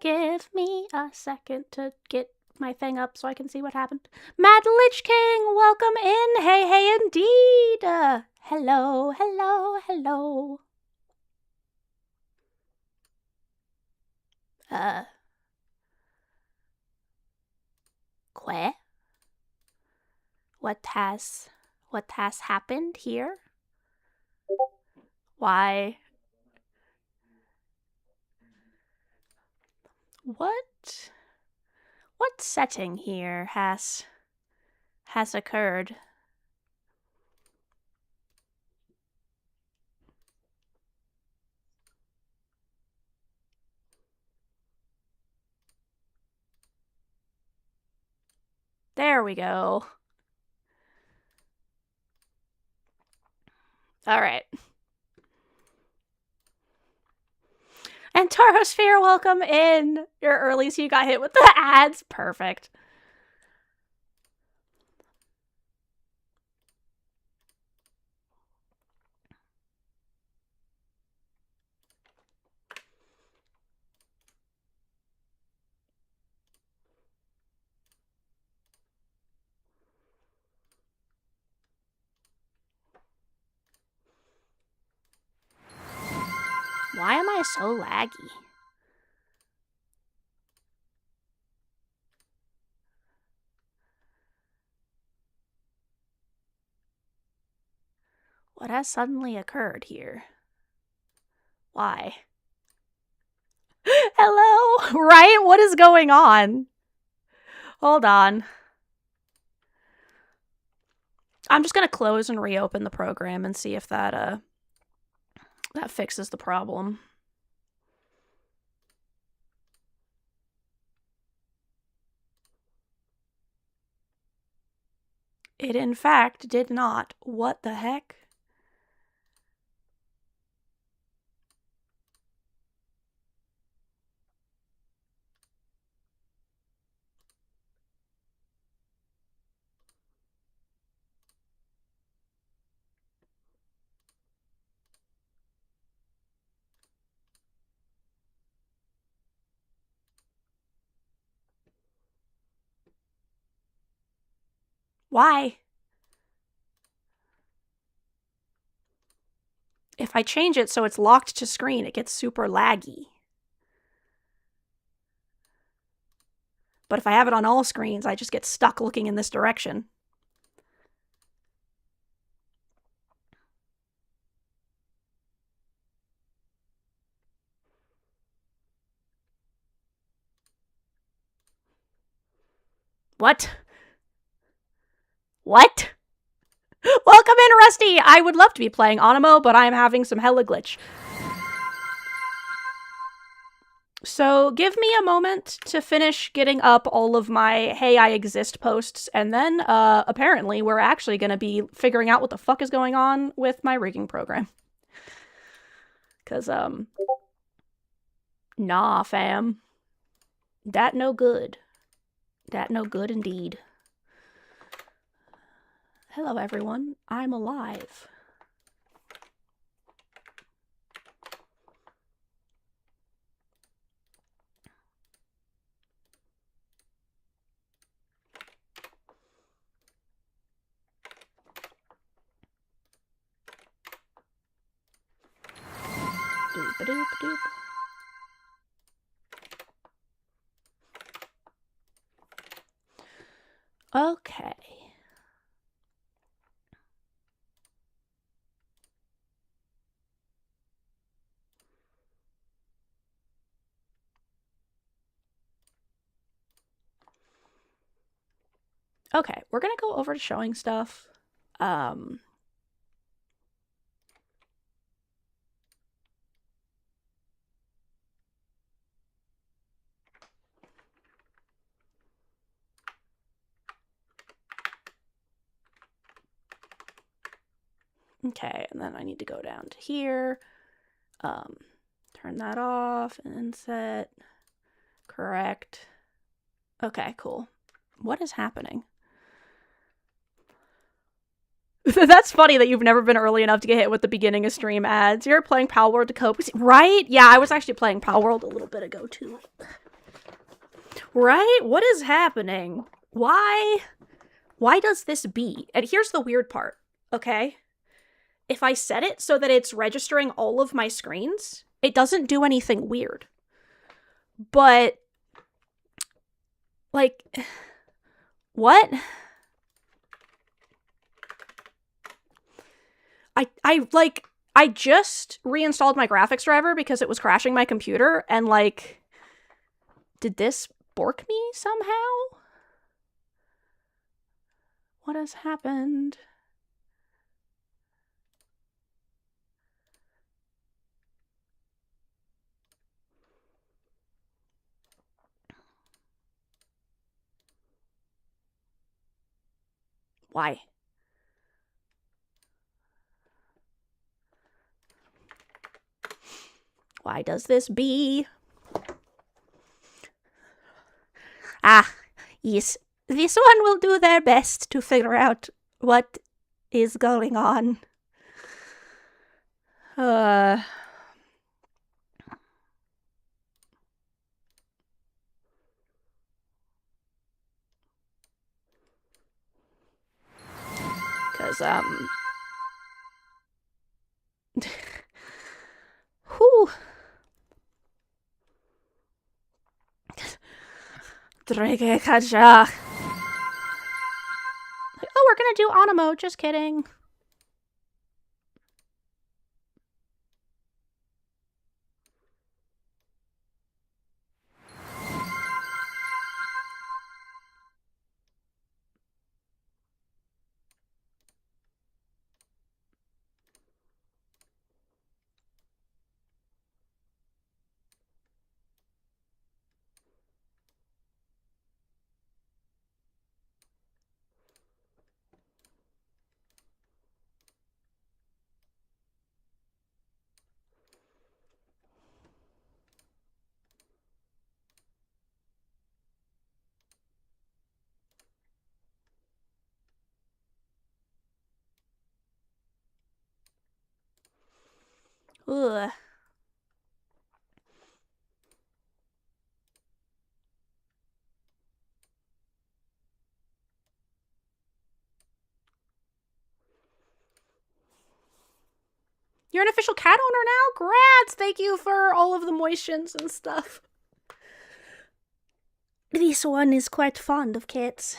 Give me a second to get my thing up so I can see what happened. Mad Lich King, welcome in. Hey, hey, indeed. Hello, hello, hello. Quoi? What has happened here? Why? What setting here has occurred? There we go. All right. And Tarosphere, welcome in. You're early, so you got hit with the ads. Perfect. Why am I so laggy? What has suddenly occurred here? Why? Hello? Right? What is going on? Hold on. I'm just gonna close and reopen the program and see if that fixes the problem. It in fact did not. What the heck? Why? If I change it so it's locked to screen, it gets super laggy. But if I have it on all screens, I just get stuck looking in this direction. What? What? Welcome in, Rusty! I would love to be playing Aniimo, but I'm having some hella glitch. So give me a moment to finish getting up all of my Hey I Exist posts, and then apparently we're actually going to be figuring out what the fuck is going on with my rigging program. Because, nah, fam. That no good. That no good indeed. Hello, everyone. I'm alive. Doop-a-doop-a-doop. Okay. Okay, we're gonna go over to showing stuff. Okay, and then I need to go down to here. Turn that off and set. Correct. Okay, cool. What is happening? That's funny that you've never been early enough to get hit with the beginning of stream ads. You're playing Palworld to cope. Right? Yeah, I was actually playing Palworld a little bit ago, too. Right? What is happening? Why does this be? And here's the weird part, okay? If I set it so that it's registering all of my screens, it doesn't do anything weird. But, like, what? I just reinstalled my graphics driver because it was crashing my computer, and, like, did this bork me somehow? What has happened? Why? Why does this be? Ah, yes. This one will do their best to figure out what is going on. Cause, whew. Oh, we're gonna do Aniimo, just kidding. Ugh. You're an official cat owner now? Grats! Thank you for all of the moitions and stuff. This one is quite fond of cats.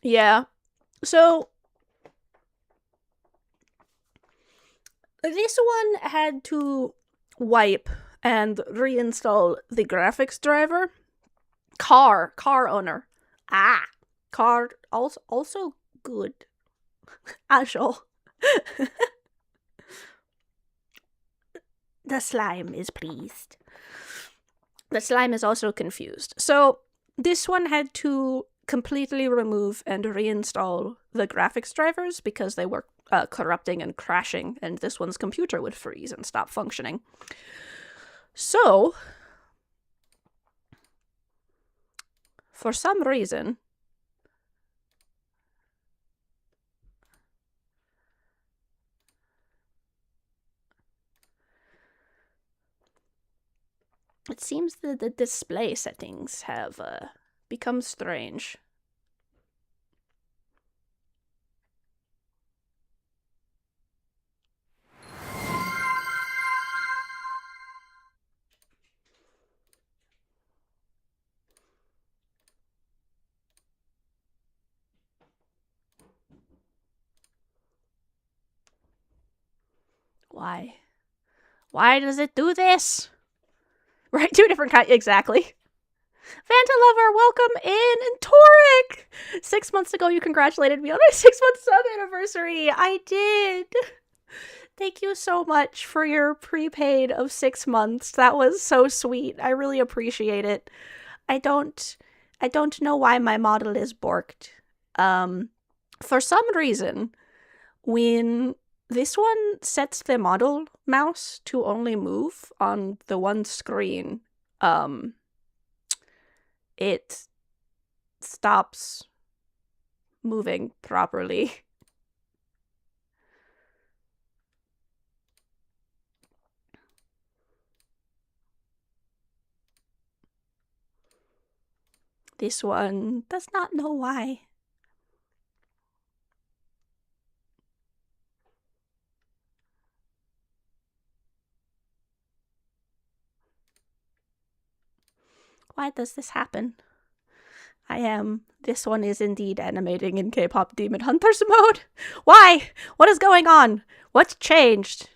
Yeah. So, this one had to wipe and reinstall the graphics driver. Car owner. Ah, car also good. Ashol. The slime is pleased. The slime is also confused. So this one had to completely remove and reinstall the graphics drivers because they were corrupting and crashing, and this one's computer would freeze and stop functioning. So, for some reason, it seems that the display settings have become strange. Why? Why does it do this? Right, two different kinds, exactly. Vanta Lover, welcome in, and Toric! 6 months ago, you congratulated me on my 6-month sub anniversary. I did. Thank you so much for your prepaid of 6 months. That was so sweet. I really appreciate it. I don't know why my model is borked. For some reason, when this one sets the model mouse to only move on the one screen, it stops moving properly. This one does not know why. Why does this happen? This one is indeed animating in K-pop Demon Hunters mode. Why? What is going on? What's changed?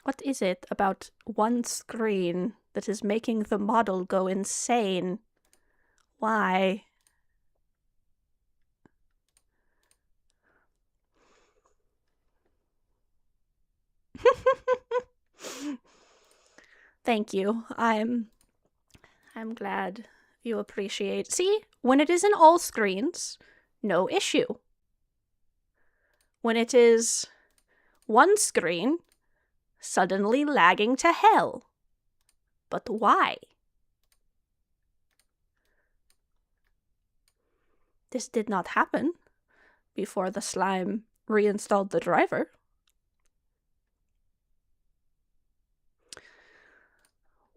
What is it about one screen that is making the model go insane? Why? Thank you. I'm glad you appreciate. See, when it is in all screens, no issue. When it is one screen, suddenly lagging to hell. But why? This did not happen before the slime reinstalled the driver.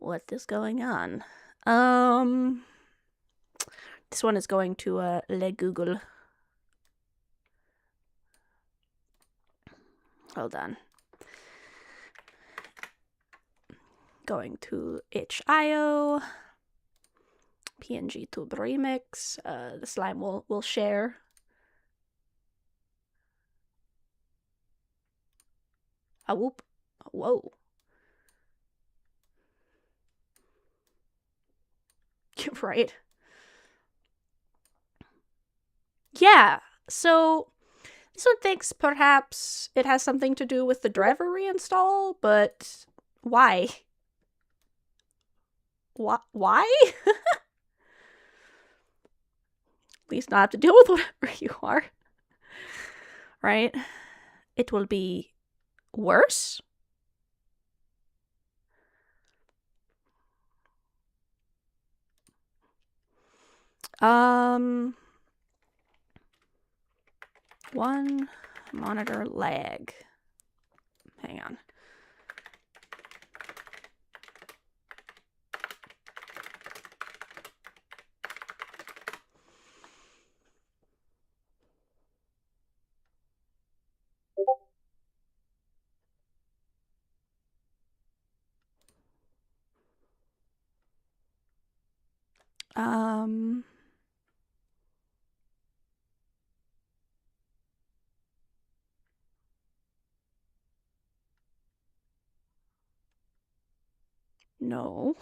What is going on? This one is going to Le Google. Hold on. Going to itch.io. PNG Tube Remix. The slime will share. A whoop. Whoa. Right. Yeah, so this one thinks perhaps it has something to do with the driver reinstall, but why? Why? At least not have to deal with whatever you are. Right? It will be worse? One monitor lag. Hang on. No.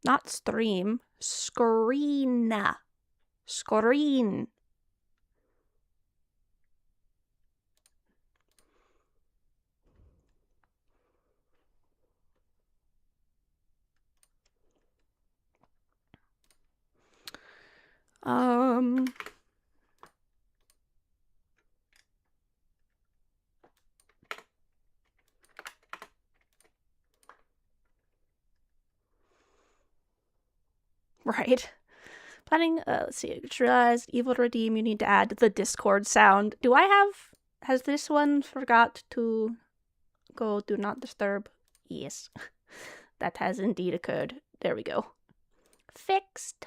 Not stream. Screen. Screen. Right. Planning, let's see, just realized Evil Redeem, you need to add the Discord sound. Has this one forgot to go do not disturb? Yes. That has indeed occurred. There we go. Fixed.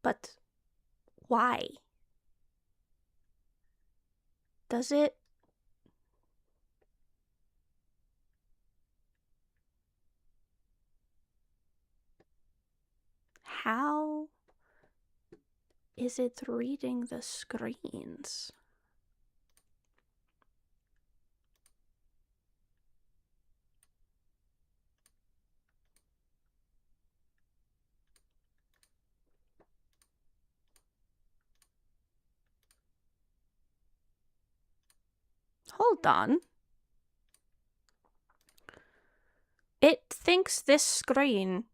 But why? Does it? How is it reading the screens? Hold on. It thinks this screen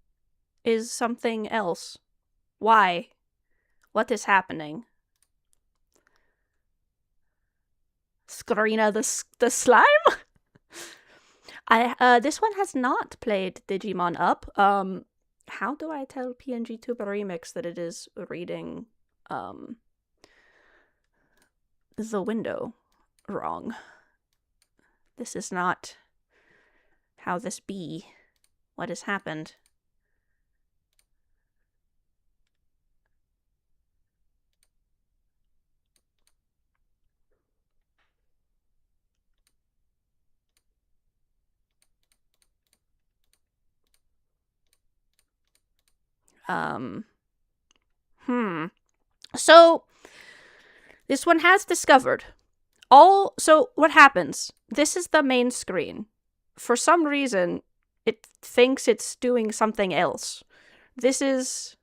is something else. Why? What is happening? Screena the slime? This one has not played Digimon Up. How do I tell PNG Tuber Remix that it is reading, the window wrong? This is not how this be. What has happened? So, this one has discovered so what happens? This is the main screen. For some reason, it thinks it's doing something else. This is,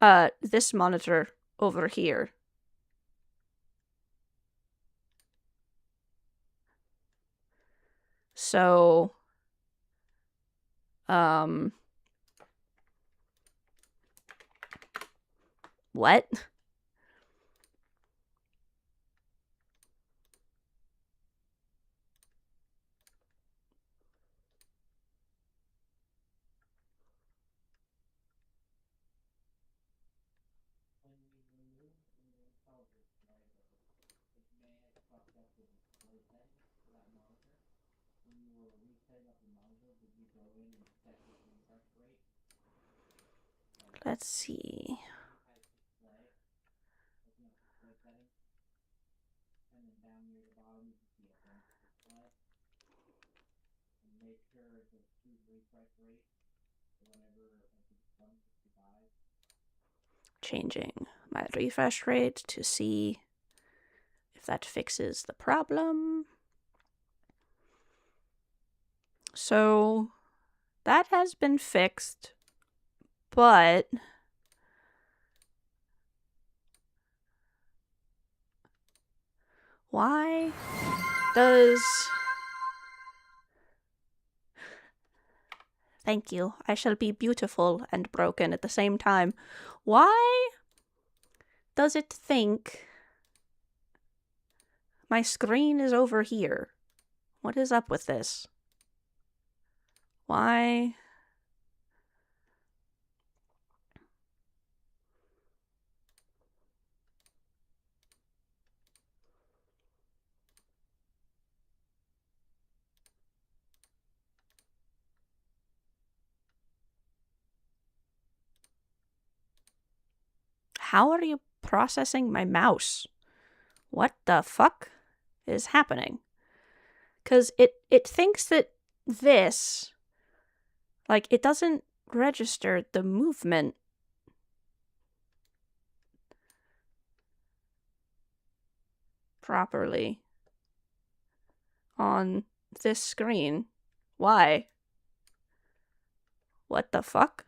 this monitor over here. So, what? Let's see. Changing my refresh rate to see if that fixes the problem. So that has been fixed, but why does... Thank you. I shall be beautiful and broken at the same time. Why does it think my screen is over here? What is up with this? Why? How are you processing my mouse? What the fuck is happening? Because it thinks that this, like, it doesn't register the movement properly on this screen. Why? What the fuck?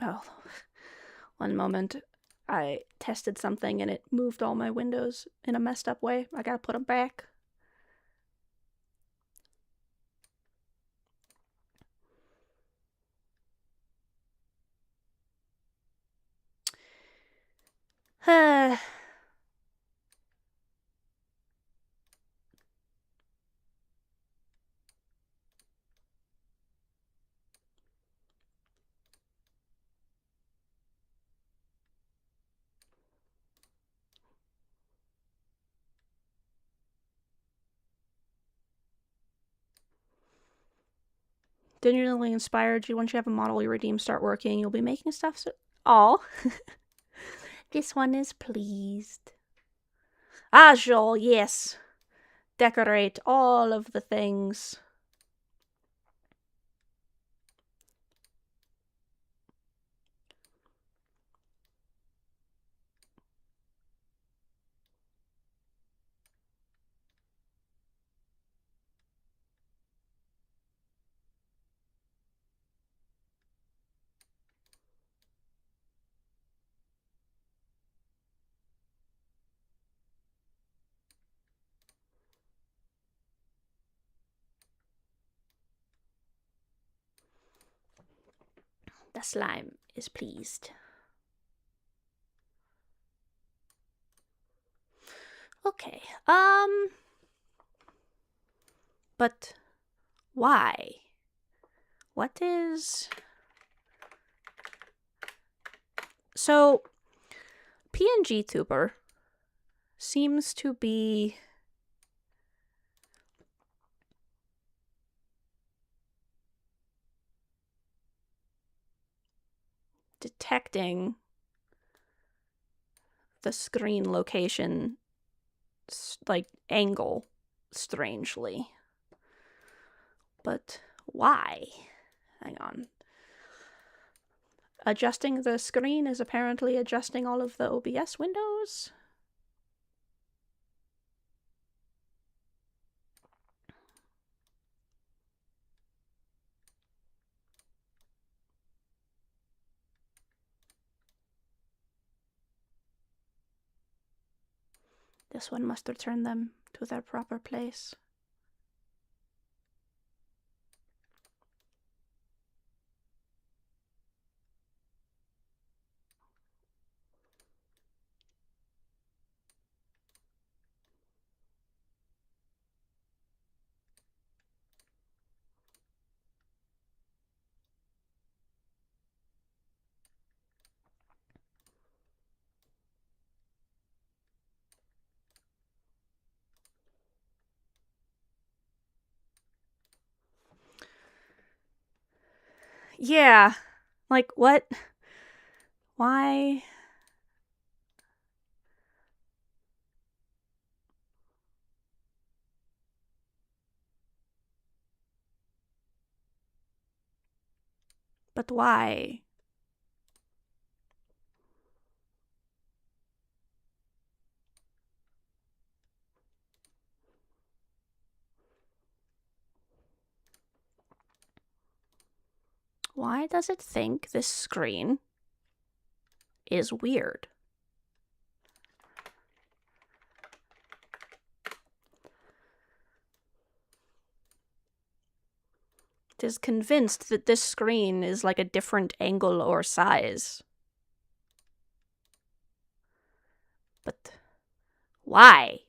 Oh, one moment. I tested something and it moved all my windows in a messed up way. I gotta put them back. Genuinely inspired you. Once you have a model you redeem, start working. You'll be making stuff. So, oh, this one is pleased. Ah, sure, yes. Decorate all of the things. The slime is pleased. Okay, but why? What is... So, PNG Tuber seems to be detecting the screen location, like, angle, strangely. But why? Hang on. Adjusting the screen is apparently adjusting all of the OBS windows. This one must return them to their proper place. Yeah. Like, what? Why? But why? Why does it think this screen is weird? It is convinced that this screen is like a different angle or size. But why?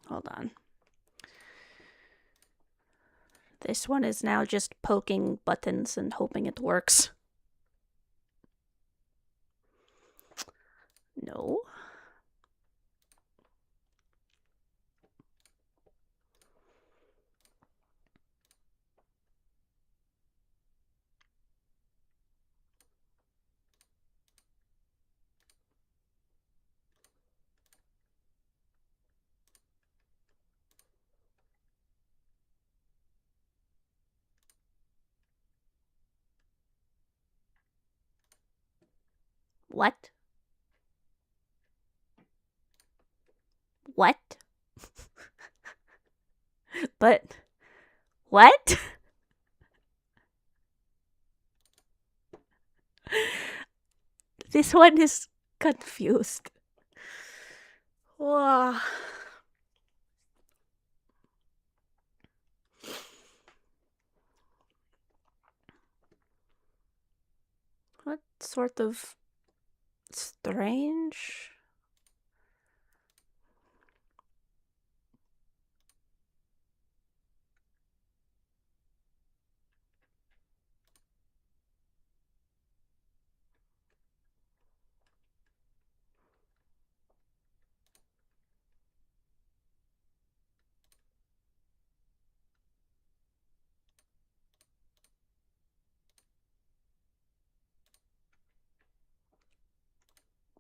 Hold on. This one is now just poking buttons and hoping it works. No. What? What? But what? This one is confused. Wow. What sort of strange?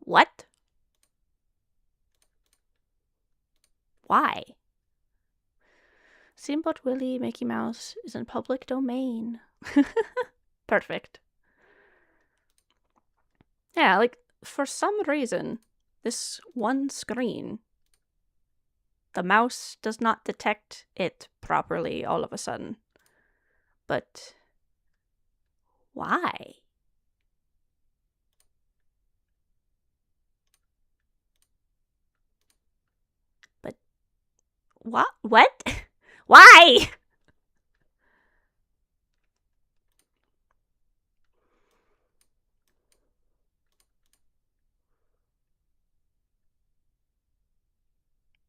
What? Why? Steamboat Willie Mickey Mouse is in public domain. Perfect. Yeah, like, for some reason, this one screen, the mouse does not detect it properly all of a sudden. But why? But what? Why?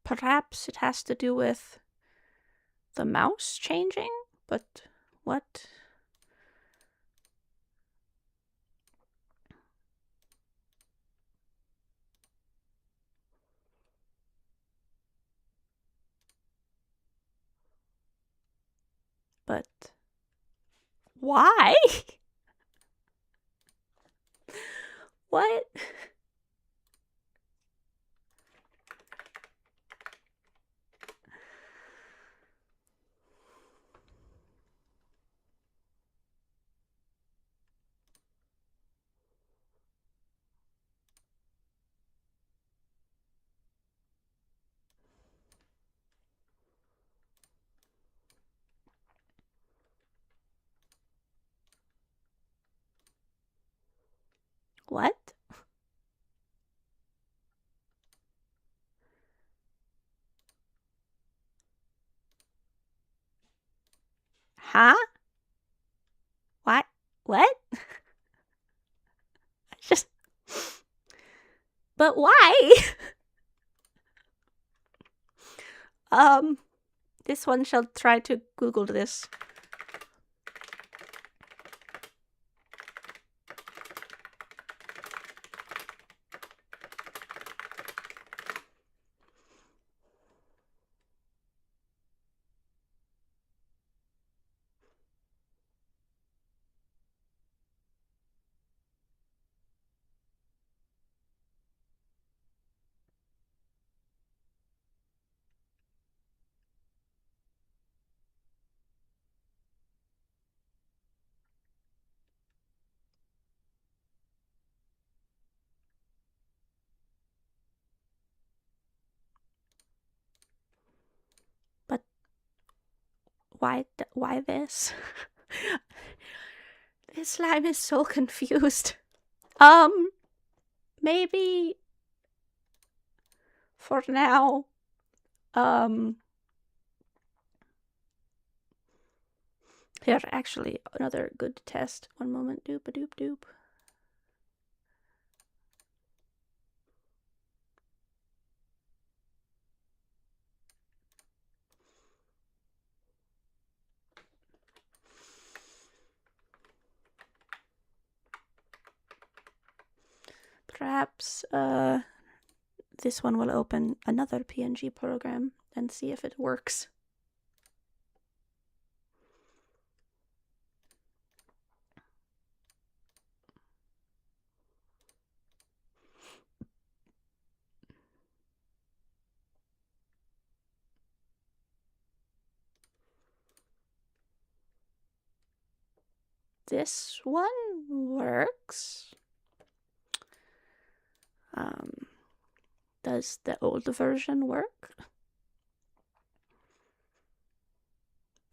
Perhaps it has to do with the mouse changing? But what? But why? What? What? Huh? What? What? Just. But why? This one shall try to Google this. But why this? This slime is so confused. Maybe for now, here, actually, another good test. One moment, doop-a-doop-doop. Perhaps, this one will open another PNG program and see if it works. This one works. Does the old version work?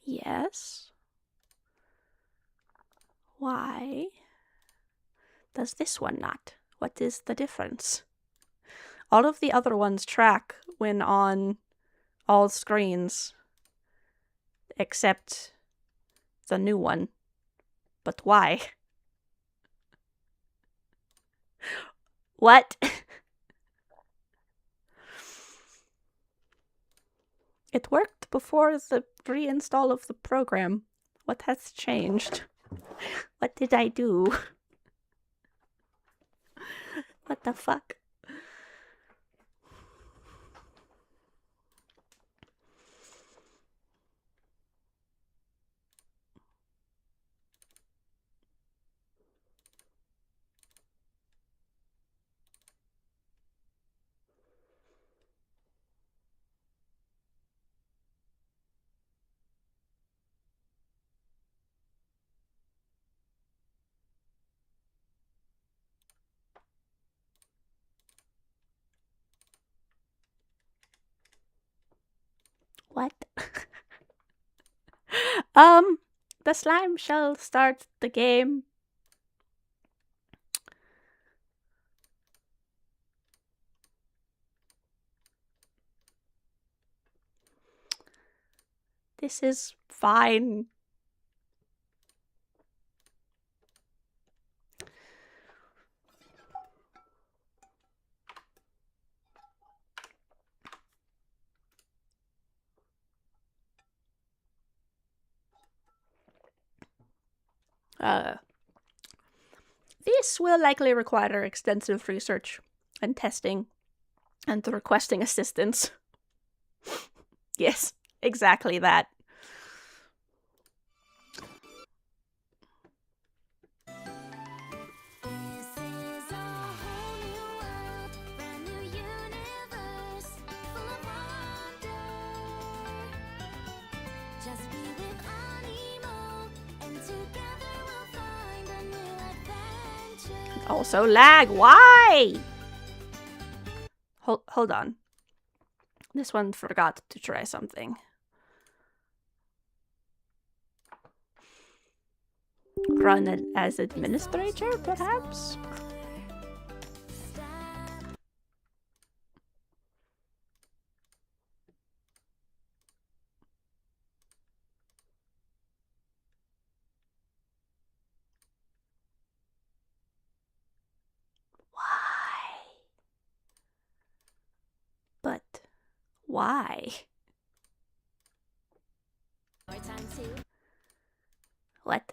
Yes. Why does this one not? What is the difference? All of the other ones track when on all screens, except the new one. But why? What? It worked before the reinstall of the program. What has changed? What did I do? What the fuck? What? The slime shall start the game. This is fine. This will likely require extensive research and testing and requesting assistance. Yes, exactly that. Just be with Aniimo, and together we'll find a new adventure. Also lag, why? Hold on. This one forgot to try something. Run it as administrator, perhaps? But why? What?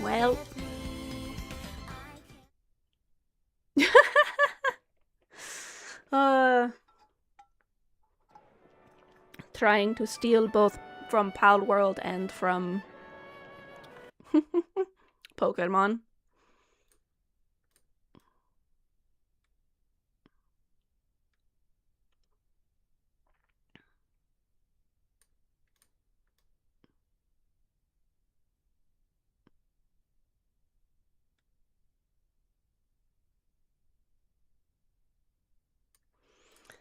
Well. Trying to steal both from Pal World and from Pokemon.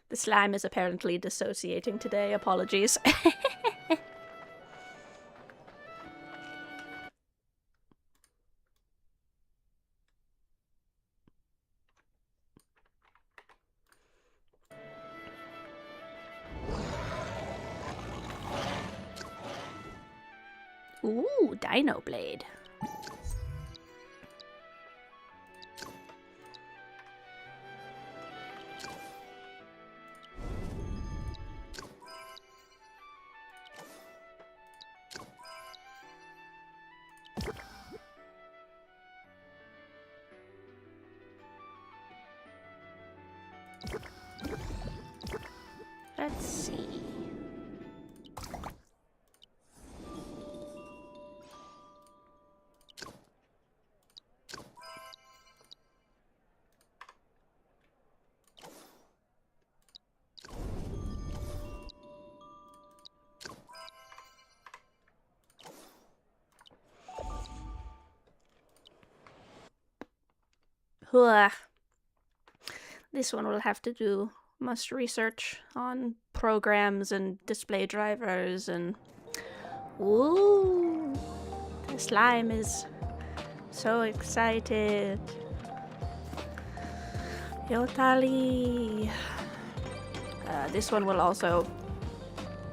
The slime is apparently dissociating today. Apologies. Ooh, Dino Blade. Let's see. Ugh. This one will have to do must research on programs and display drivers and... Ooh, the slime is so excited. Yotali. This one will also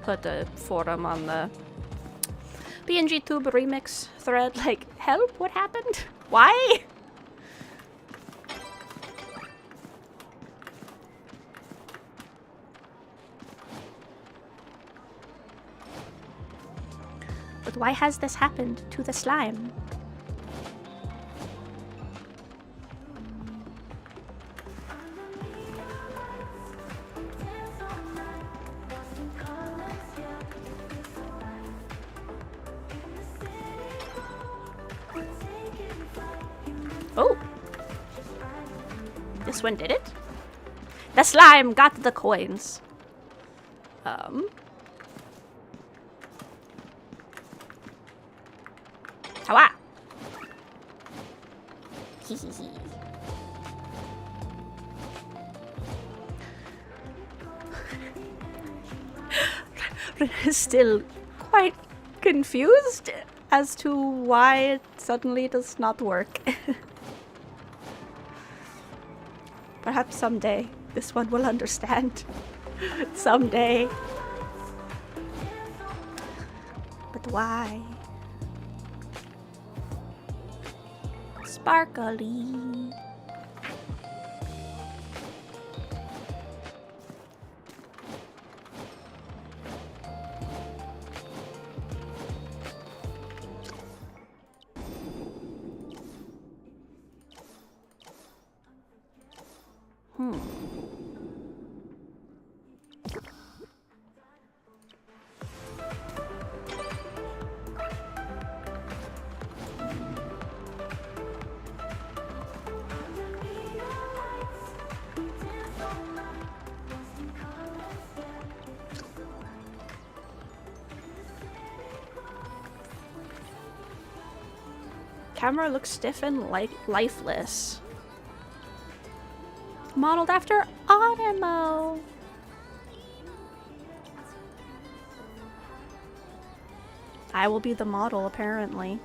put a forum on the PNG Tube remix thread. Like, help, what happened? Why? But why has this happened to the slime? Oh! This one did it? The slime got the coins. Hawa! Rin is still quite confused as to why it suddenly does not work. Perhaps someday this one will understand. Someday. But why? Sparkly. Camera looks stiff and lifeless. Modeled after Aniimo. I will be the model, apparently.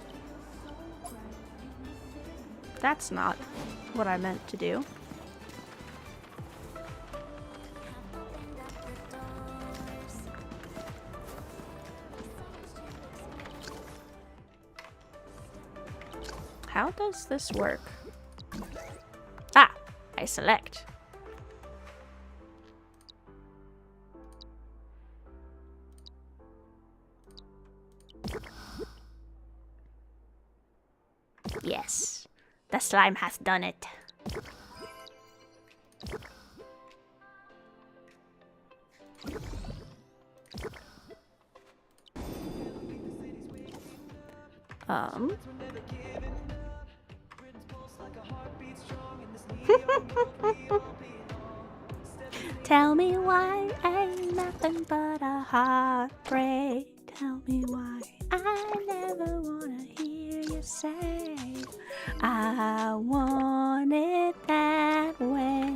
That's not what I meant to do. How does this work? Ah, I select. Yes, the slime has done it. Tell me why ain't nothing but a heartbreak. Tell me why I never wanna hear you say I want it that way.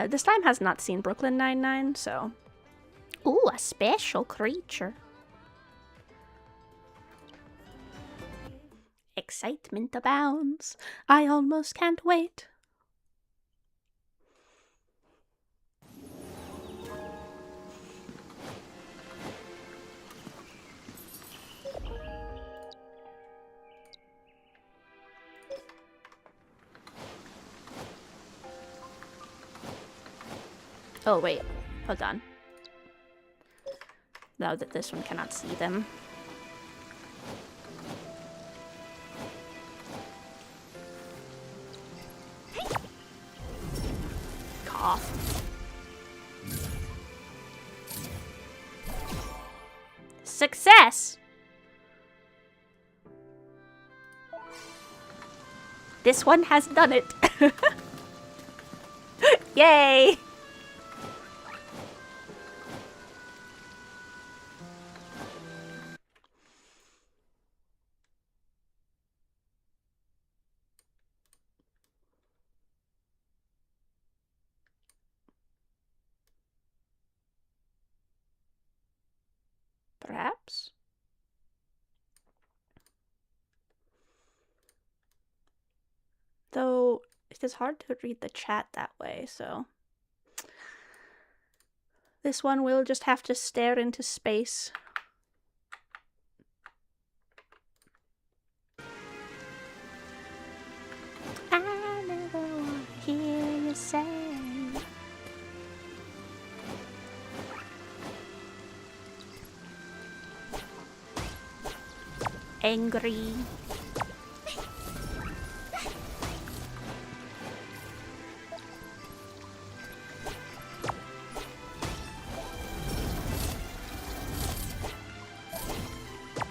This time has not seen Brooklyn Nine-Nine, so... Ooh, a special creature. Excitement abounds. I almost can't wait. Oh, wait. Hold on. Now that this one cannot see them. Cough. Success! This one has done it. Yay! Perhaps? Though it is hard to read the chat that way, so this one will just have to stare into space. I never want to hear you say angry.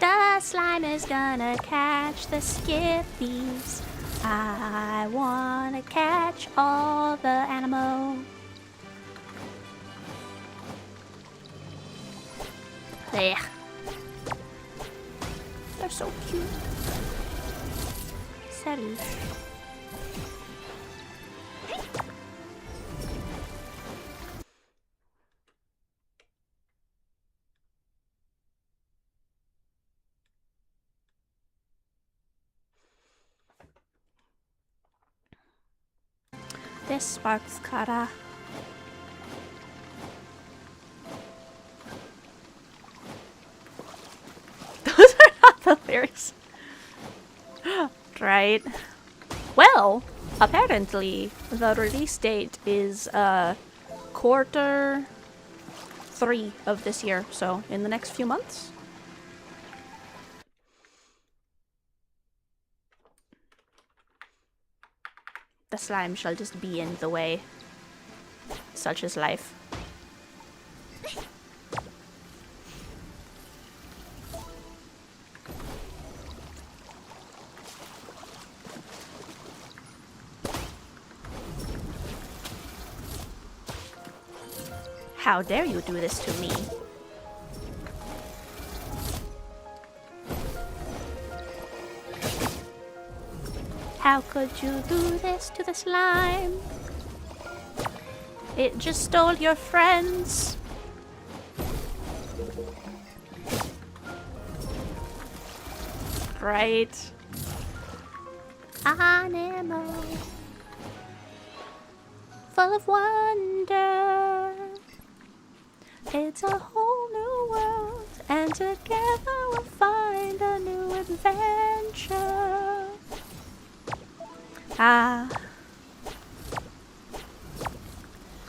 The slime is gonna catch the skippies. I wanna catch all the Aniimo. Ugh. so cute. Salut. This sparks Kara. Those are not the lyrics. Right. Well, apparently the release date is Q3 of this year, so in the next few months. The slime shall just be in the way. Such is life. How dare you do this to me? How could you do this to the slime? It just stole your friends. Right. Aniimo. Full of wonder. It's a whole new world, and together we'll find a new adventure. Ah.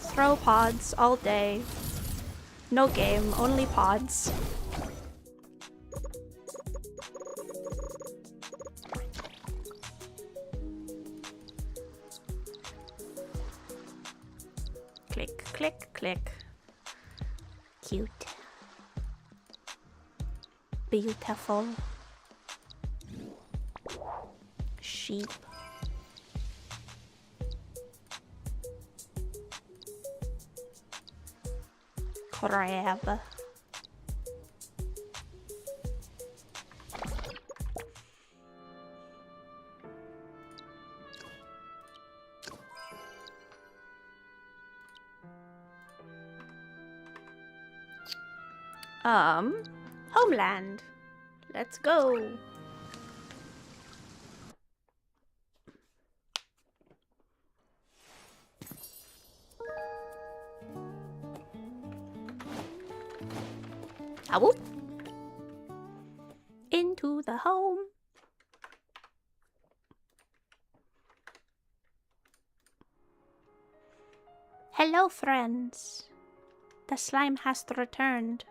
Throw pods all day. No game, only pods. Click, click, click. Cute. Beautiful. Sheep. Crab. Homeland. Let's go. Ow. Into the home. Hello, friends. The slime has returned.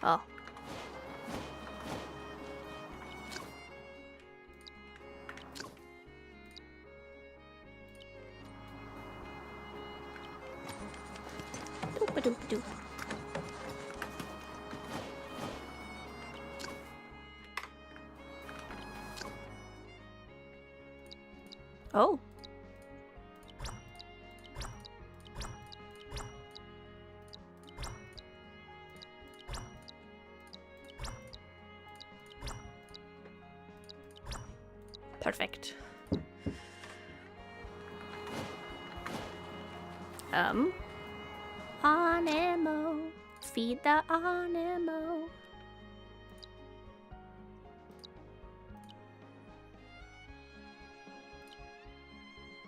Oh. Doop-a-doop-a-doop. Oh. Perfect. Aniimo. Feed the Aniimo.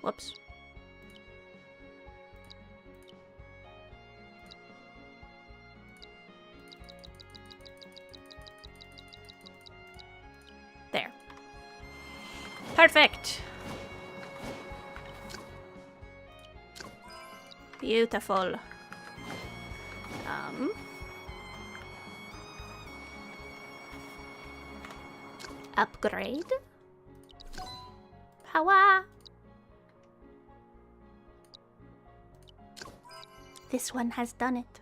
Whoops. There. Perfect. Beautiful. Upgrade. Hawa. This one has done it.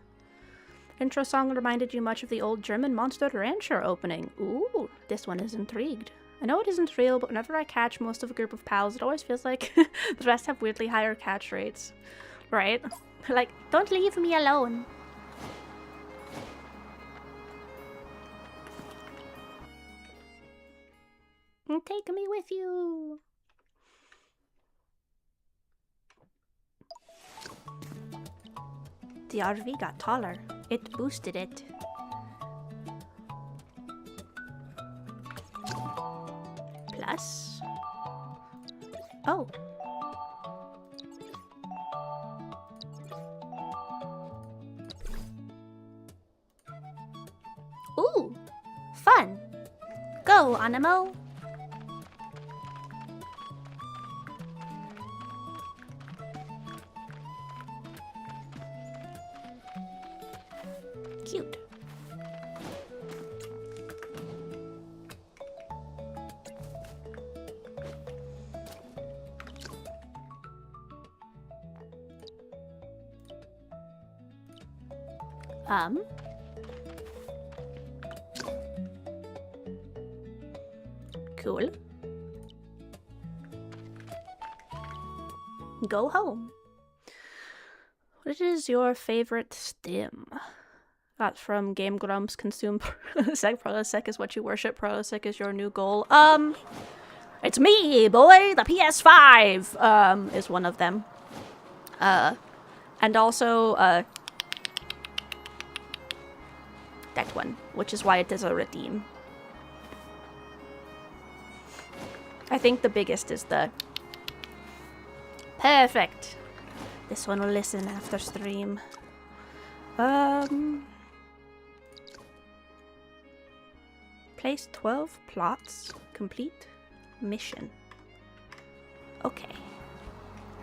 Intro song reminded you much of the old German Monster Rancher opening. Ooh, this one is intrigued. I know it isn't real, but whenever I catch most of a group of pals, it always feels like the rest have weirdly higher catch rates. Right? They're like, don't leave me alone. Take me with you. The RV got taller. It boosted it. Plus. Oh. Ooh. Fun. Go, Aniimo. Cute. Cool. Go home. What is your favorite stim? That's from Game Grumps. Consume Protosec. Protosec is what you worship. Protosec is your new goal. It's me, boy! The PS5! Is one of them. And also, that one, which is why it is a redeem. I think the biggest is the... Perfect! This one will listen after stream. Place 12 plots. Complete mission. Okay.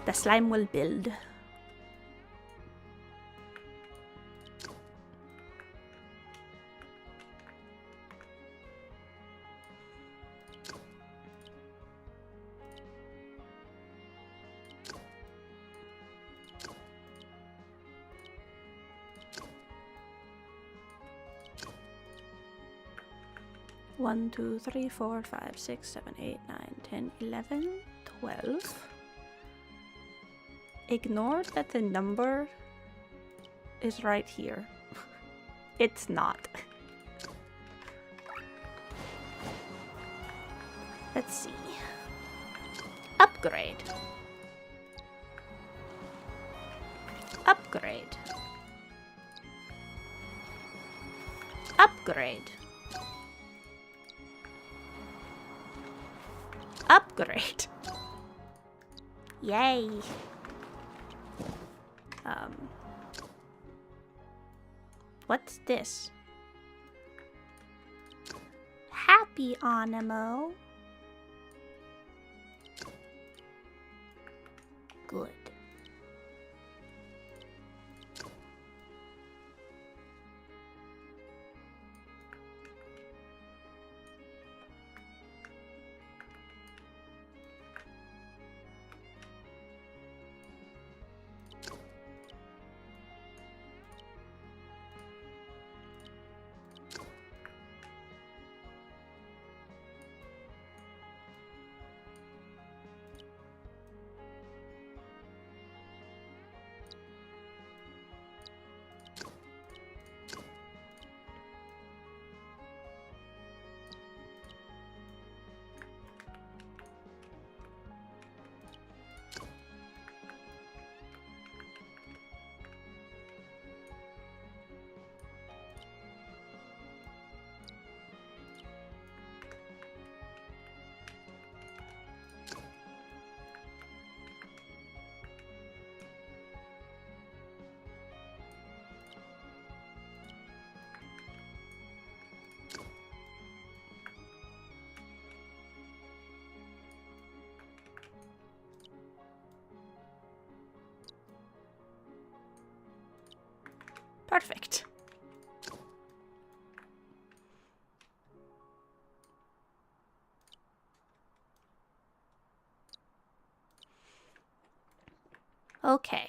The slime will build. One, 2, 3, 4, 5, 6, 7, 8, 9, 10, 11, 12. Ignore that the number is right here. It's not. Let's see. Upgrade. Upgrade. Upgrade. Upgrade. Yay. What's this? Happy Aniimo. Good. Perfect. Okay.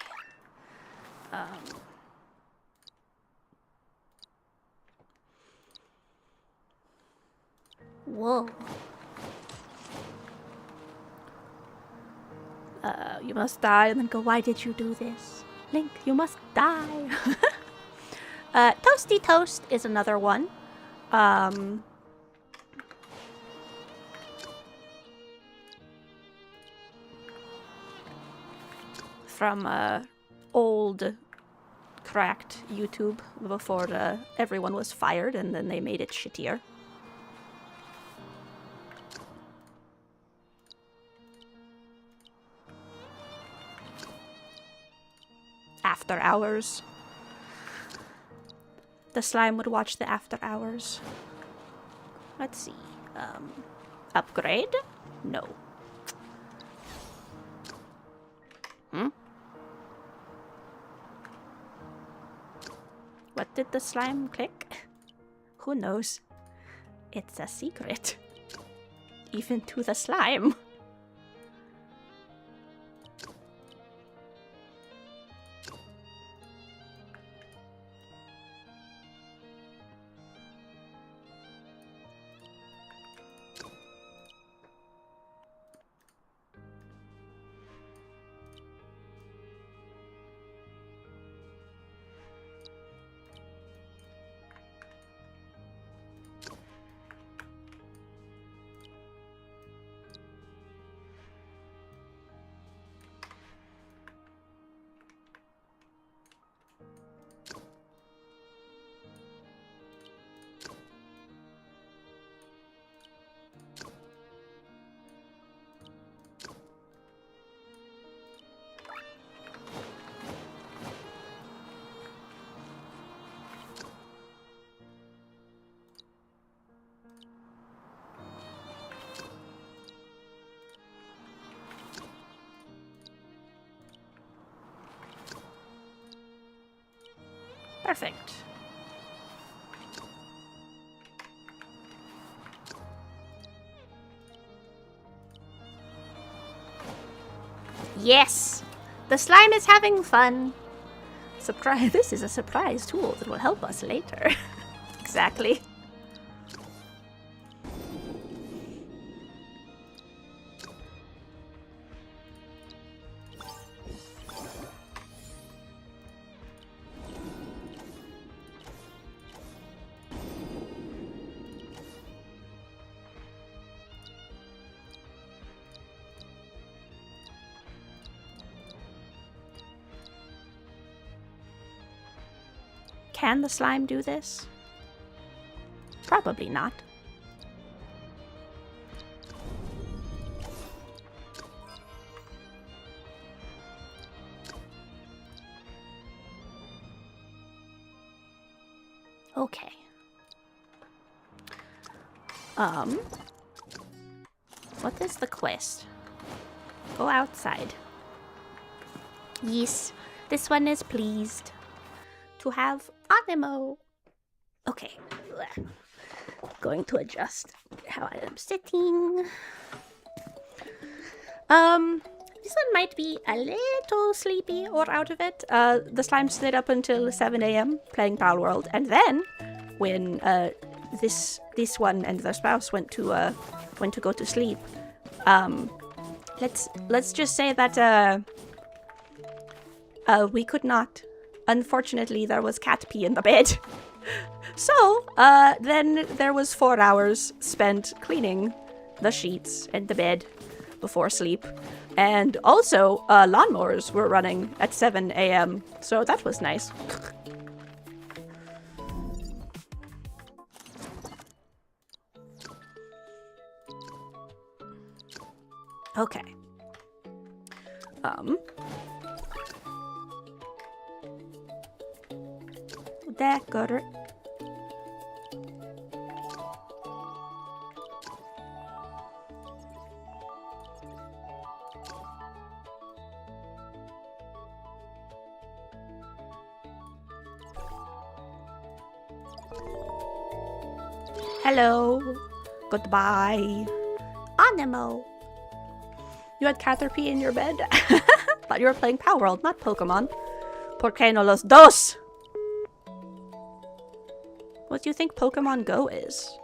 Whoa. You must die, and then go, why did you do this? Link, you must die. Toasty Toast is another one. From old cracked YouTube before everyone was fired and then they made it shittier. After Hours. The slime would watch the After Hours. Let's see. Upgrade? No. What did the slime click? Who knows? It's a secret. Even to the slime. Perfect. Yes! The slime is having fun. Surprise! This is a surprise tool that will help us later. Exactly. Can the slime do this? Probably not. Okay. What is the quest? Go outside. Yes, this one is pleased to have Aniimo. Okay. Going to adjust how I am sitting. This one might be a little sleepy or out of it. The slime stayed up until 7 a.m. playing Pal World, and then when this one and their spouse went to go to sleep, let's just say that we could not. Unfortunately, there was cat pee in the bed. So, then there was 4 hours spent cleaning the sheets and the bed before sleep. And also, lawnmowers were running at 7 a.m. So that was nice. Okay. Decorate. Hello. Goodbye. Aniimo. You had Caterpie in your bed? Thought you were playing Power World, not Pokemon. ¿Por qué no los dos? What do you think Pokemon Go is?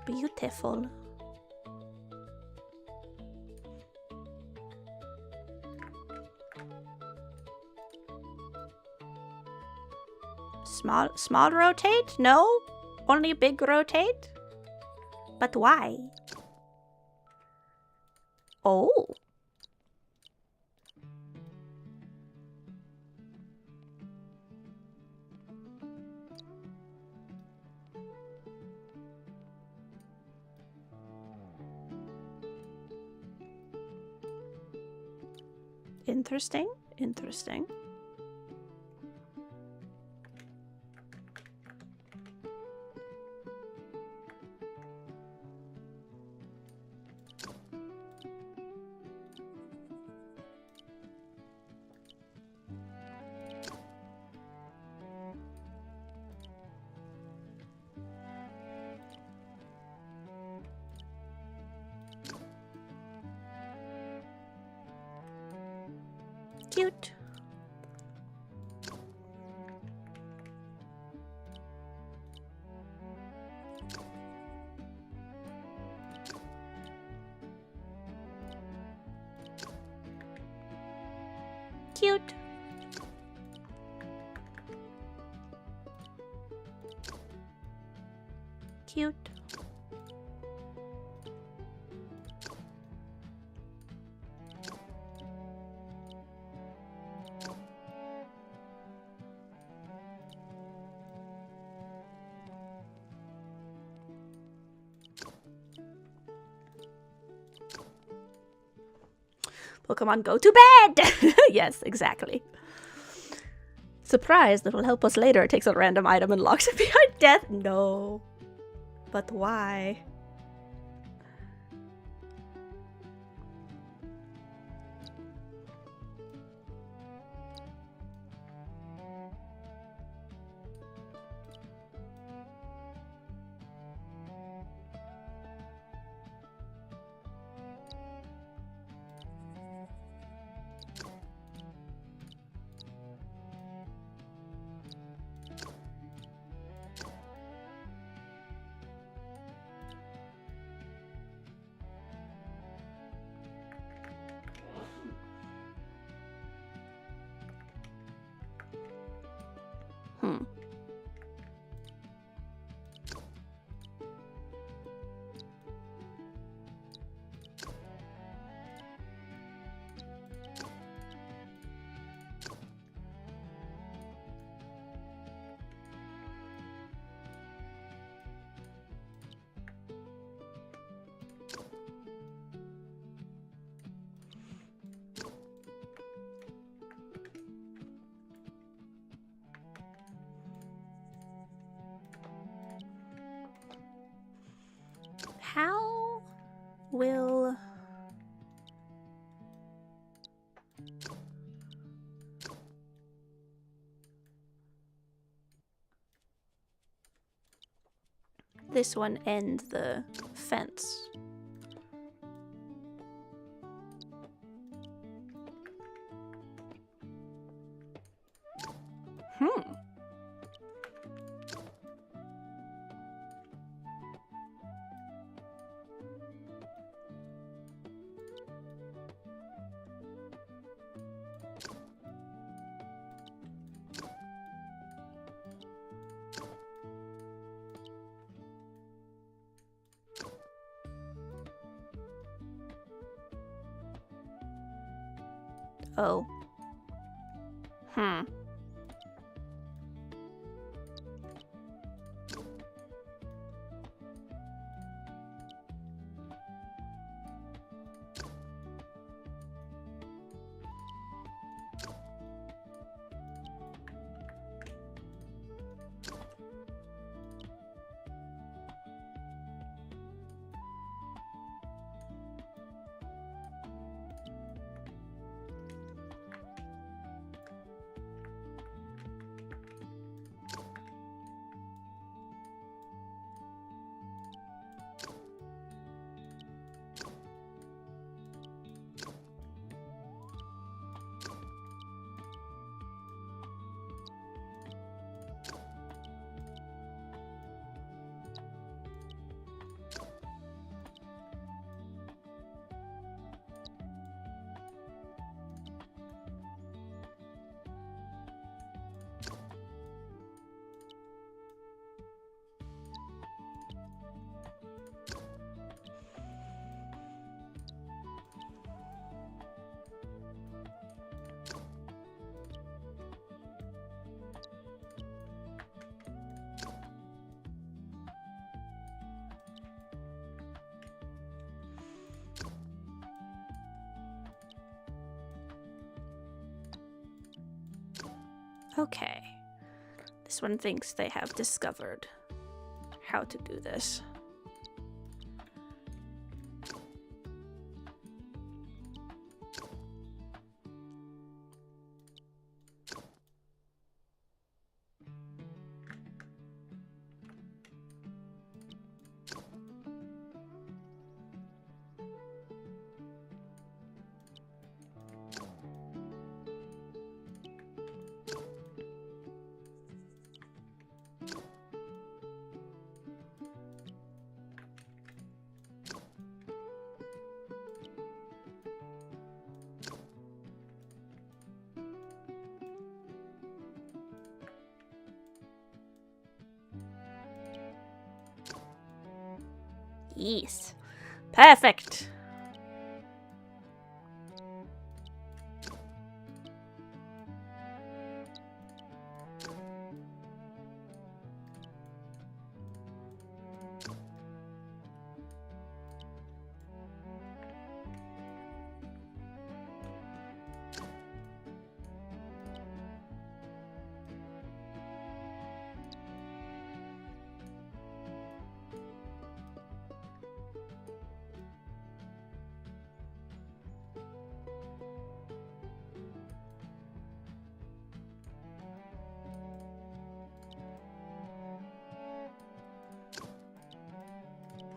Beautiful. Small rotate? No? Only big rotate? But why? Oh. Interesting. Interesting. Cute. Cute. Cute. Pokemon, go to bed! Yes, exactly. Surprise, that will help us later. Takes a random item and locks it behind death. No. But why? Hmm. How will this one end the fence? Hmm. Oh. Hmm. Okay. This one thinks they have discovered how to do this. Yes. Perfect.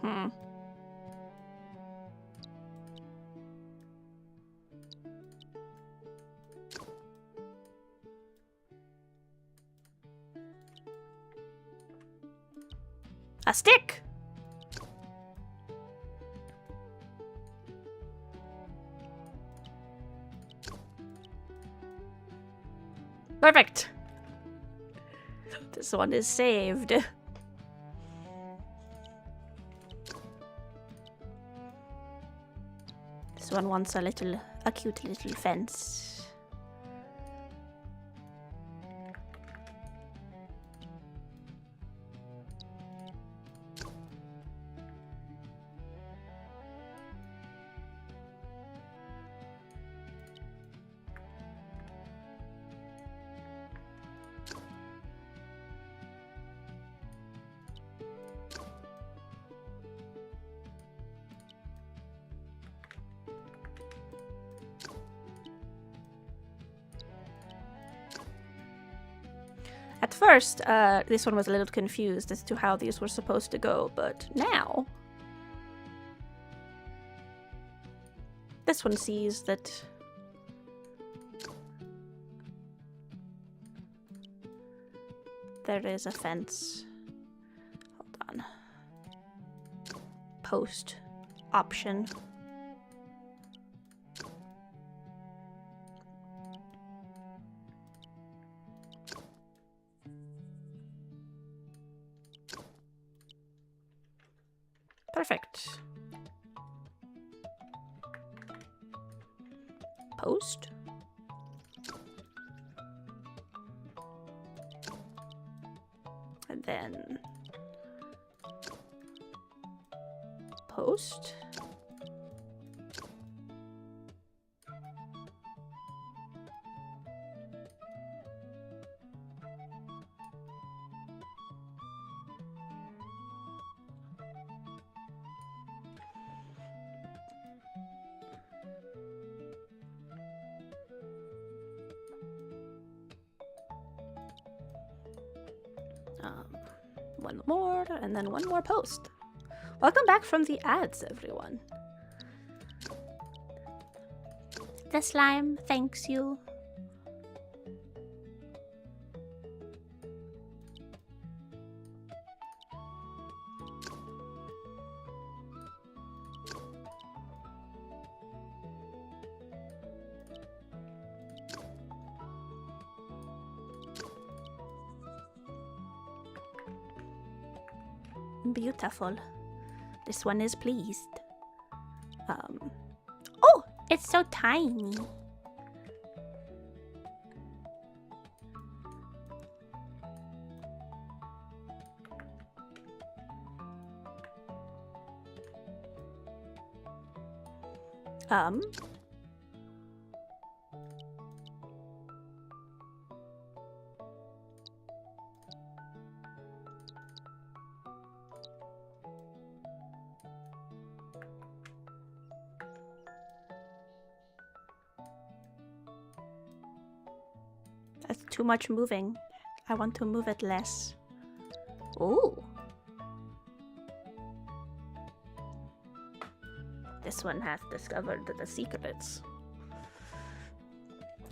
Hmm. A stick! Perfect! This one is saved. This one wants a cute little fence. At first, this one was a little confused as to how these were supposed to go, but now this one sees that there is a fence. Hold on. Post option. Perfect. Post. And then post. One more, and then one more post. Welcome back from the ads, everyone. The slime thanks you. Beautiful. This one is pleased. Oh, it's so tiny. That's too much moving. I want to move it less. Ooh. This one has discovered the secrets.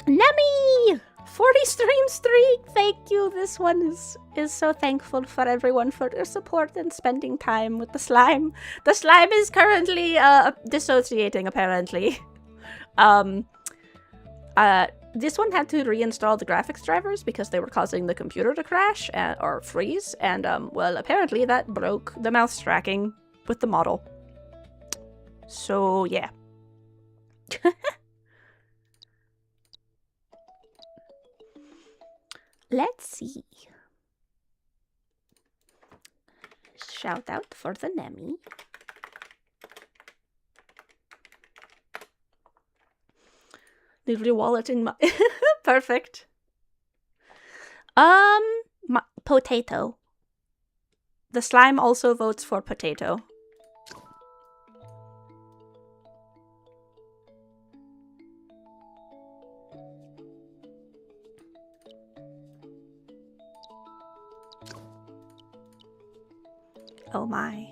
Nemi! 40 stream streak! Thank you! This one is so thankful for everyone for their support and spending time with the slime. The slime is currently dissociating, apparently. This one had to reinstall the graphics drivers because they were causing the computer to crash or freeze, and well, apparently that broke the mouse tracking with the model. So, yeah. Let's see. Shout out for the Nemi. Leave your wallet in my... Perfect. Potato. The slime also votes for potato. Oh my.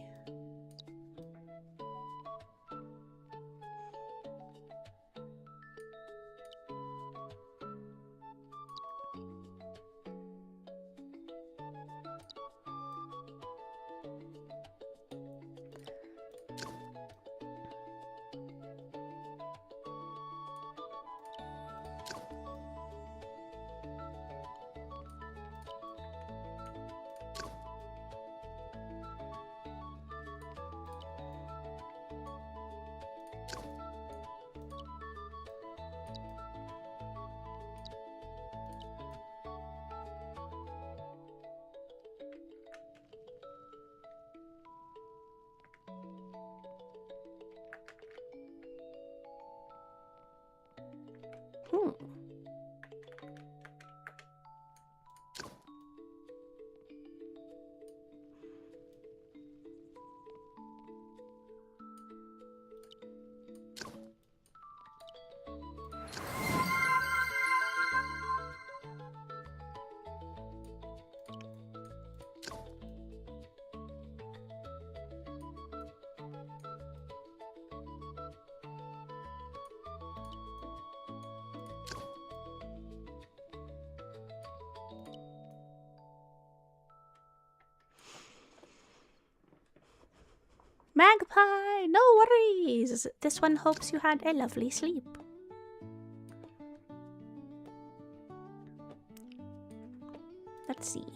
Magpie, no worries. This one hopes you had a lovely sleep. Let's see.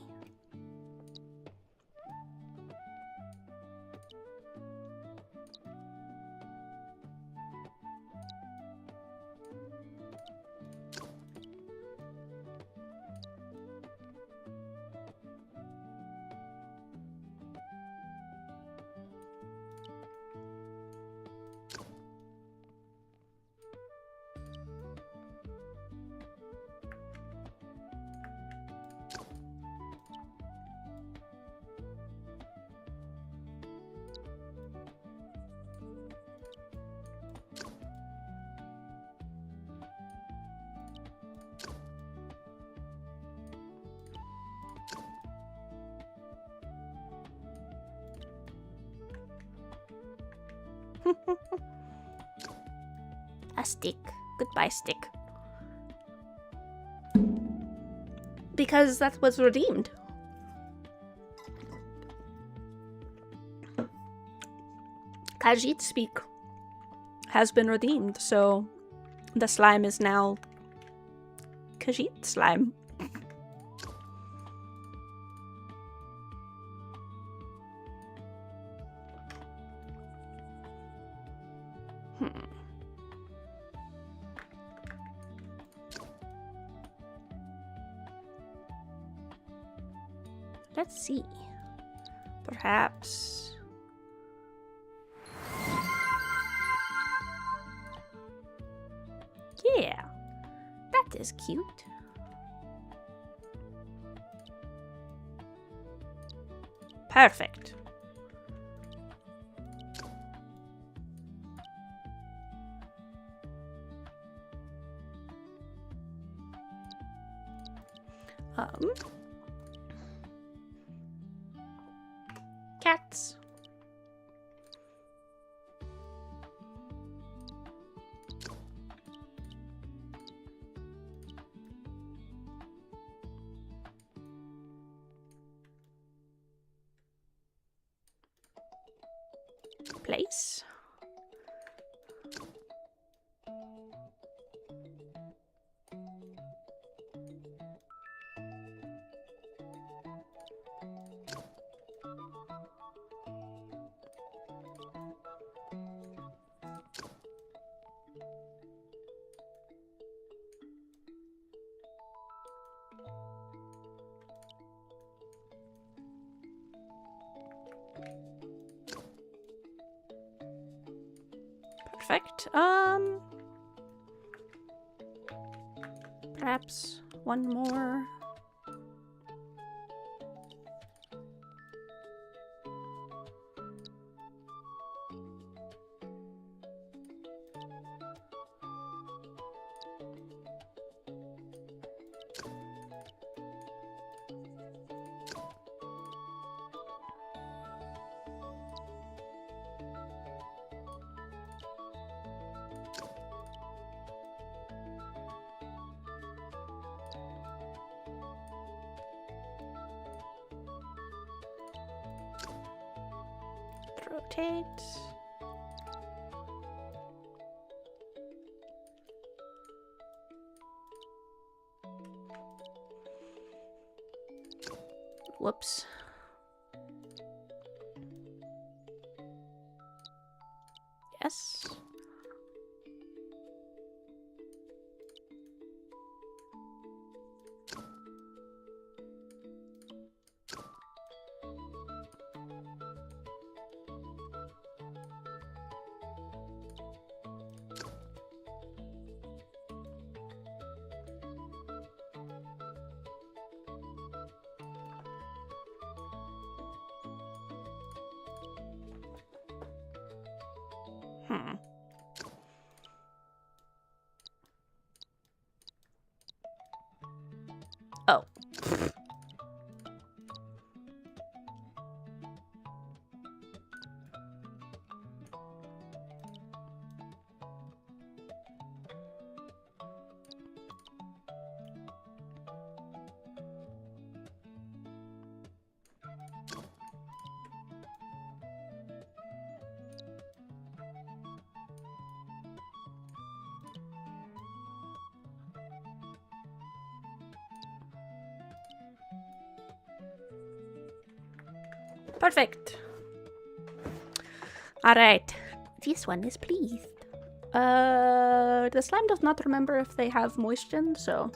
A stick. Goodbye, stick. Because that was redeemed. Khajiit speak has been redeemed, so the slime is now Khajiit slime. Let's see. Perhaps... Yeah, that is cute. Perfect. Cats. Place. Perfect. Perhaps one more. Rotate. Whoops. Yes. Oh. Perfect. All right. This one is pleased. The slime does not remember if they have moisture, so.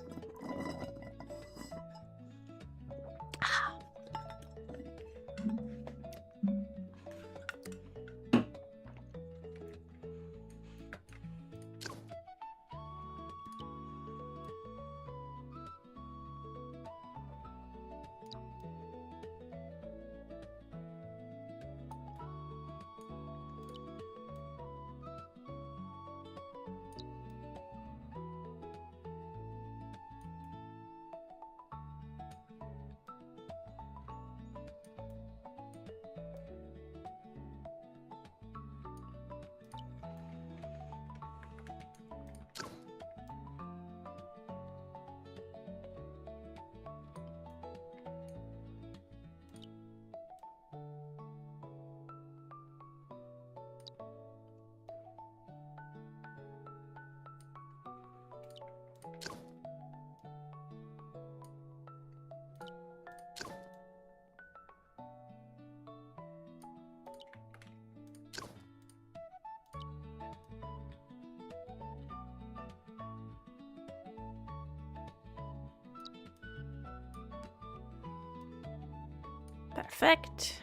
Perfect.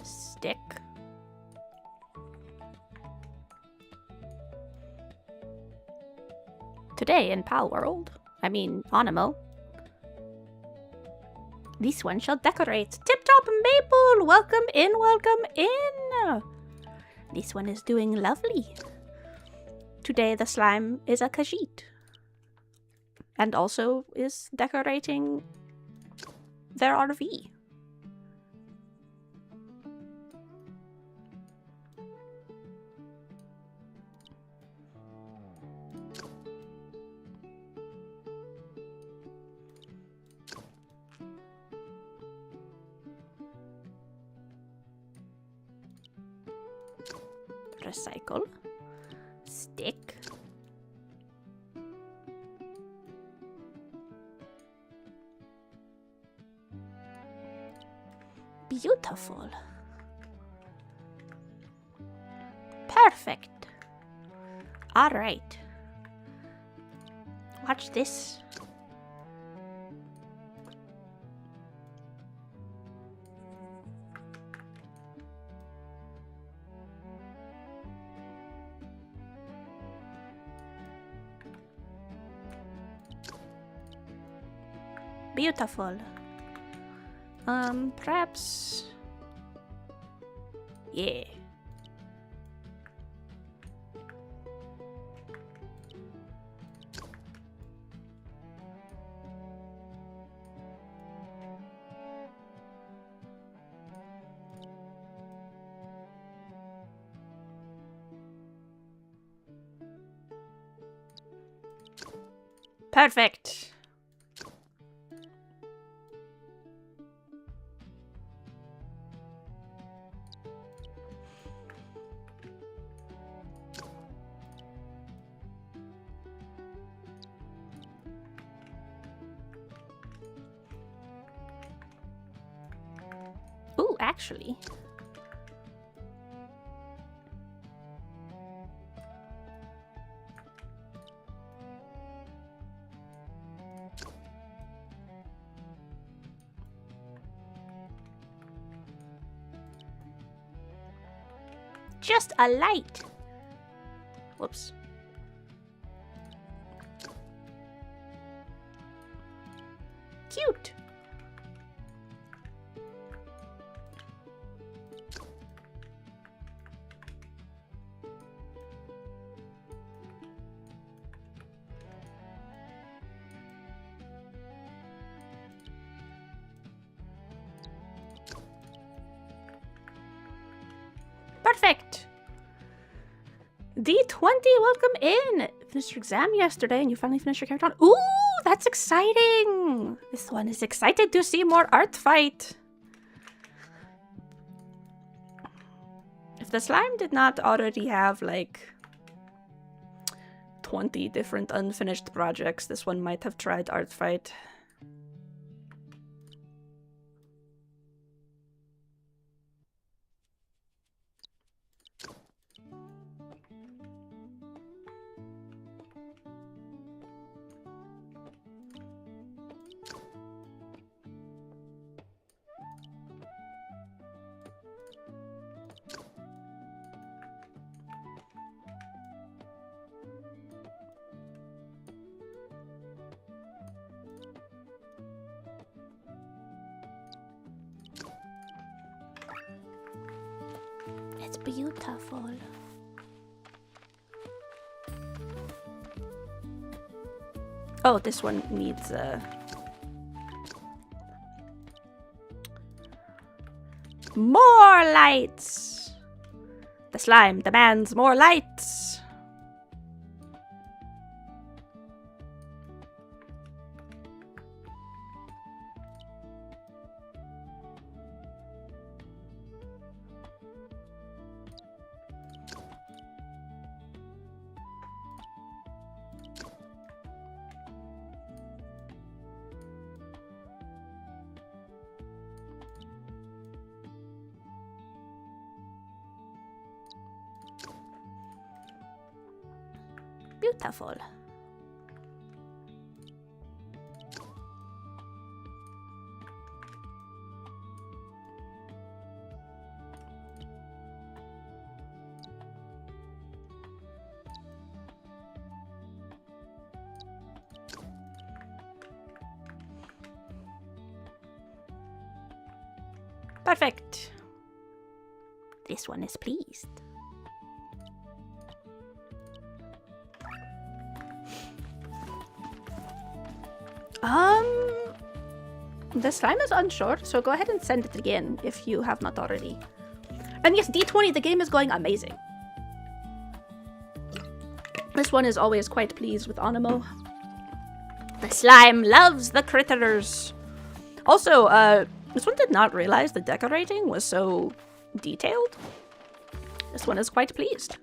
Stick. Today in Pal World, I mean Aniimo, this one shall decorate. Tip Top Maple, welcome in, welcome in. This one is doing lovely. Today the slime is a Khajiit. And also is decorating their RV. Recycle. Stick. Beautiful. Perfect. All right. Watch this. Beautiful. Perhaps... Yeah. Perfect. Ooh, actually. Just a light. Whoops. Cute. Perfect. D20, welcome in. Finished your exam yesterday and you finally finished your character on. Ooh, that's exciting. This one is excited to see more art fight. If the slime did not already have like 20 different unfinished projects, this one might have tried art fight. It's beautiful. Oh, this one needs more lights. The slime demands more lights. Beautiful. Perfect. This one is pleased. The slime is unsure, so go ahead and send it again if you have not already. And yes, D20, the game is going amazing. This one is always quite pleased with Aniimo. The slime loves the critters. Also, this one did not realize the decorating was so detailed. This one is quite pleased.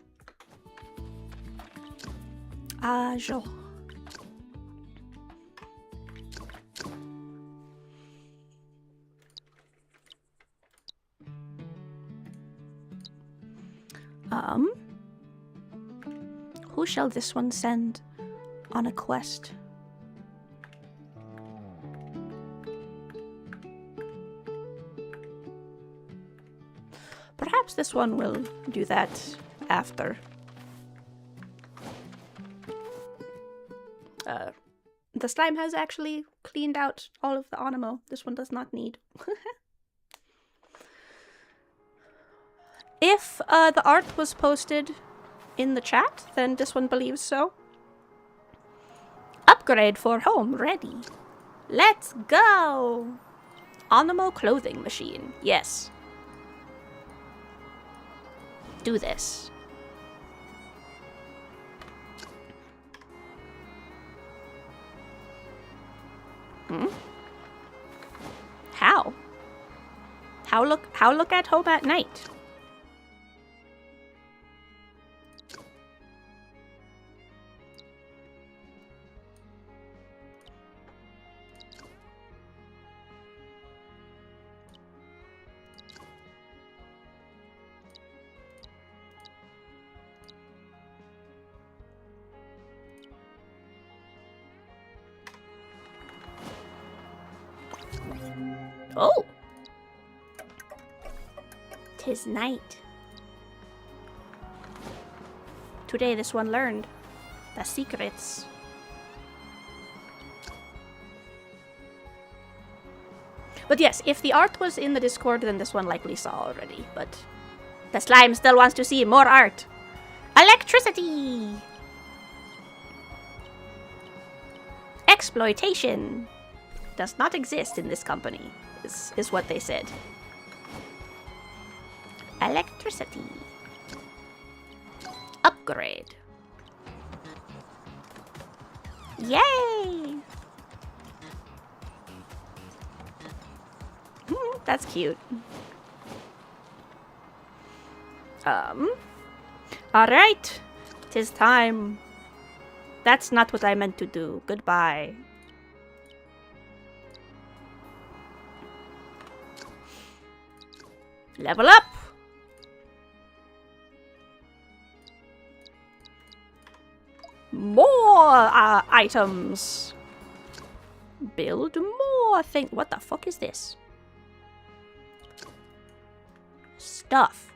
Jo. Who shall this one send on a quest? Perhaps this one will do that after. The slime has actually cleaned out all of the Aniimo. This one does not need. If the art was posted in the chat, then this one believes so. Upgrade for home ready. Let's go! Aniimo clothing machine. Yes. Do this. How? How look at home at night? Oh! 'Tis night. Today this one learned the secrets. But yes, if the art was in the Discord, then this one likely saw already. But the slime still wants to see more art. Electricity! Exploitation does not exist in this company, is what they said. Electricity. Upgrade. Yay! That's cute. Alright. 'Tis time. That's not what I meant to do. Goodbye. Level up! More items! Build more things. What the fuck is this? Stuff.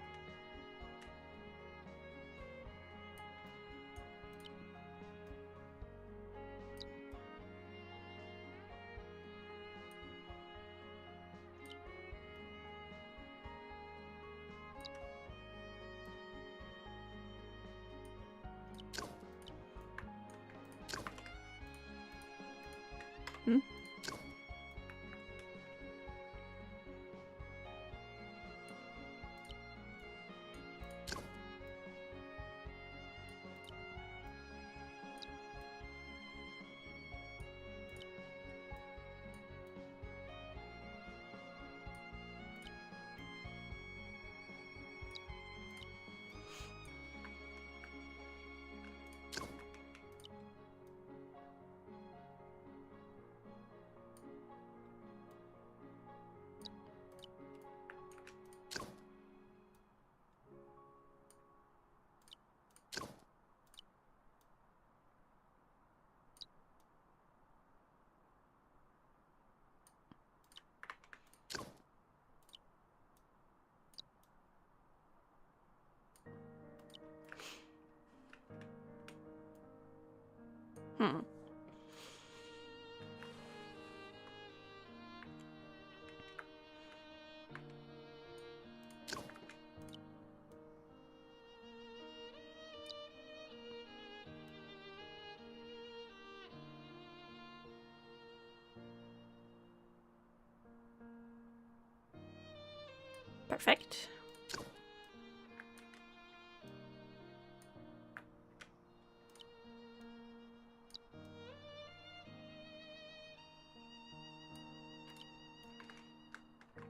Perfect.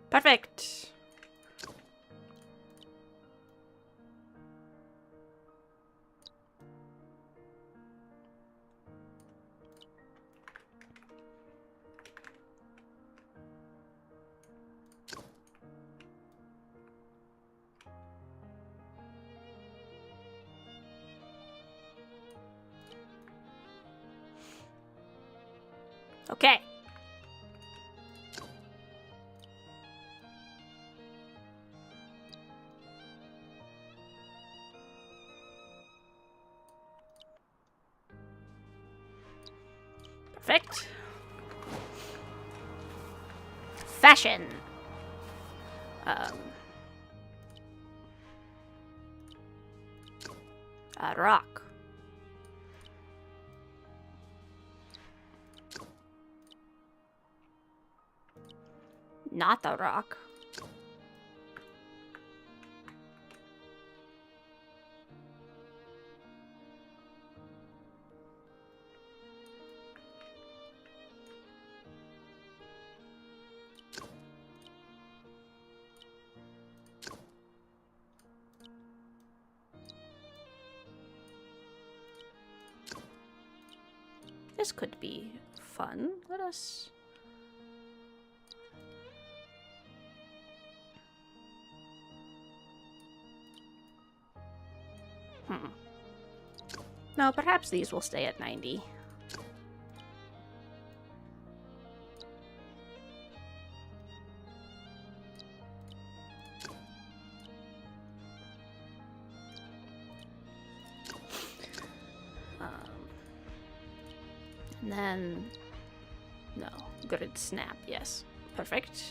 Perfect. Okay. Perfect. Fashion. A rock. Not a rock. This could be fun. Let us... No, perhaps these will stay at 90. And then... No. Grid snap, yes. Perfect.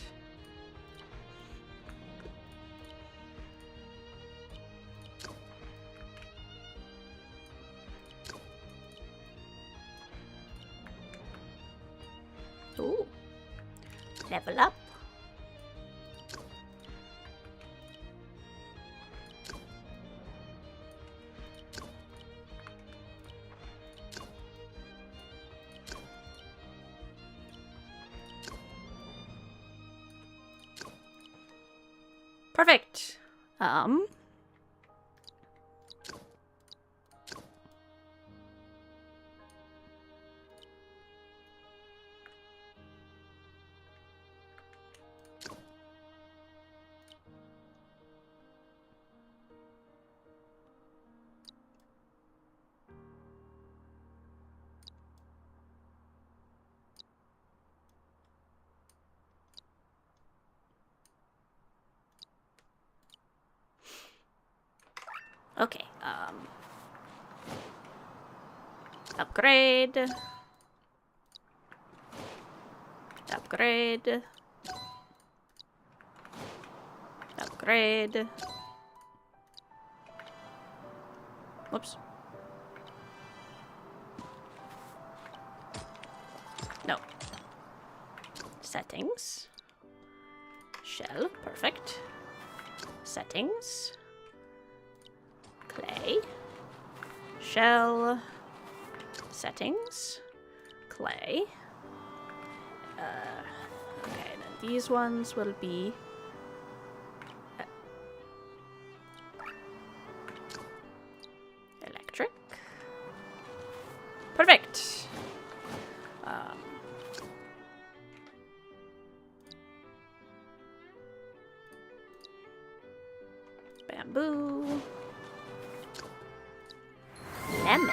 Ooh. Level up. Perfect. Okay, upgrade. Upgrade. Upgrade. Whoops. No. Settings. Shell, perfect. Settings. Clay. Shell. Settings. Clay. Okay, then these ones will be... electric. Perfect. Bamboo. Lemon.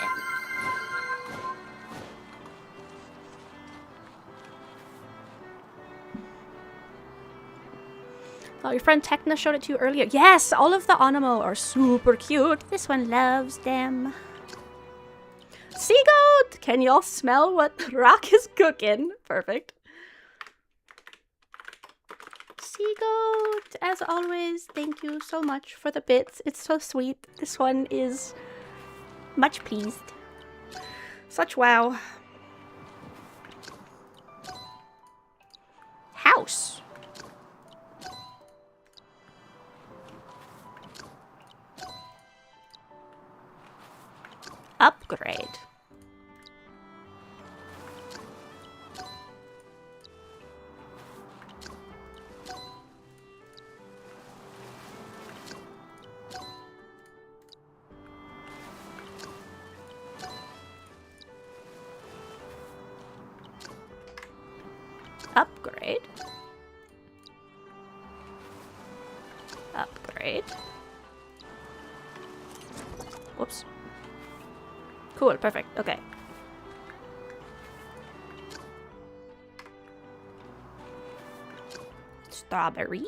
Oh, your friend Tekna showed it to you earlier. Yes, all of the Aniimo are super cute. This one loves them. Seagoat! Can y'all smell what Rock is cooking? Perfect. Seagoat, as always, thank you so much for the bits. It's so sweet. This one is much pleased. Such wow. House. Upgrade. Upgrade. Upgrade. Whoops. Cool, perfect. Okay. Strawberry.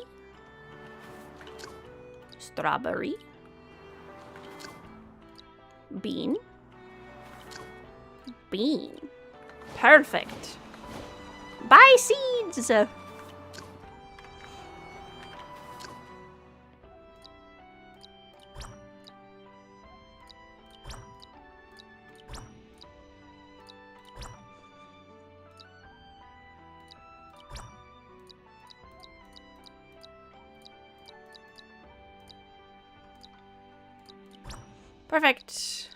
Strawberry. Bean. Bean. Perfect. Buy seeds! Perfect.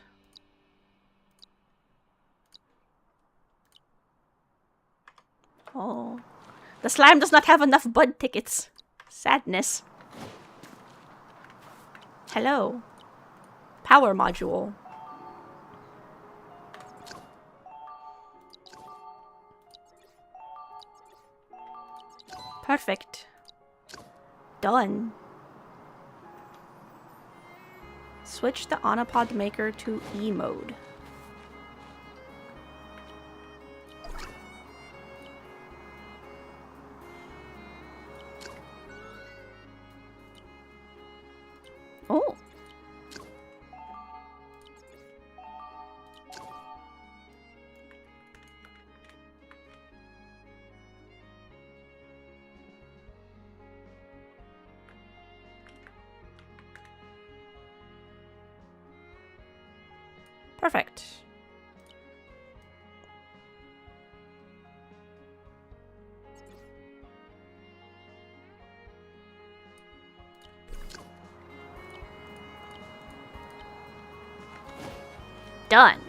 Oh. The slime does not have enough bud tickets. Sadness. Hello. Power module. Perfect. Done. Switch the Onopod maker to E mode. Oh. Perfect. Done.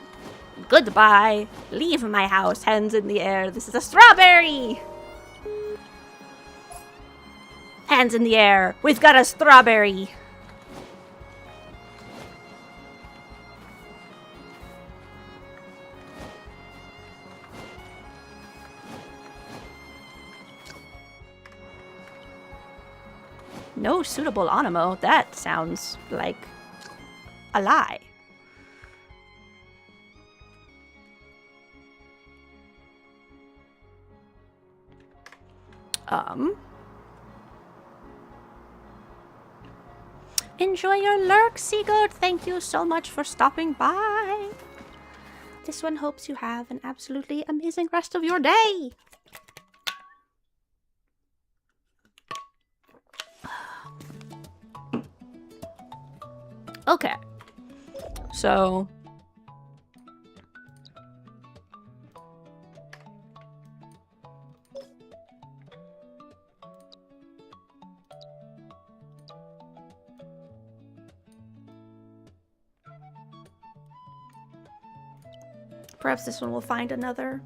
Goodbye. Leave my house, hands in the air. This is a strawberry! Hands in the air. We've got a strawberry. No suitable Aniimo. That sounds like a lie. Enjoy your lurk, Seagoat. Thank you so much for stopping by. This one hopes you have an absolutely amazing rest of your day. Okay. So... perhaps this one will find another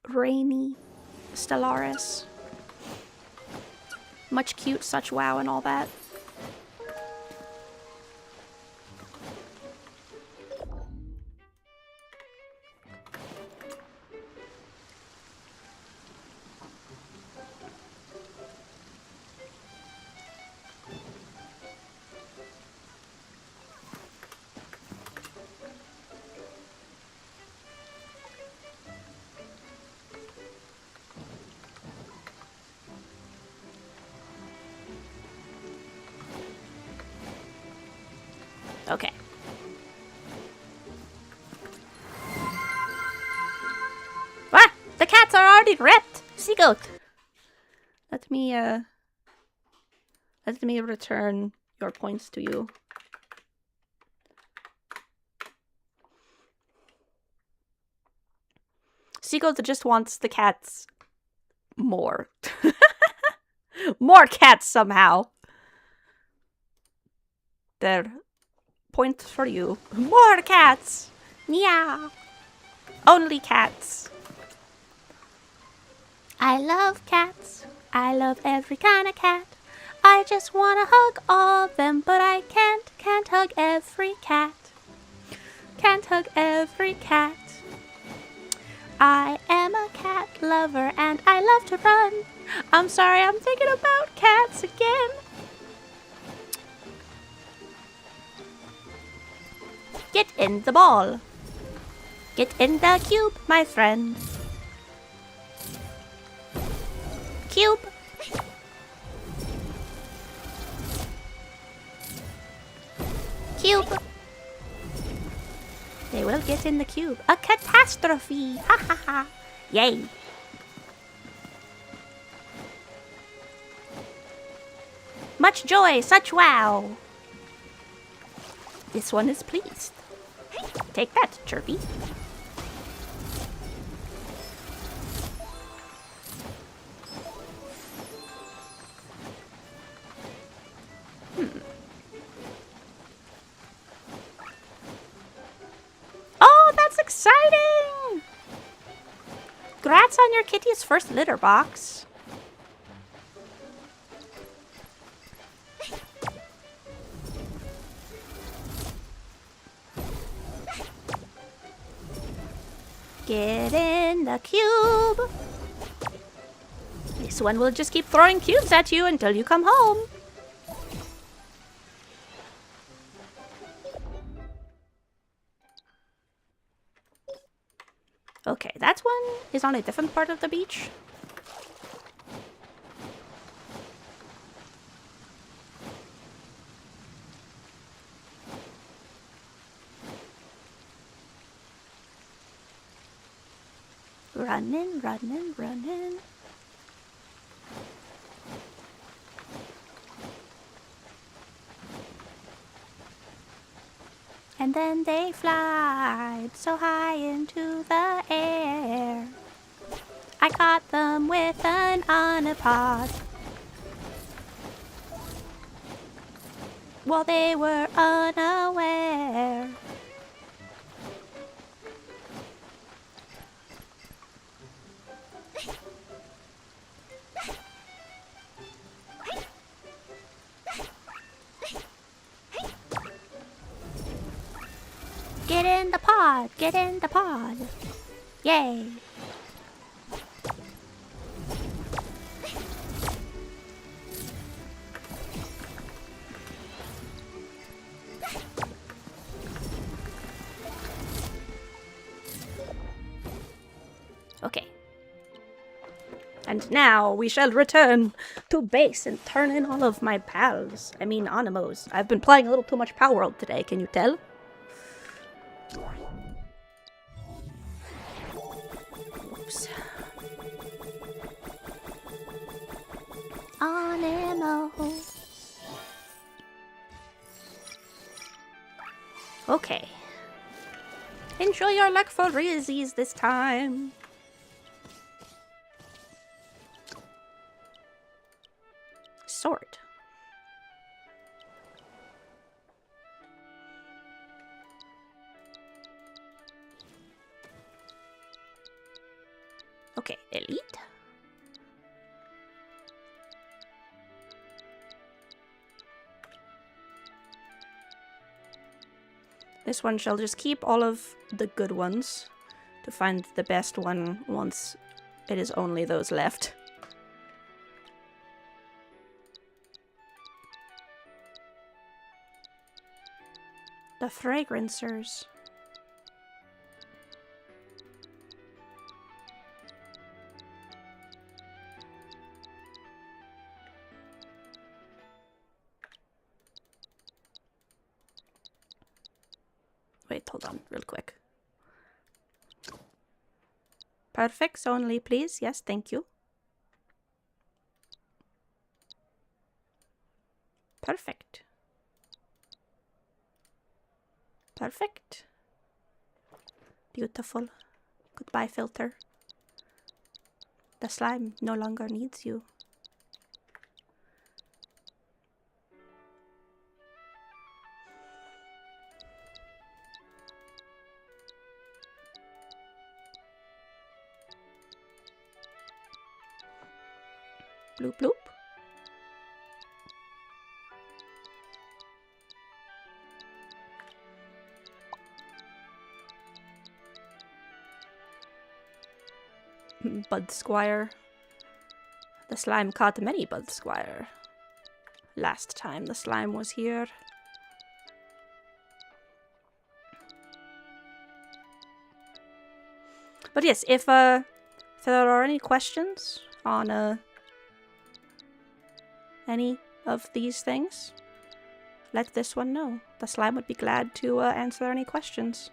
rainy Stellaris. Much cute, such wow, and all that. Okay. Ah! The cats are already ripped! Seagoat! Let me return your points to you. Seagoat just wants the cats more. More cats somehow. There. Point for you. More cats! Meow. Only cats. I love cats. I love every kind of cat. I just wanna hug all of them, but I can't hug every cat. Can't hug every cat. I am a cat lover and I love to run. I'm sorry, I'm thinking about cats again. Get in the ball. Get in the cube, my friend. Cube. Cube. They will get in the cube. A catastrophe. Ha ha ha. Yay. Much joy, such wow. This one is pleased. Take that, Chirpy. Oh, that's exciting! Congrats on your kitty's first litter box. Get in the cube. This one will just keep throwing cubes at you until you come home. Okay, that one is on a different part of the beach. Running, running, running. And then they fly so high into the air. I caught them with an onipod while they were unaware. Get in the pod! Get in the pod! Yay! Okay. And now we shall return to base and turn in all of my pals. I mean, Animos. I've been playing a little too much Power World today, can you tell? Oops. Aniimo. Okay. Enjoy your luck for Rizzies this time. Sword. Okay, elite. This one shall just keep all of the good ones to find the best one once it is only those left. The fragrancers. Wait, hold on, real quick. Perfects only, please. Yes, thank you. Perfect. Perfect. Beautiful. Goodbye, filter. The slime no longer needs you. Bloop bloop. Bud Squire. The slime caught many Bud Squire. Last time the slime was here. But yes, if there are any questions on any of these things, let this one know. The slime would be glad to answer any questions.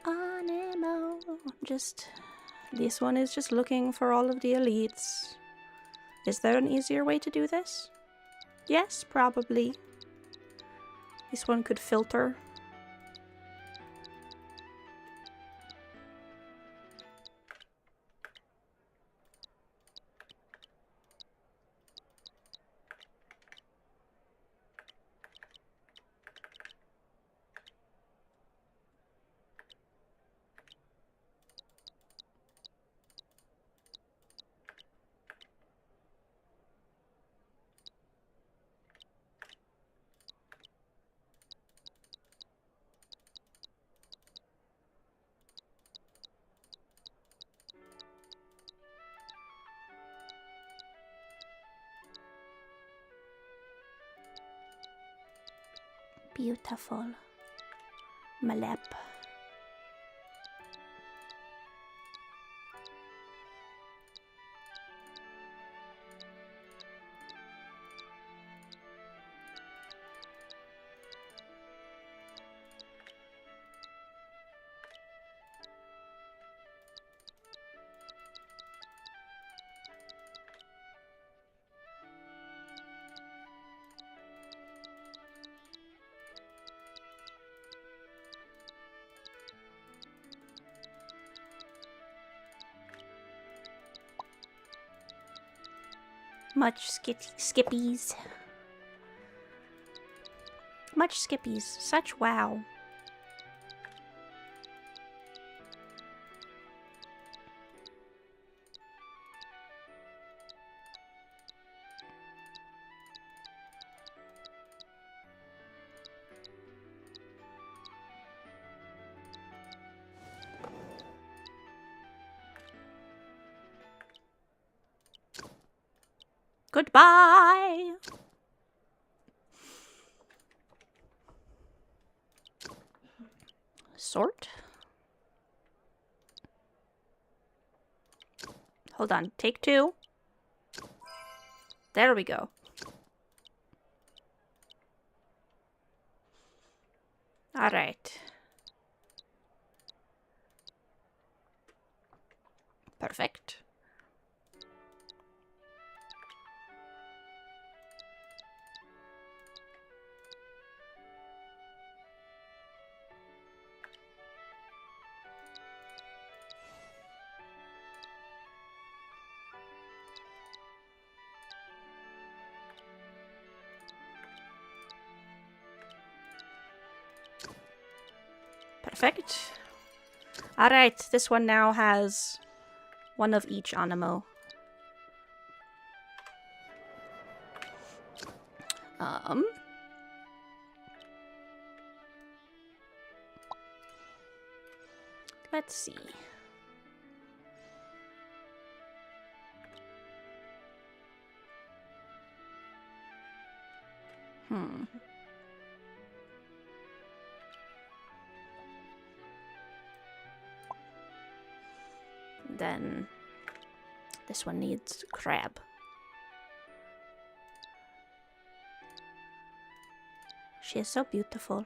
Aniimo. This one is just looking for all of the elites. Is there an easier way to do this? Yes, probably. This one could filter. Beautiful. Malep. Much skippies. Much skippies. Such wow. Goodbye! Sort? Hold on, take two. There we go. Alright. Perfect. Perfect. Alright, this one now has one of each Aniimo. Let's see. Then this one needs crab. She is so beautiful.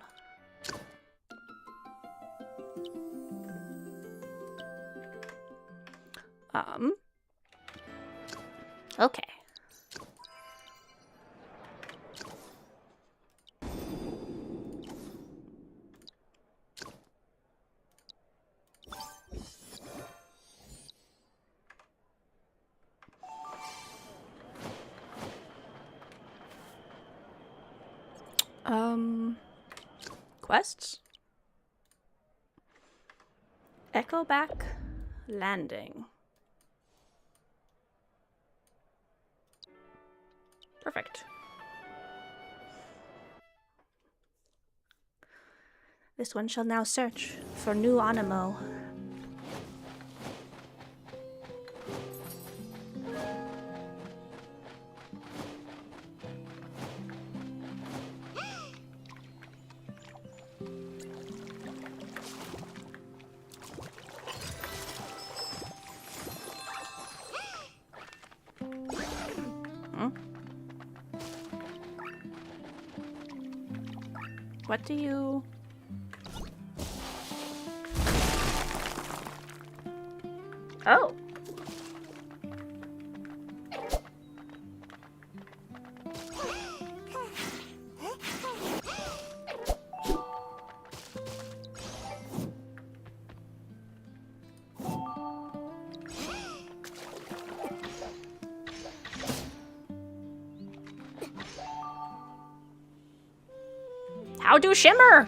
Okay. Quests? Echo back landing. Perfect. This one shall now search for new Aniimo. What do you... Oh. How do shimmer?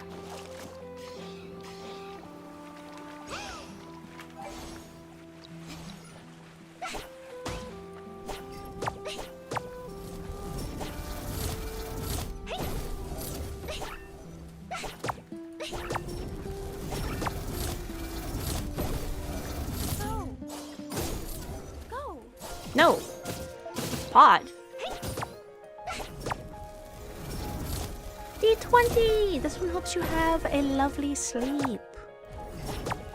Go. No. Pod. D20! This one helps you have a lovely sleep.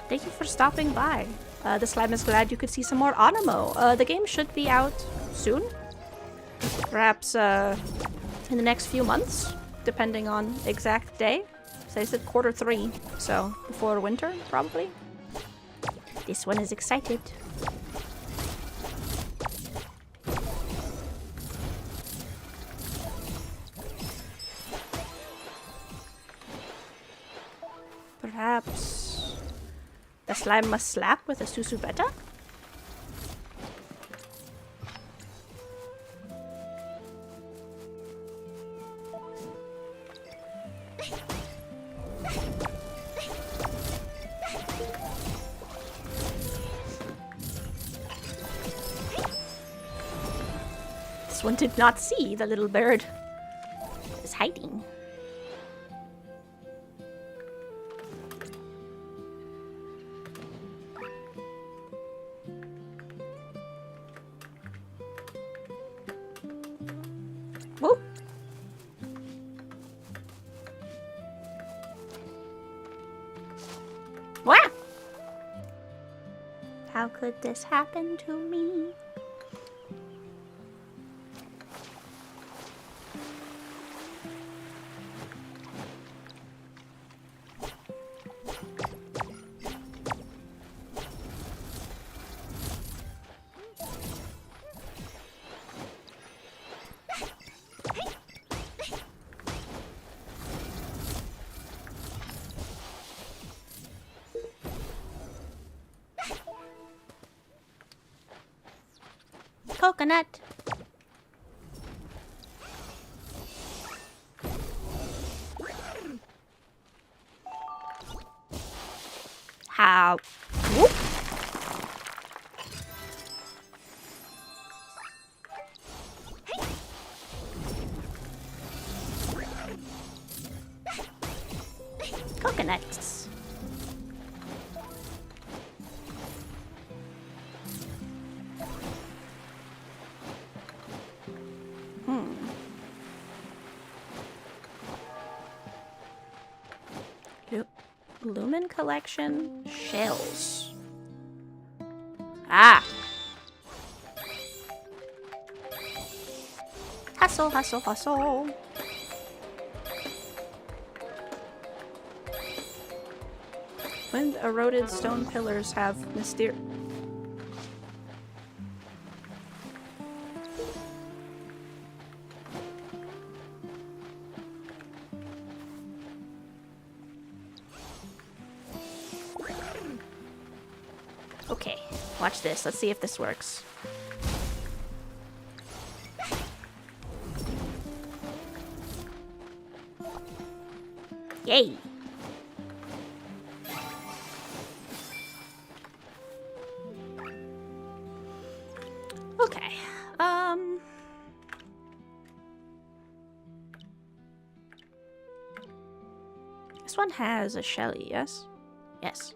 Thank you for stopping by. The slime is glad you could see some more Aniimo. The game should be out soon. Perhaps in the next few months, depending on exact day. So I said Q3, so before winter, probably. This one is excited. Perhaps the slime must slap with a SUUUUUPETA? This one did not see the little bird is hiding. Whoop. Wah! How could this happen to me? Coconut. How? Whoop. Coconuts. Lumen collection shells. Ah. Hustle, hustle, hustle. Wind eroded stone pillars have mysterious. Okay, watch this. Let's see if this works. Yay! This one has a Shelly, yes? Yes.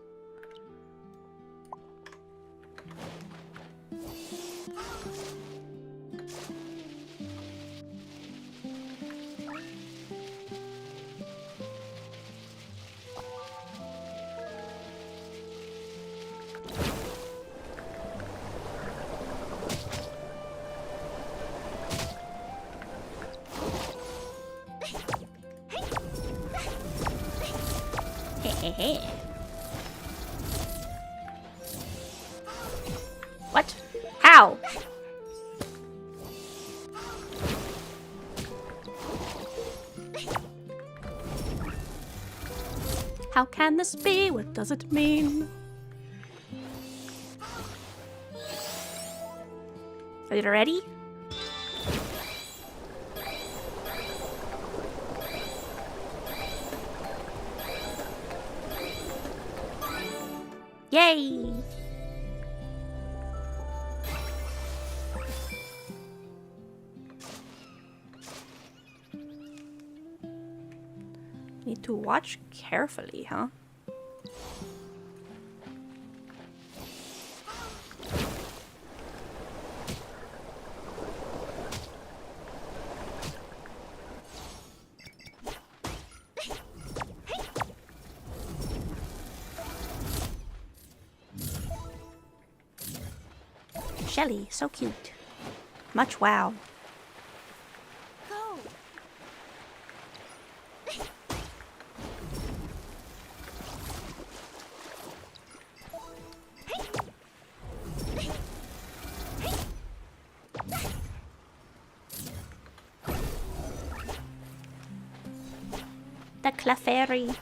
What? How? How can this be? What does it mean? Are you ready? Yay! Need to watch carefully, huh? Shelly, so cute. Much wow. Go. The Clefairy.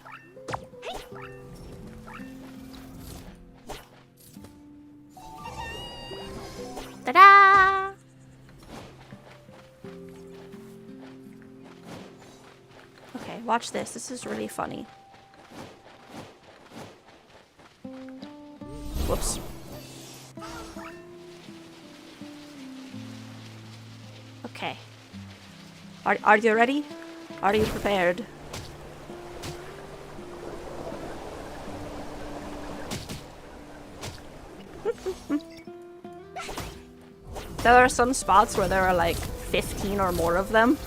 Ta-da! Okay, watch this. This is really funny. Whoops. Okay. Are you ready? Are you prepared? There are some spots where there are like 15 or more of them.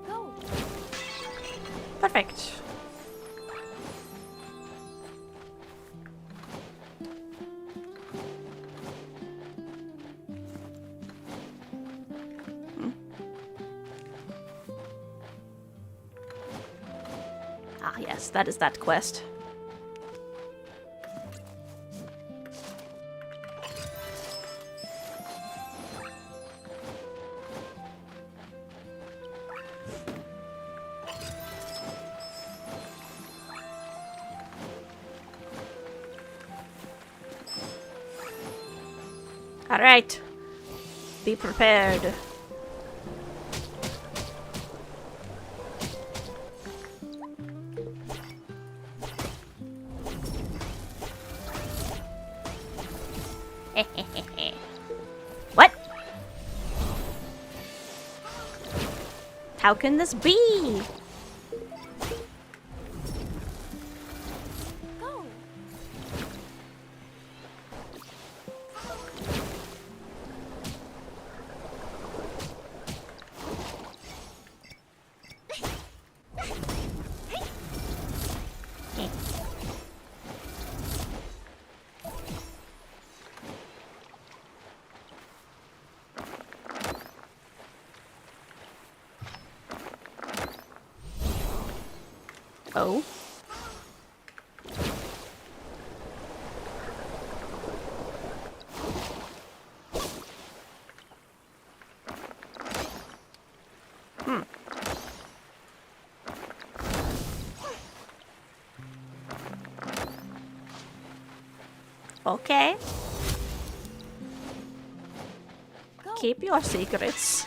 Go. Perfect. Ah, yes, that is that quest. All right. Be prepared. What? How can this be? Go. Oh. Okay. Go. keep your secrets.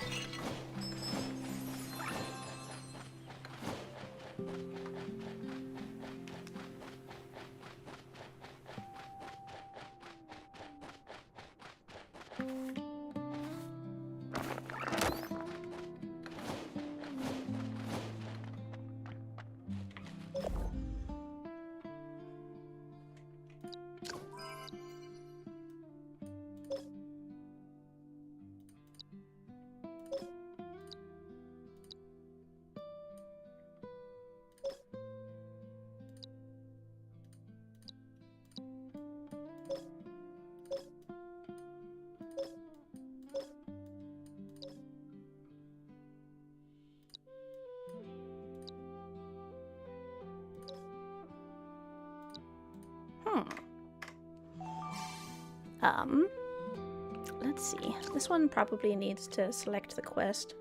Let's see. This one probably needs to select the quest.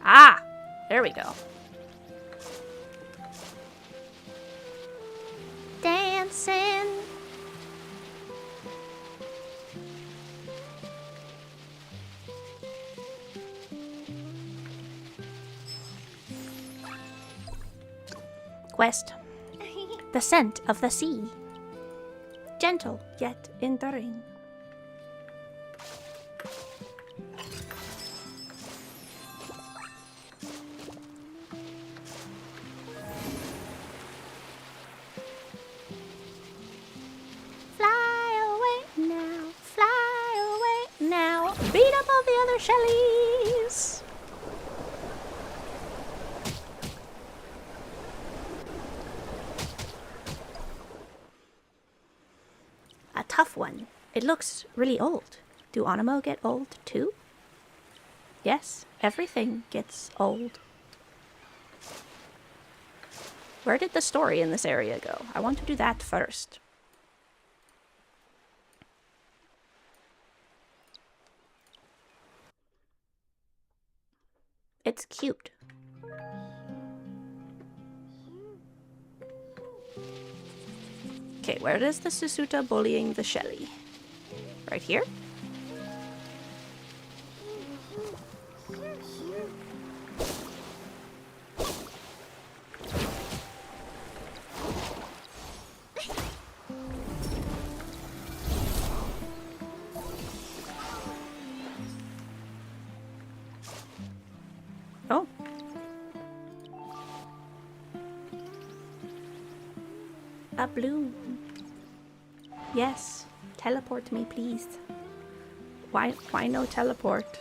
Ah! There we go. Dancing! Quest. The scent of the sea. Gentle yet enduring. Beat up all the other Shellies! A tough one. It looks really old. Do Aniimo get old too? Yes, everything gets old. Where did the story in this area go? I want to do that first. It's cute. Okay, where is the Susuta bullying the Shelly? Right here? Oh. A bloom. Yes. Teleport me, please. Why no teleport?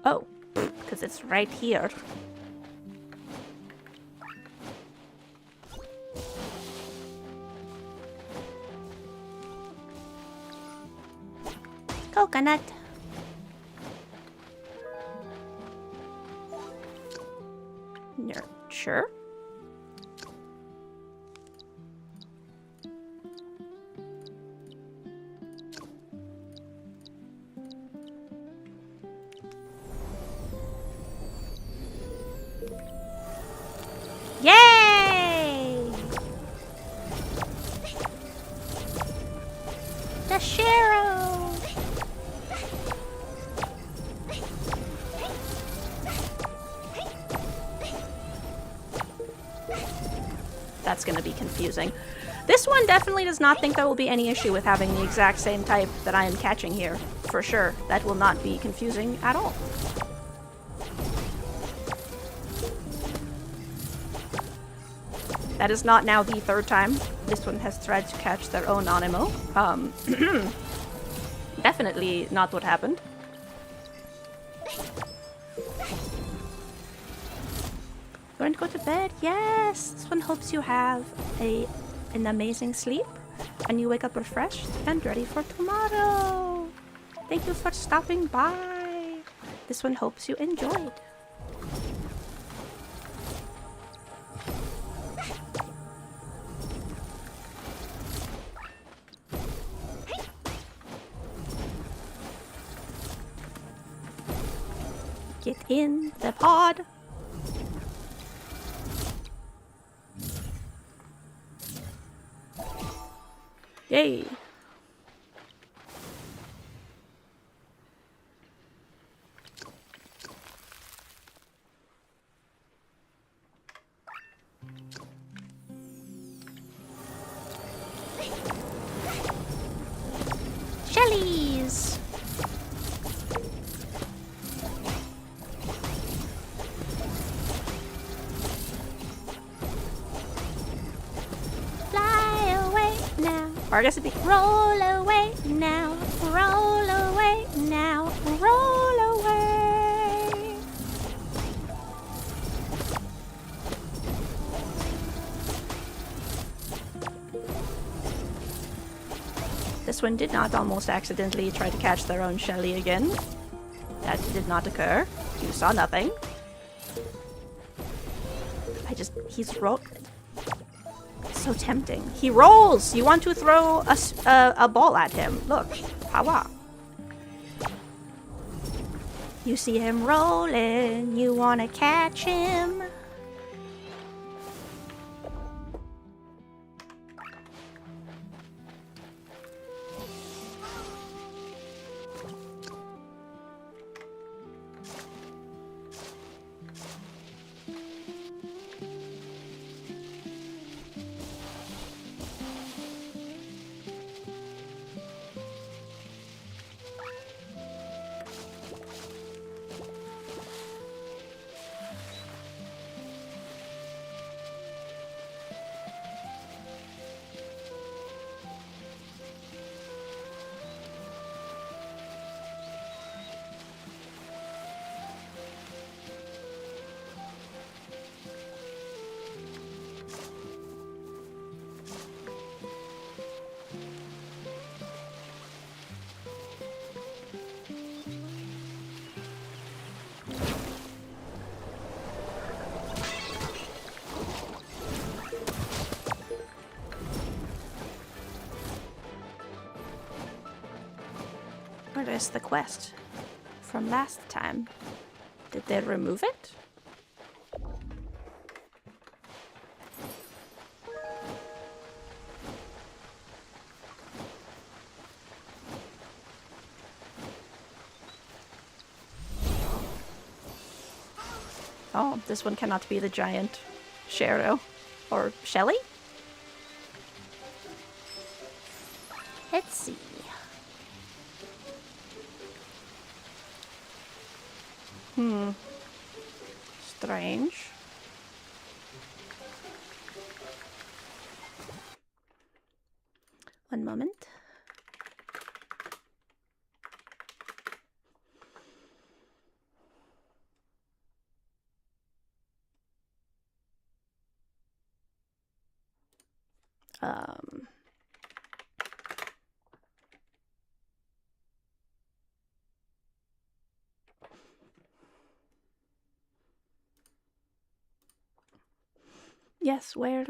Oh, because it's right here. Coconut. Nurture. Yay! The Shiro! That's gonna be confusing. This one definitely does not think there will be any issue with having the exact same type that I am catching here. For sure. That will not be confusing at all. That is not now the third time this one has tried to catch their own Aniimo. Definitely not what happened. Going to go to bed? Yes! This one hopes you have a an amazing sleep, and you wake up refreshed and ready for tomorrow. Thank you for stopping by. This one hopes you enjoyed. Get in the pod. Yay. Shellies. Fly away now. Or I guess it'd be roll away now. Roll away now. Roll away. This one did not almost accidentally try to catch their own Shelly again. That did not occur. You saw nothing. He's so tempting. He rolls! You want to throw a ball at him. Look. Power. You see him rolling. You want to catch him. Where is the quest from last time? Did they remove it? Oh, this one cannot be the giant Shero or Shelly? Let's see. Strange. One moment. Yes, where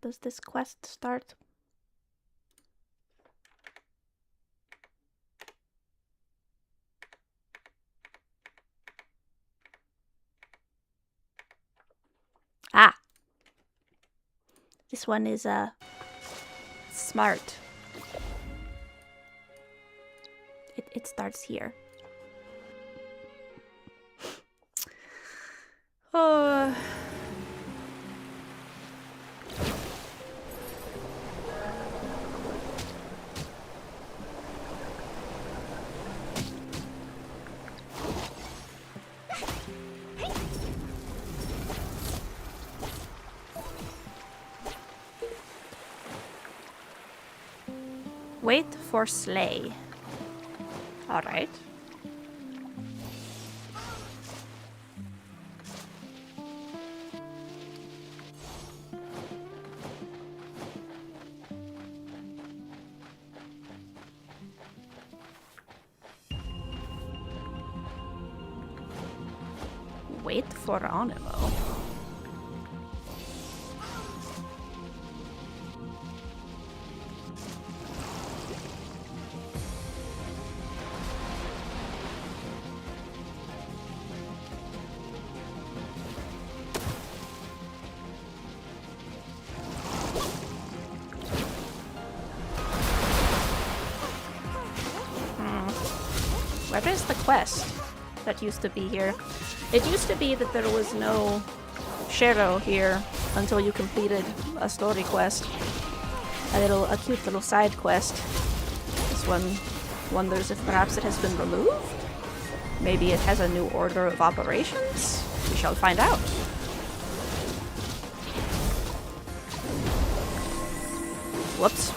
does this quest start? Ah! This one is smart. It starts here. Oh. Wait for Slay. All right. Wait for Aniimo. Where is the quest that used to be here? It used to be that there was no Shero here until you completed a story quest. A cute little side quest. This one wonders if perhaps it has been removed? Maybe it has a new order of operations? We shall find out. Whoops.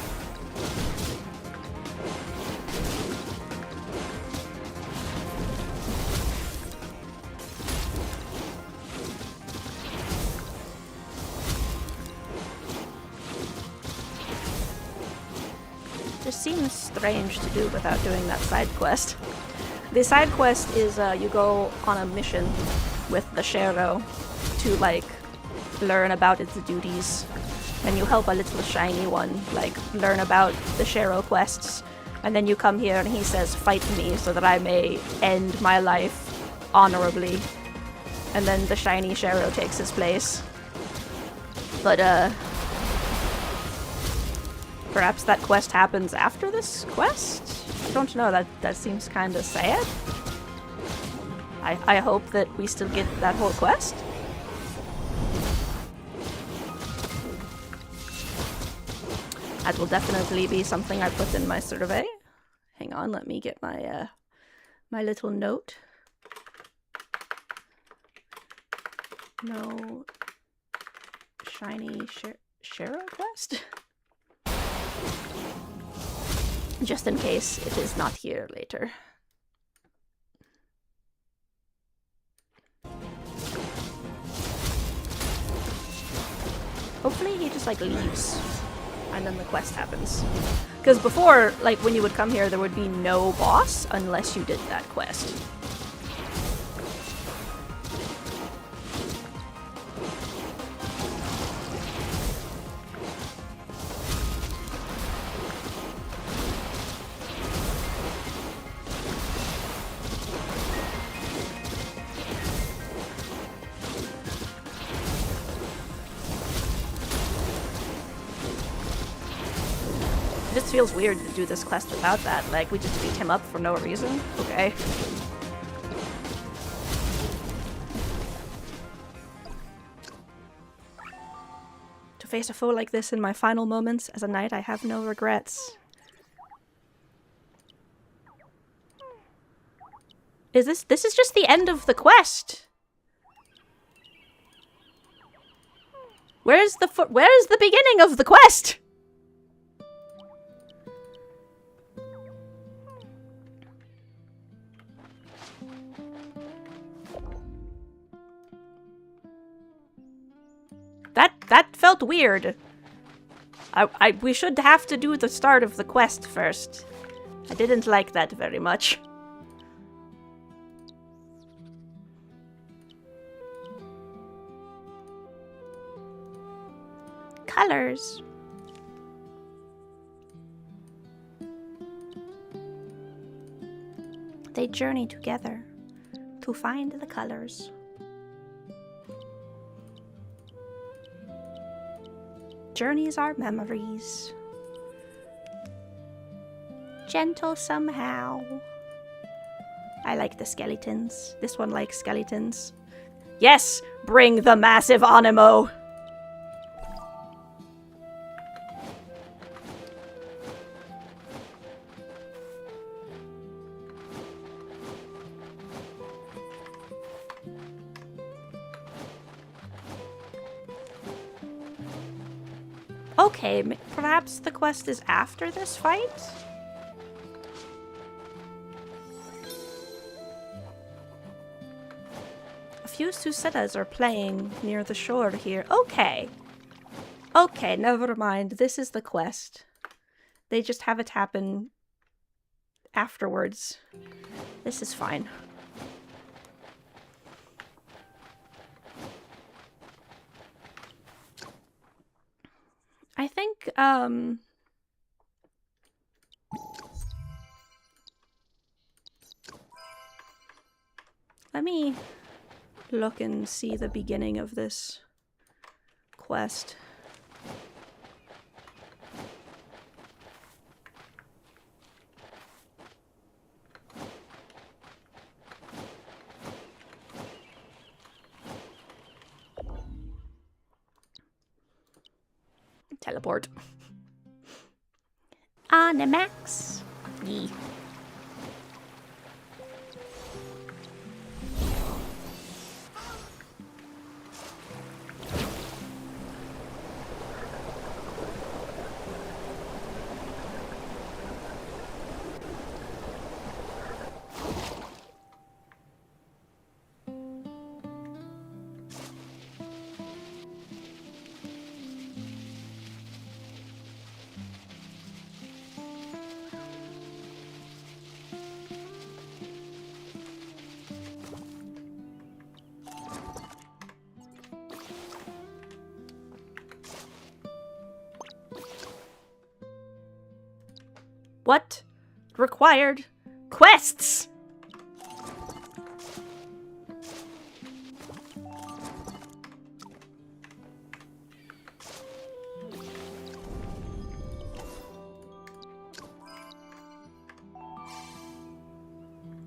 Seems strange to do without doing that side quest. The side quest is you go on a mission with the Shero to like learn about its duties, and you help a little shiny one like learn about the Shero quests, and then you come here and he says fight me so that I may end my life honorably, and then the shiny Shero takes his place. But perhaps that quest happens after this quest? I don't know, that seems kinda sad. I hope that we still get that whole quest. That will definitely be something I put in my survey. Hang on, let me get my my little note. No shiny Shero quest? Just in case it is not here later. Hopefully he just like leaves and then the quest happens. Because before, like when you would come here, there would be no boss unless you did that quest. It just feels weird to do this quest without that. Like, we just beat him up for no reason. Okay. To face a foe like this in my final moments as a knight, I have no regrets. This is just the end of the quest. Where's the beginning of the quest? That felt weird. We should have to do the start of the quest first. I didn't like that very much. Colors. They journey together to find the colors. Journeys are memories. Gentle somehow. I like the skeletons. This one likes skeletons. Yes! Bring the massive Aniimo! Okay, perhaps the quest is after this fight? A few Susetas are playing near the shore here. Okay. Okay, never mind. This is the quest. They just have it happen afterwards. This is fine. I think, let me look and see the beginning of this quest. Teleport. Animax. Yee. What? Required quests!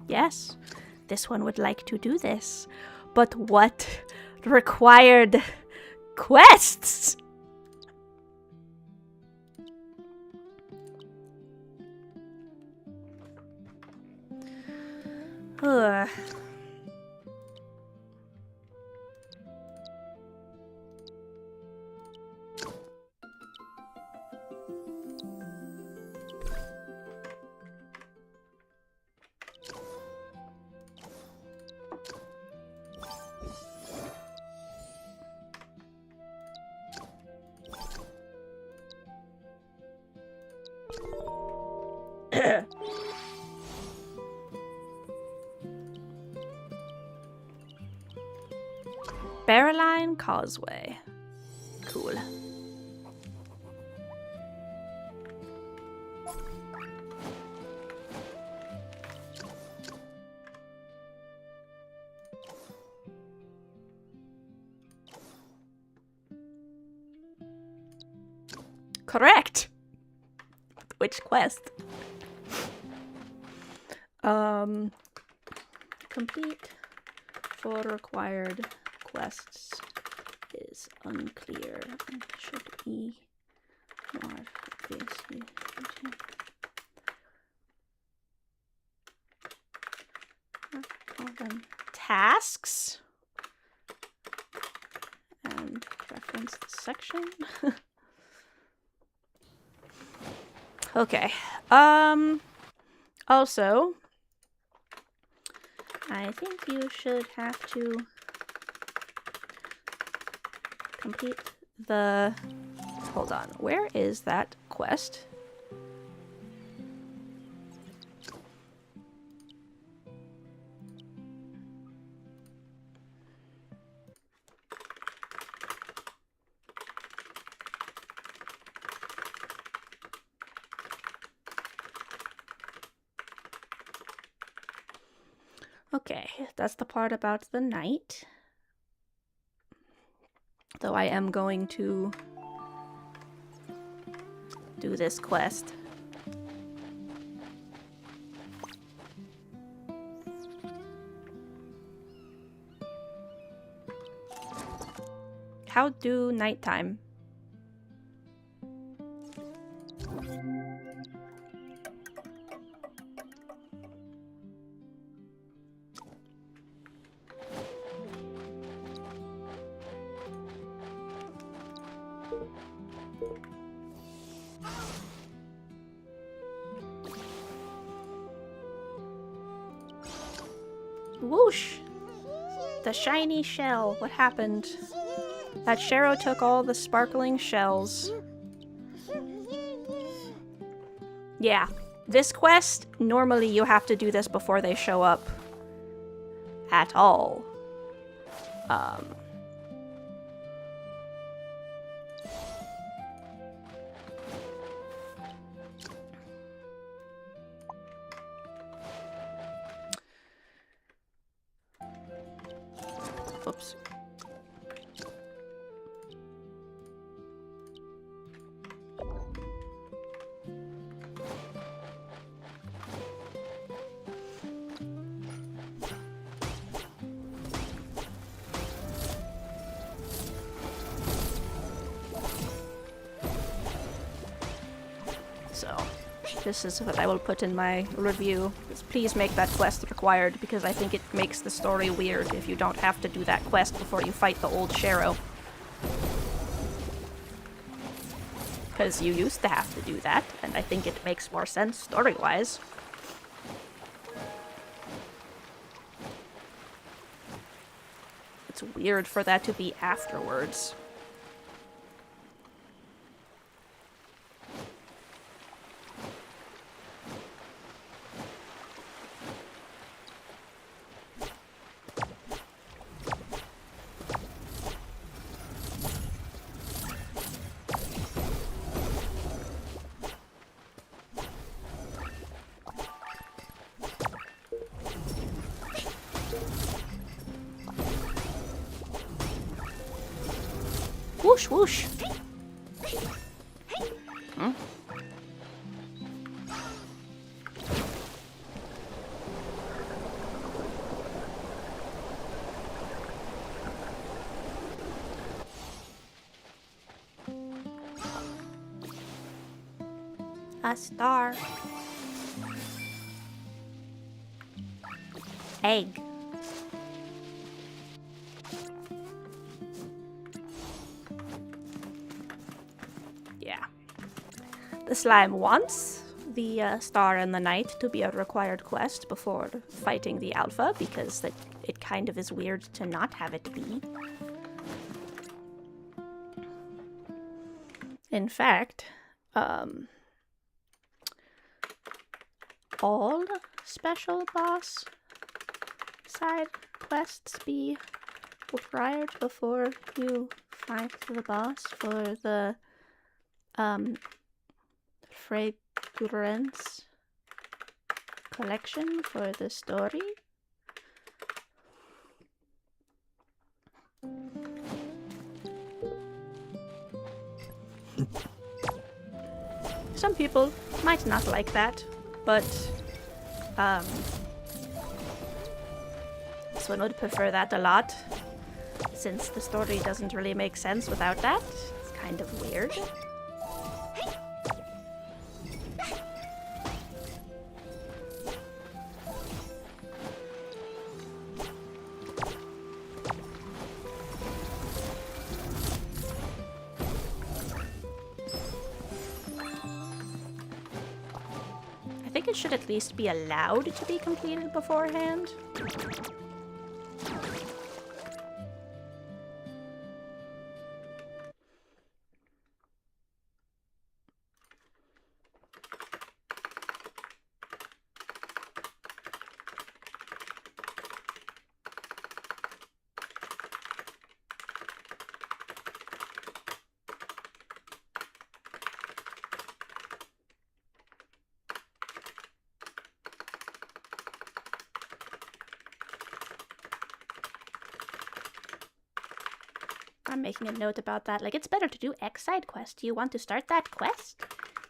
Yes, this one would like to do this. But what required quests? Ugh. Barreline Causeway. Cool. Correct! Which quest? Complete for required quests is unclear and should be more obviously. Call them tasks and reference the section. Okay. Also, I think you should have to complete the... Hold on. Where is that quest? Okay, that's the part about the night. Though I am going to do this quest. How do nighttime? Whoosh! The shiny shell. What happened? That Shero took all the sparkling shells. Yeah. This quest, normally you have to do this before they show up. At all. Oops. So, this is what I will put in my review. Please make that quest required, because I think it makes the story weird if you don't have to do that quest before you fight the old Shero. Because you used to have to do that, and I think it makes more sense story-wise. It's weird for that to be afterwards. Whoosh, whoosh. Hmm? A star. Egg. Yeah. The slime wants the star and the night to be a required quest before fighting the alpha, because it kind of is weird to not have it be. In fact, all special boss side quests be required before you fight the boss for the fragrance collection for the story. Some people might not like that, but this one would prefer that a lot, since the story doesn't really make sense without that. It's kind of weird. I think it should at least be allowed to be completed beforehand. I'm making a note about that. Like, it's better to do X side quest. Do you want to start that quest?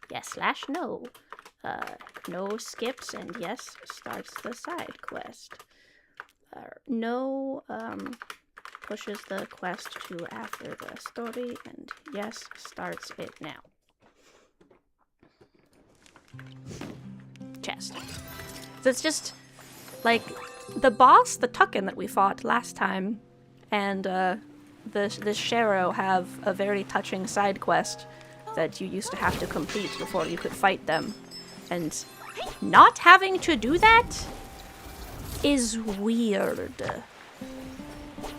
Yes / no. No skips, and yes starts the side quest. No pushes the quest to after the story, and yes starts it now. Chest. So it's just like the boss, the Tucken that we fought last time, and this Shero have a very touching side quest that you used to have to complete before you could fight them. And not having to do that is weird,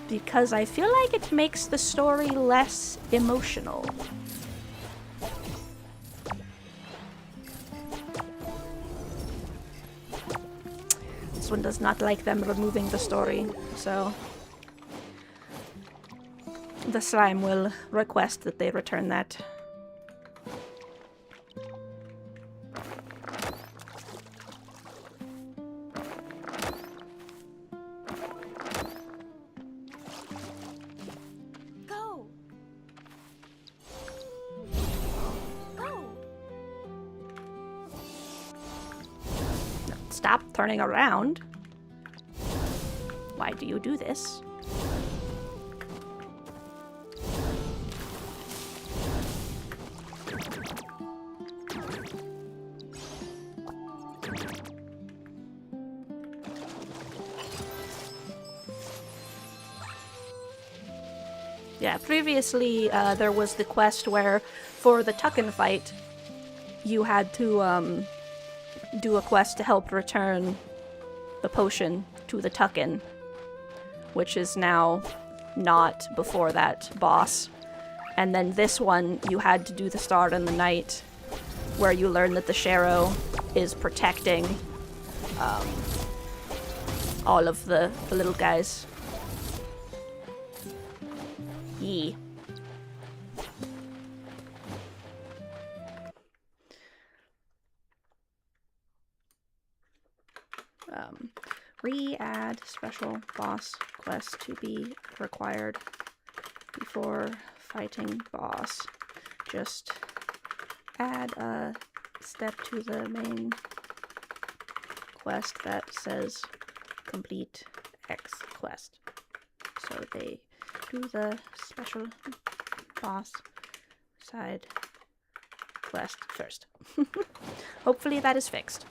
because I feel like it makes the story less emotional. This one does not like them removing the story, so the slime will request that they return that. Stop turning around. Why do you do this? Yeah, previously there was the quest where, for the Tucken fight, you had to do a quest to help return the potion to the Tucken, which is now not before that boss. And then this one, you had to do the Start in the Night, where you learn that the Shero is protecting all of the little guys. Yee. Re-add special boss quest to be required before fighting boss. Just add a step to the main quest that says complete X quest. So they do the special boss side quest first. Hopefully that is fixed.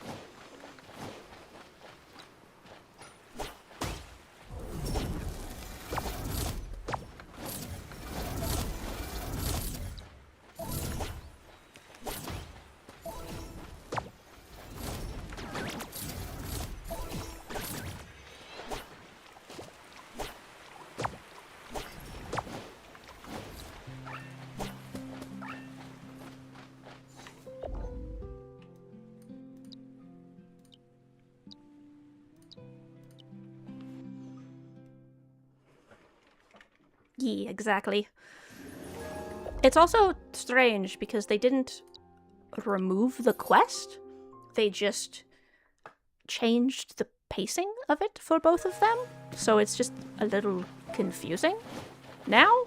Yeah, exactly. It's also strange because they didn't remove the quest. They just changed the pacing of it for both of them. So it's just a little confusing now.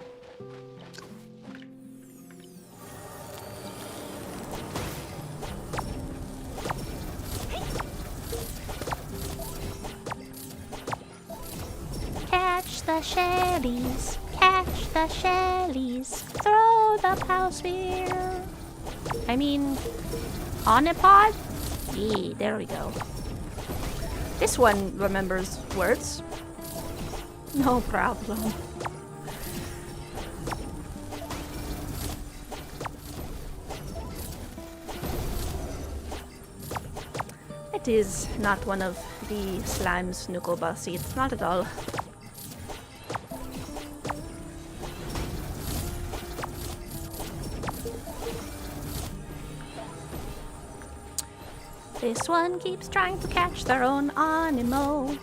Catch the shellies. Catch the shellies. Throw the pow spear. I mean, Onipod? Yeah, there we go. This one remembers words. No problem. It is not one of the slime's Nukoba seeds, not at all. This one keeps trying to catch their own Aniimo.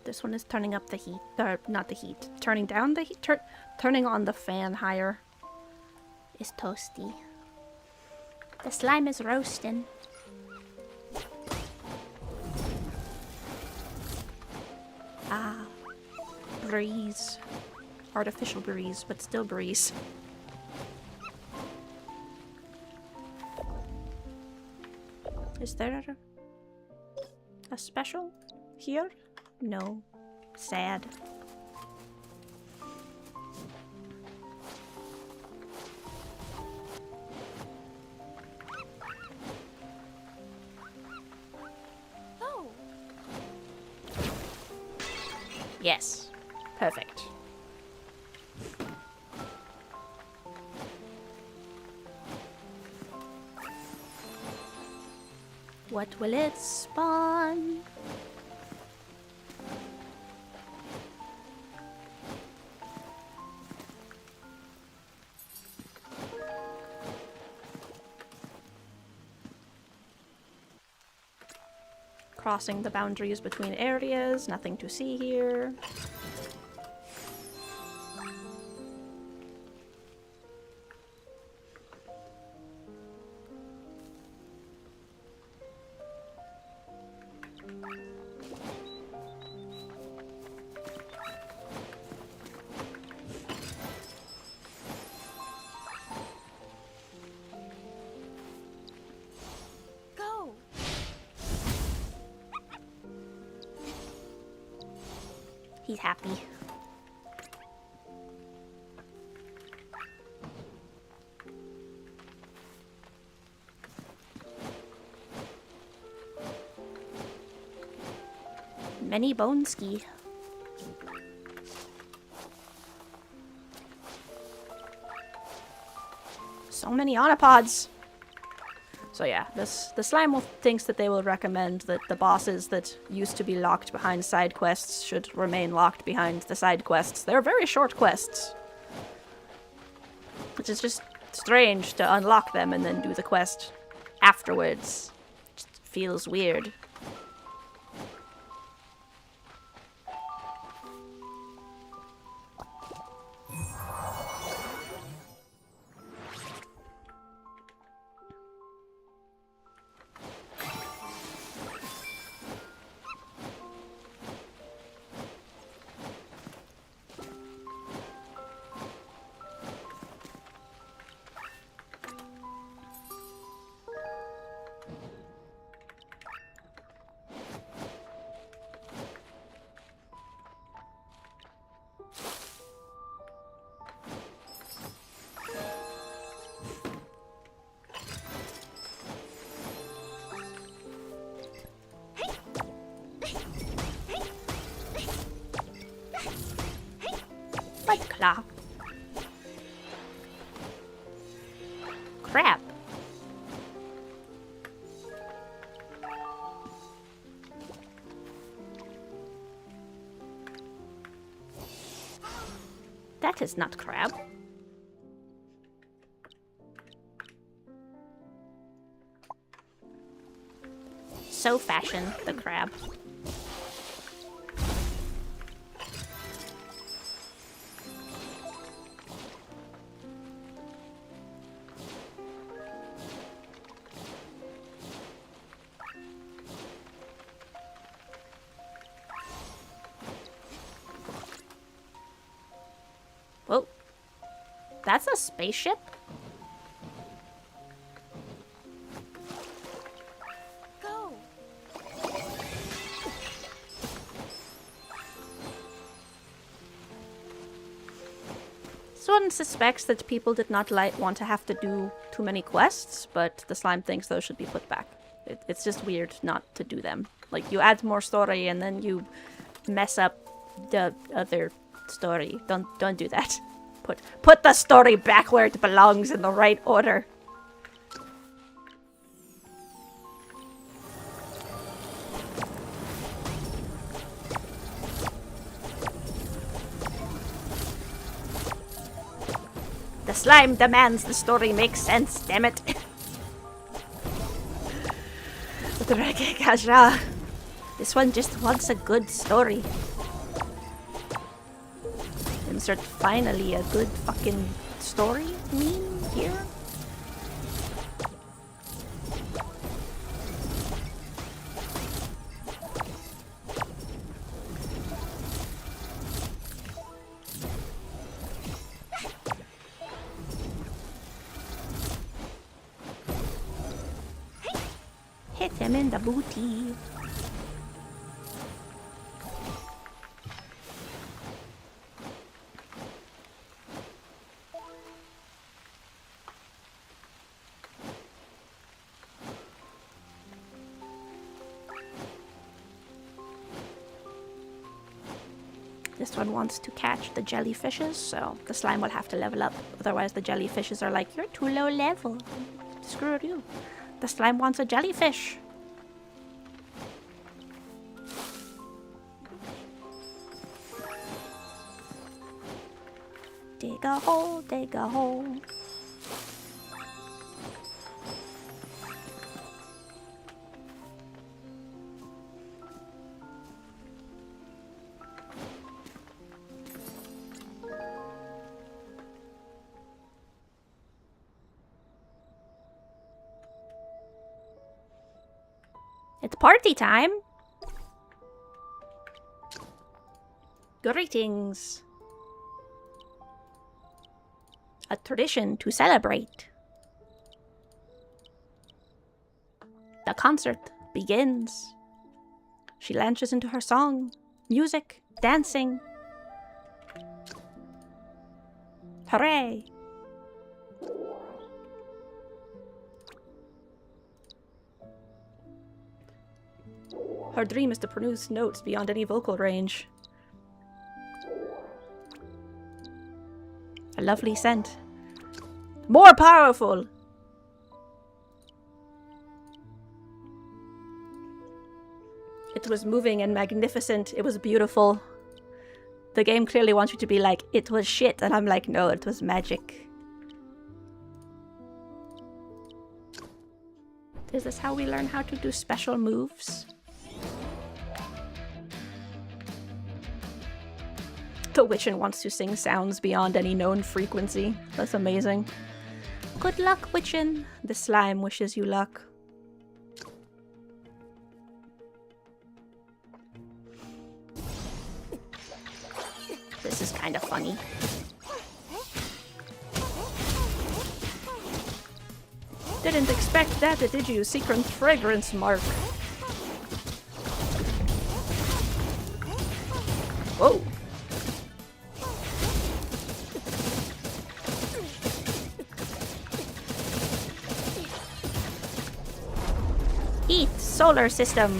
This one is turning up the heat, or not the heat, turning down the heat, turning on the fan higher. Is toasty. The slime is roasting. Ah, breeze. Artificial breeze, but still breeze. Is there a special here? No. Sad. Oh. Yes. Perfect. What will it spawn? crossing the boundaries between areas. Nothing to see here. Go. He's happy. Many bone ski. So many Onipods. So yeah, the slime thinks that they will recommend that the bosses that used to be locked behind side quests should remain locked behind the side quests. They're very short quests. Which is just strange to unlock them and then do the quest afterwards. Just feels weird. Like claw. Crap. That is not crab. So fashion, the crab. Whoa. That's a spaceship? Go. This one suspects that people did not want to have to do too many quests, but the slime thinks those should be put back. It's just weird not to do them. Like, you add more story and then you mess up the other story. Don't do that. Put the story back where it belongs in the right order. The slime demands the story makes sense, damn it. This one just wants a good story. Insert finally a good fucking story meme here. Hit him in the booty. This one wants to catch the jellyfishes, so the slime will have to level up. Otherwise the jellyfishes are like, you're too low level. Screw you. The slime wants a jellyfish. Dig a hole, dig a hole. Party time! Greetings. A tradition to celebrate. The concert begins. She launches into her song, music, dancing. Hooray! Her dream is to produce notes beyond any vocal range. A lovely scent. More powerful! It was moving and magnificent. It was beautiful. The game clearly wants you to be like, it was shit, and I'm like, no, it was magic. Is this how we learn how to do special moves? The Witchin wants to sing sounds beyond any known frequency. That's amazing. Good luck, Witchin. The slime wishes you luck. This is kind of funny. Didn't expect that, did you? Secret fragrance mark. Whoa. Eat solar system.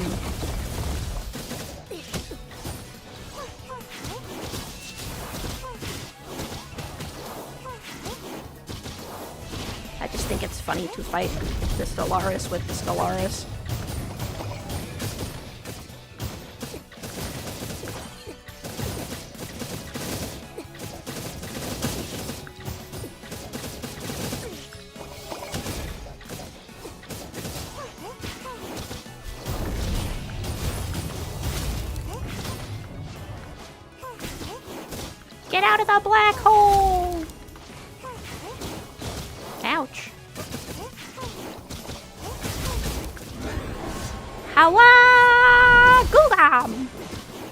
I just think it's funny to fight the Stellaris with the Stellaris. Get out of the black hole! Ouch. Hawa Gugam!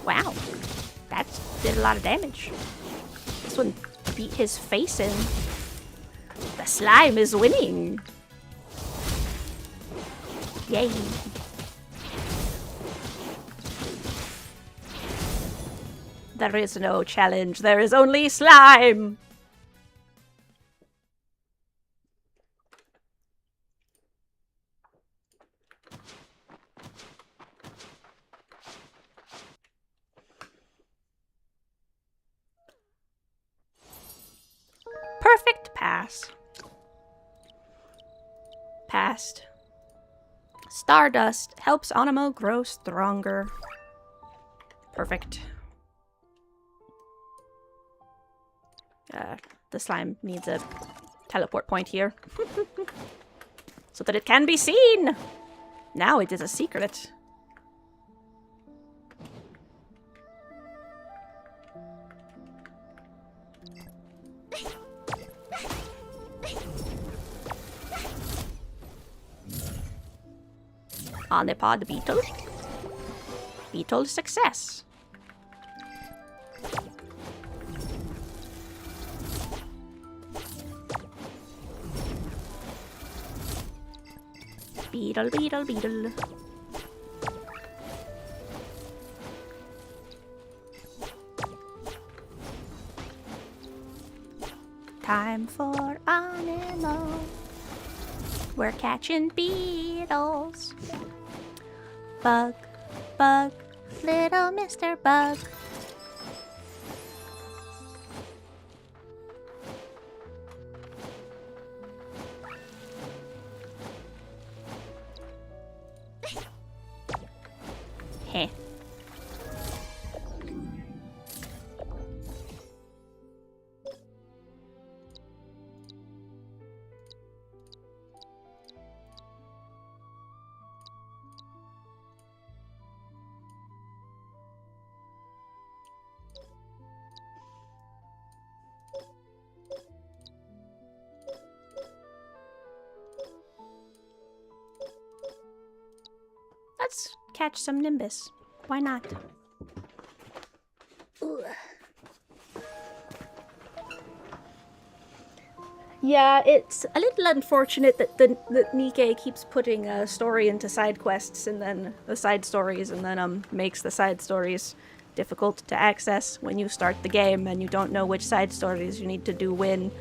Wow. That did a lot of damage. This one beat his face in. The slime is winning! Yay. There is no challenge, there is only slime! Perfect pass. Passed. Stardust helps Aniimo grow stronger. Perfect. The slime needs a teleport point here. So that it can be seen! Now it is a secret. Onipod beetle. Beetle success. Beetle, beetle, beetle. Time for Aniimo. We're catching beetles. Bug, bug, little Mr. Bug. Heh. catch some Nimbus. Why not? Ugh. Yeah, it's a little unfortunate that that Nikke keeps putting a story into side quests and then the side stories, and then makes the side stories difficult to access when you start the game and you don't know which side stories you need to do when.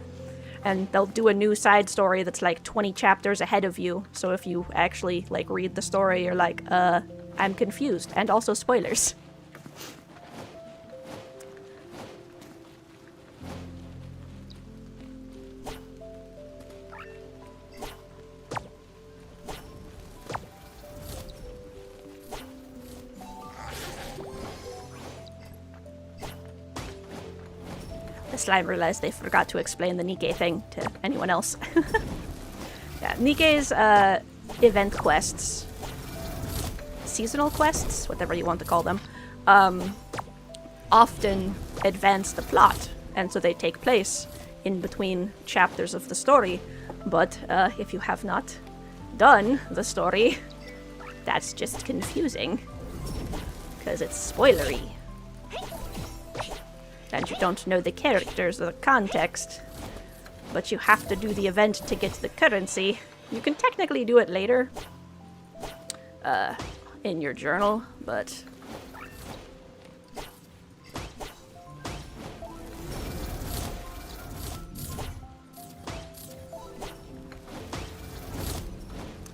And they'll do a new side story that's like 20 chapters ahead of you. So if you actually like read the story, you're like, I'm confused. And also spoilers. Slime realized they forgot to explain the Nikke thing to anyone else. Yeah, Nikke's event quests, seasonal quests, whatever you want to call them, often advance the plot, and so they take place in between chapters of the story. But if you have not done the story, that's just confusing, because it's spoilery. And you don't know the characters or the context. But you have to do the event to get the currency. You can technically do it later. In your journal, but...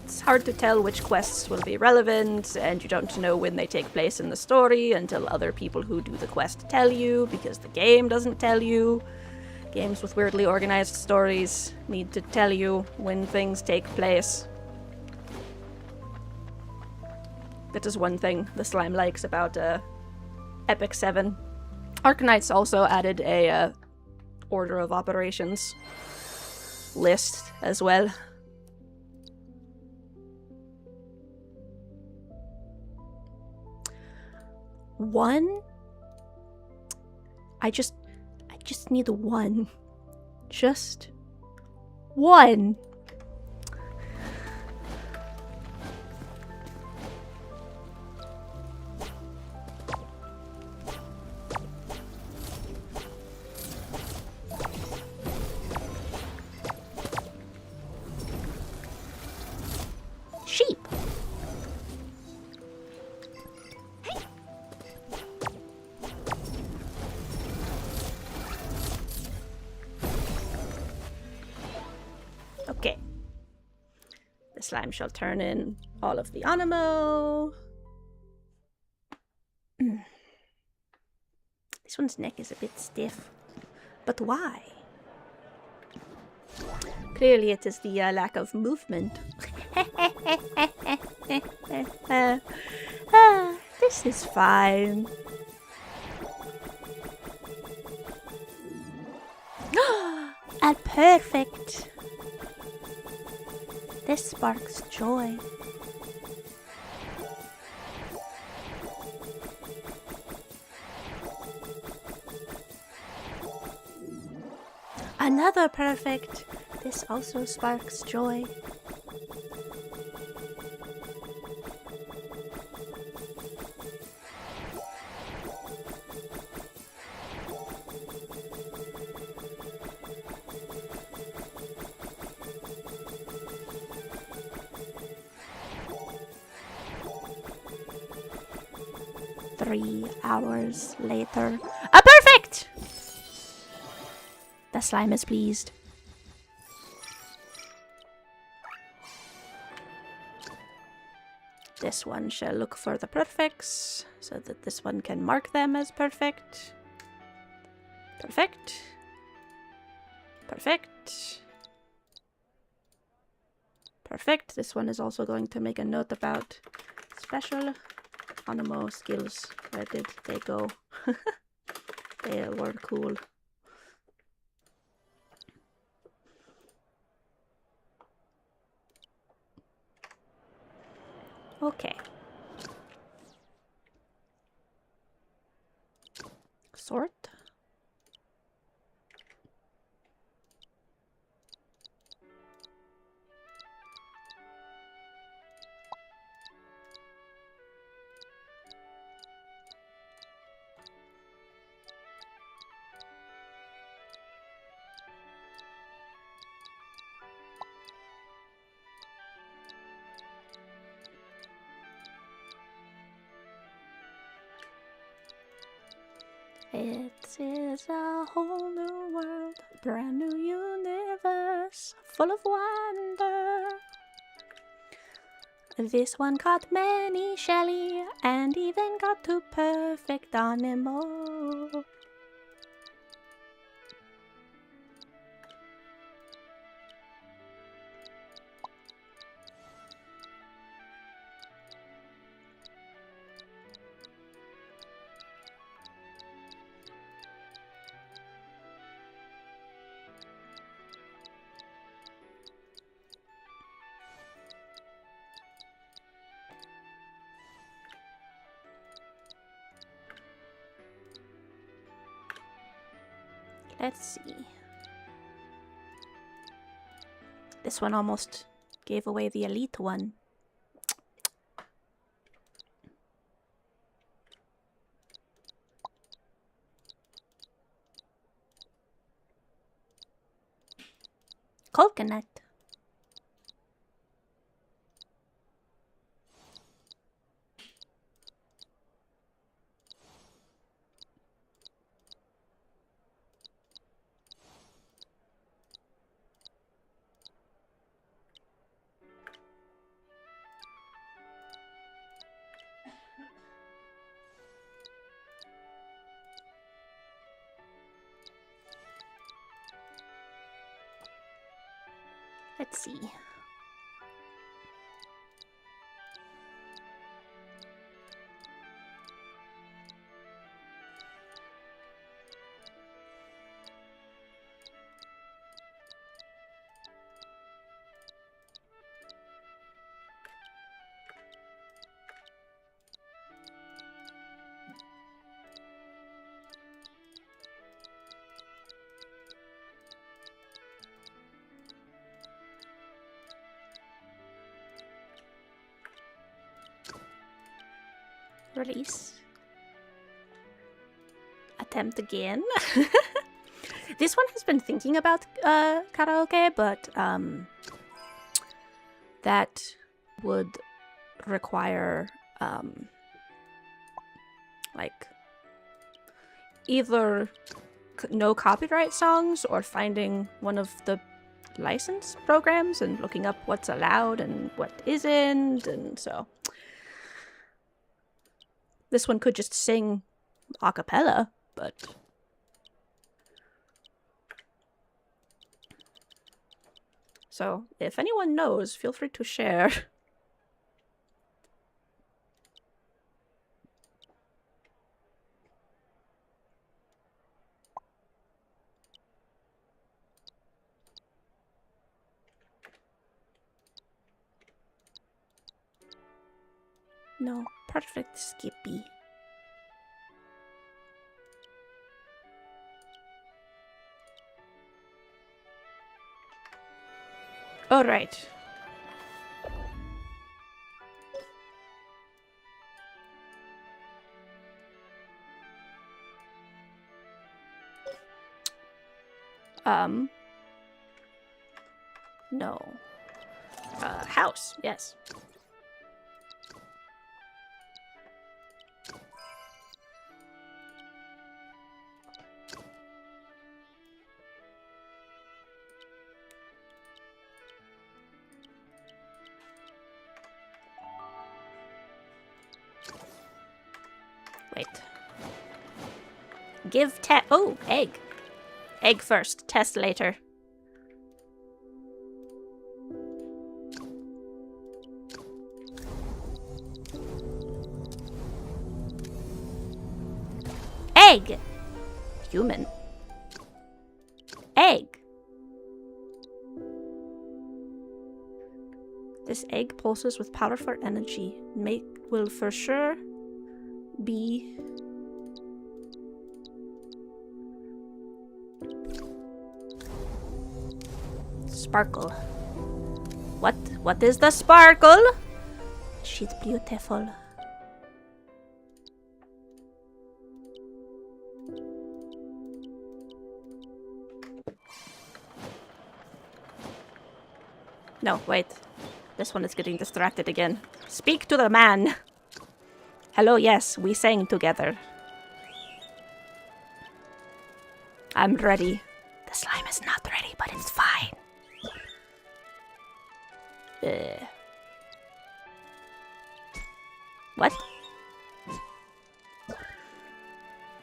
it's hard to tell which quests will be relevant, and you don't know when they take place in the story until other people who do the quest tell you, because the game doesn't tell you. Games with weirdly organized stories need to tell you when things take place. That is one thing the slime likes about Epic 7. Arknights also added a order of operations list as well. One? I just need one. Just one. Sheep. Okay. The slime shall turn in all of the Aniimo. This one's neck is a bit stiff. But why? Clearly it is the lack of movement. This is fine. Perfect. This sparks joy. Another perfect. This also sparks joy. Three hours later. A perfect! The slime is pleased. This one shall look for the perfects, so that this one can mark them as perfect. Perfect. Perfect. Perfect. This one is also going to make a note about special Aniimo skills. Where did they go? They were cool. Okay. Sort. It is a whole new world, brand new universe, full of wonder. This one caught many Shelly, and even got to perfect Aniimo. Let's see. This one almost gave away the elite one. Coconut. Let's see. Release. Attempt again. This one has been thinking about karaoke, but that would require like either no copyright songs or finding one of the license programs and looking up what's allowed and what isn't, and so this one could just sing a cappella, but so if anyone knows, feel free to share. No, perfect Skippy. All right. No. House, yes. Wait. Give test. Oh, egg. Egg first, test later. Egg! Human. Egg. This egg pulses with powerful energy. Will for sure be sparkle. What is the sparkle? She's beautiful. No, wait. This one is getting distracted again. Speak to the man. Hello, yes, we sang together. I'm ready. The slime is not ready, but it's fine. What?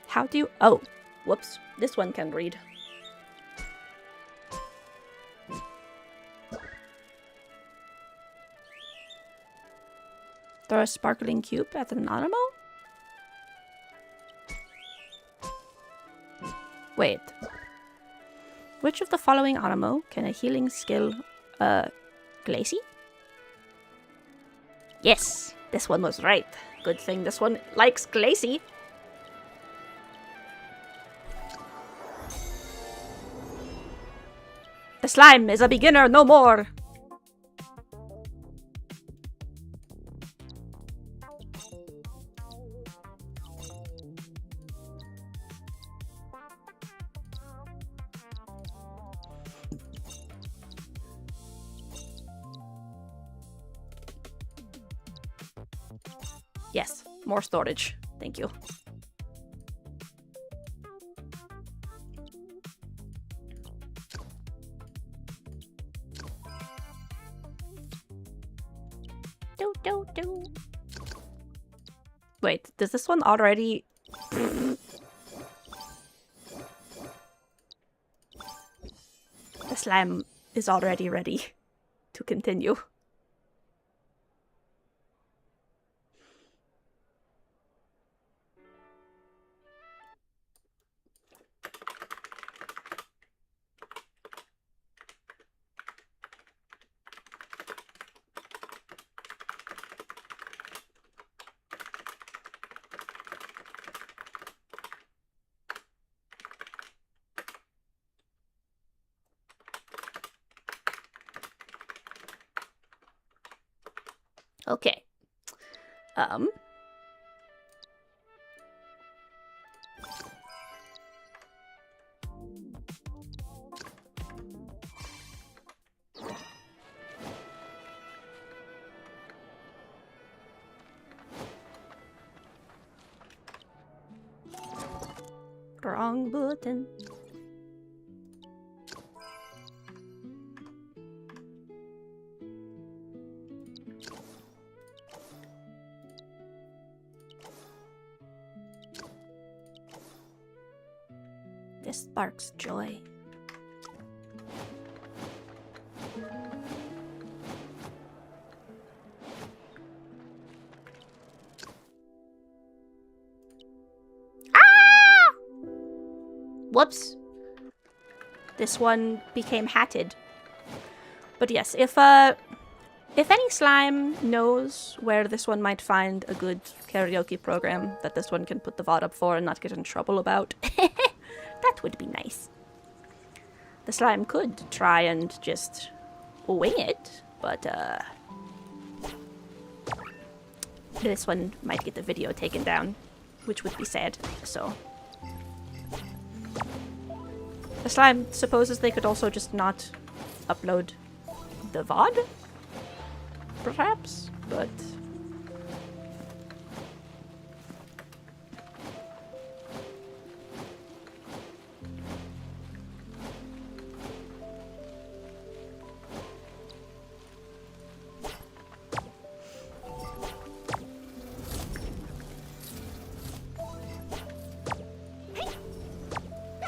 How do you... Oh, whoops. This one can read. Throw a sparkling cube at an Aniimo? Wait. Which of the following Aniimo can a healing skill, Glacy? Yes, this one was right. Good thing this one likes Glacy. The slime is a beginner no more. Yes, more storage. Thank you. Do. Wait, does this one already... The slime is already ready to continue. Okay. Wrong button. This sparks joy. Ah! Whoops. This one became hatted. But yes, if any slime knows where this one might find a good karaoke program that this one can put the VOD up for and not get in trouble about, that would be nice. The slime could try and just wing it, but this one might get the video taken down, which would be sad, so. The slime supposes they could also just not upload the VOD? Perhaps, but...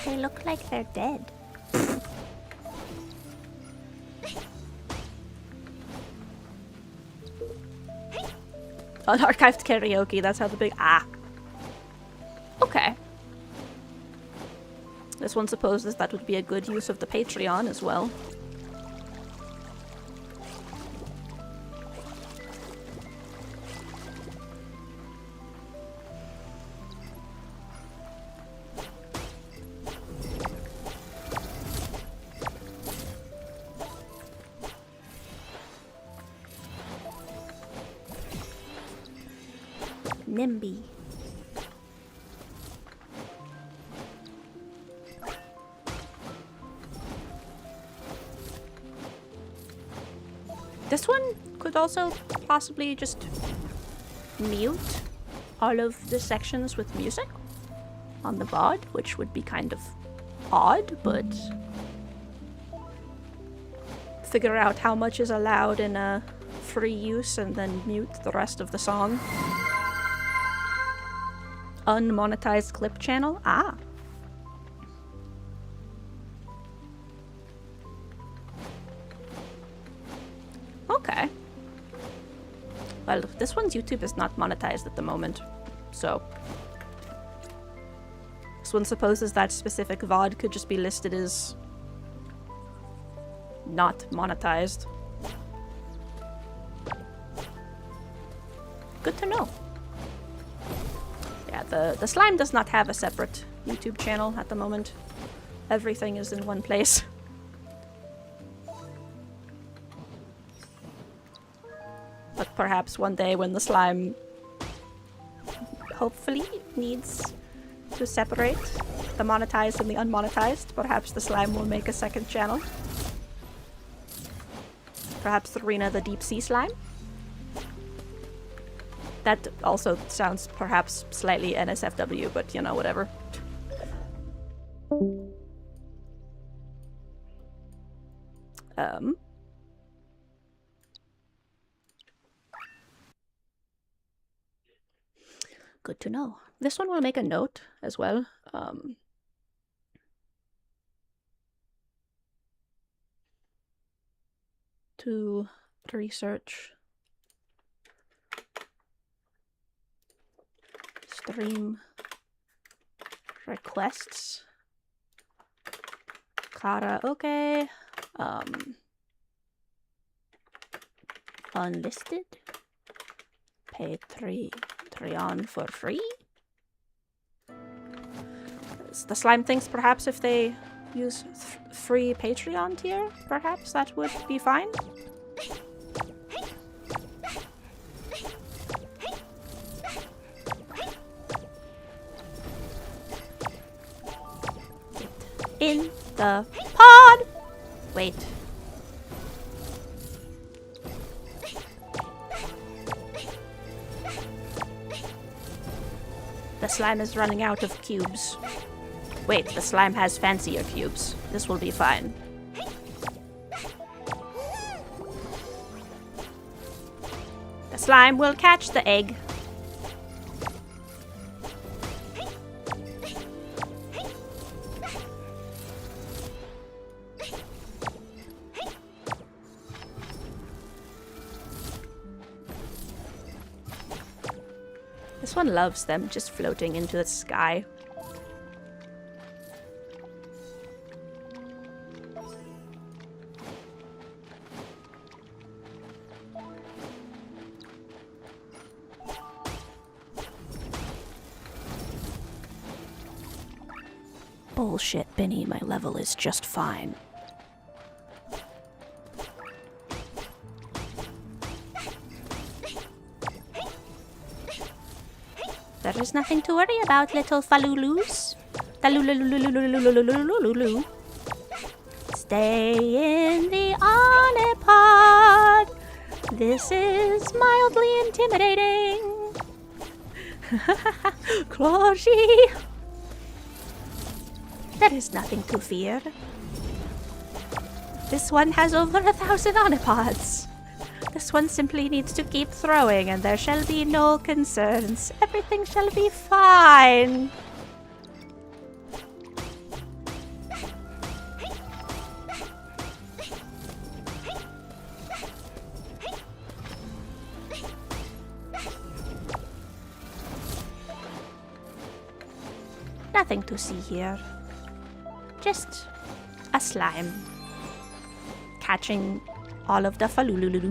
They look like they're dead. Unarchived karaoke, that's how the big... Ah. Okay. This one supposes that would be a good use of the Patreon as well. NIMBY. This one could also possibly just mute all of the sections with music on the VOD, which would be kind of odd, but figure out how much is allowed in a free use and then mute the rest of the song. Unmonetized clip channel? Ah. Okay. Well, this one's YouTube is not monetized at the moment, so this one supposes that specific VOD could just be listed as not monetized. Good to know. Yeah, the slime does not have a separate YouTube channel at the moment. Everything is in one place. But perhaps one day when the slime hopefully needs to separate the monetized and the unmonetized, perhaps the slime will make a second channel. Perhaps Rena the deep sea slime? That also sounds perhaps slightly NSFW, but you know, whatever. Good to know. This one will make a note as well. To research stream requests. Karaoke. Unlisted. Patreon for free. The slime thinks perhaps if they use free Patreon tier, perhaps that would be fine. Get in the pod! Wait. The slime is running out of cubes. Wait, the slime has fancier cubes. This will be fine. The slime will catch the egg. This one loves them just floating into the sky. Bullshit, Benny. My level is just fine. There is nothing to worry about, little falulus. Stay in the Onipod. This is mildly intimidating. Closhy. There is nothing to fear. This one has over 1,000 Onipods. This one simply needs to keep throwing and there shall be no concerns. Everything shall be fine. Nothing to see here. Just a slime catching all of the falulus.